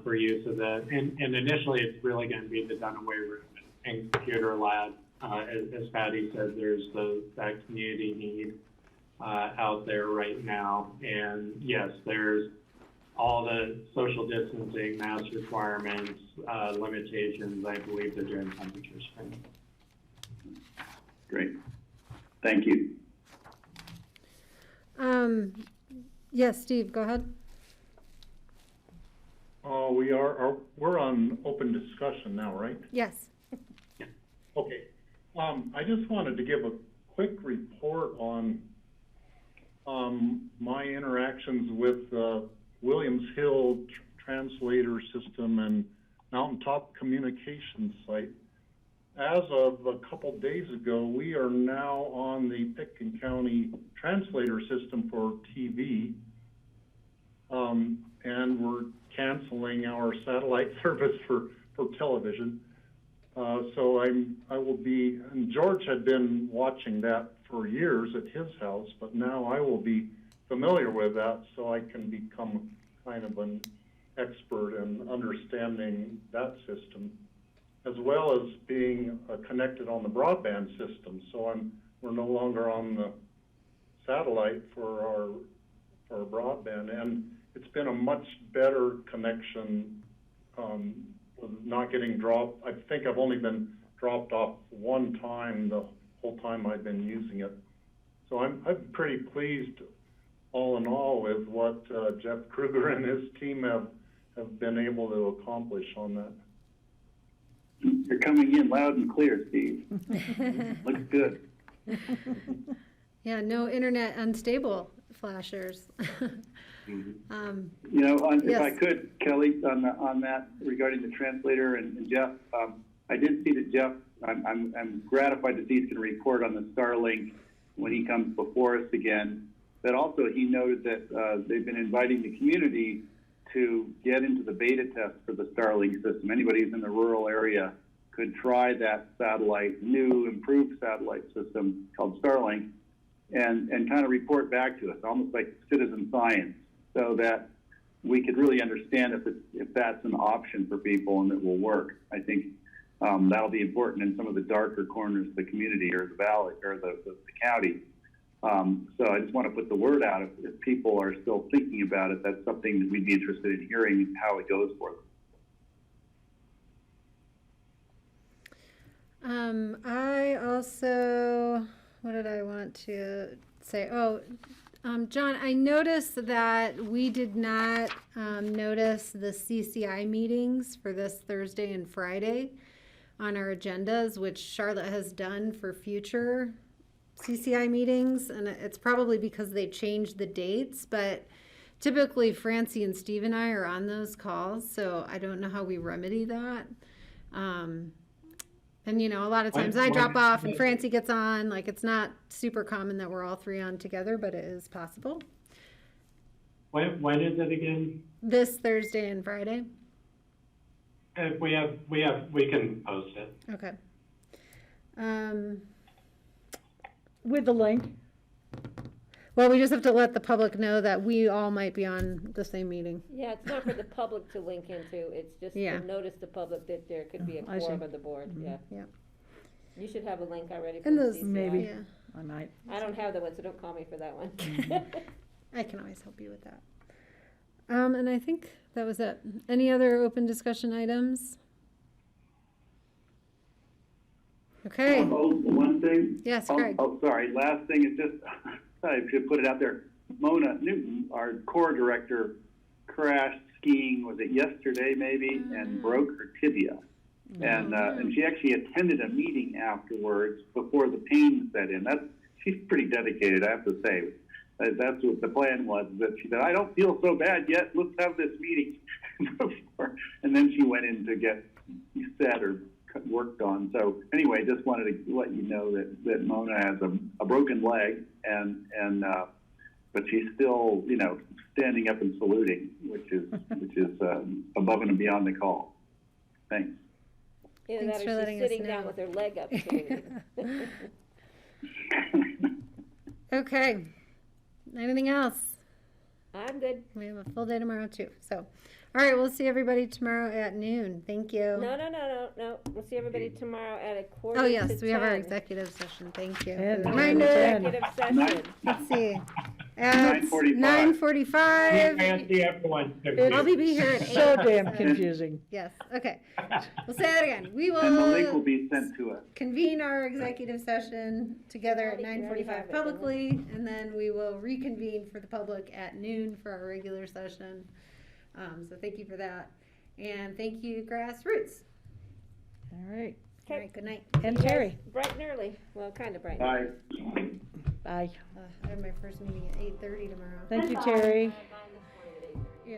for use of that. And initially, it's really going to be the Dunaway room and computer lab. As Patty said, there's that community need out there right now. And yes, there's all the social distancing, mask requirements, limitations. I believe they're doing temperature screening. Great. Thank you. Yes, Steve, go ahead. We're on open discussion now, right? Yes. Okay. I just wanted to give a quick report on my interactions with Williams Hill translator system and Mountaintop communications site. As of a couple days ago, we are now on the Pitkin County translator system for TV, and we're canceling our satellite service for television. So I will be, and George had been watching that for years at his house, but now I will be familiar with that, so I can become kind of an expert in understanding that system, as well as being connected on the broadband system. So we're no longer on the satellite for our broadband, and it's been a much better connection, with not getting dropped. I think I've only been dropped off one time the whole time I've been using it. So I'm pretty pleased all in all with what Jeff Kruger and his team have been able to accomplish on that. You're coming in loud and clear, Steve. Looks good. Yeah, no internet unstable flashers. You know, if yes. I could, Kelly, on that regarding the translator and Jeff, I did see that Jeff. I'm gratified to see he's going to report on the Starlink when he comes before us again. But also, he noted that they've been inviting the community to get into the beta test for the Starlink system. Anybody who's in the rural area could try that new improved satellite system called Starlink and kind of report back to us, almost like citizen science, so that we could really understand if that's an option for people and it will work. I think that'll be important in some of the darker corners of the community or the valley or the county. So I just want to put the word out. If people are still thinking about it, that's something that we'd be interested in hearing how it goes for them. I also, what did I want to say? Oh, John, I noticed that we did not notice the CCI meetings for this Thursday and Friday on our agendas, which Charlotte has done for future CCI meetings, and it's probably because they changed the dates, but typically Francie and Steve and I are on those calls, so I don't know how we remedy that. And you know, a lot of times I drop off and Francie gets on. Like, it's not super common that we're all three on together, but it is possible. When is it again? This Thursday and Friday. We can post it. Okay. With the link. Well, we just have to let the public know that we all might be on the same meeting. Yeah, it's not for the public to link into, it's just Yeah. to notice the public that there could be a I see. quorum of the board, yeah. Yeah. You should have a link already for And the those, CCI. Maybe. Yeah. I might. I don't have that one, so don't call me for that one. I can always help you with that. And I think that was it. Any other open discussion items? Okay. One thing. Yes, Craig. Oh, sorry. Last thing is just, I should put it out there. Mona Newton, our core director, crashed skiing, was it yesterday maybe, and broke her tibia. And she actually attended a meeting afterwards before the pain set in. She's pretty dedicated, I have to say. That's what the plan was, that she said, I don't feel so bad yet, let's have this meeting before. And then she went in to get set or worked on. So anyway, just wanted to let you know that Mona has a broken leg, but she's still, standing up and saluting, which is above and beyond the call. Thanks. Either Thanks that for or letting she's us sitting down know. with her leg up. Too. Okay. Anything else? I'm good. We have a full day tomorrow too. So, all right, we'll see everybody tomorrow at noon. Thank you. No. We'll see everybody tomorrow at a quarter Oh to yes, we have our 10. executive session. Thank you. And Reminder. Executive session. Let's see. At 9:45. 9:45. Fancy everyone's I'll be here at 8. So damn confusing. Yes. Okay. We'll say that again. We And the link will will be sent to us. convene our executive session together at We already 9:45 have it, publicly, and then we will reconvene for the public at noon for our regular session. So thank you for that, and thank you, Grassroots. All right. All right. Good night. And See you guys Terry. bright and early. Well, kind of bright. Bye. Bye. I have my first meeting at 8:30 tomorrow. Thank you, Terry. Yeah.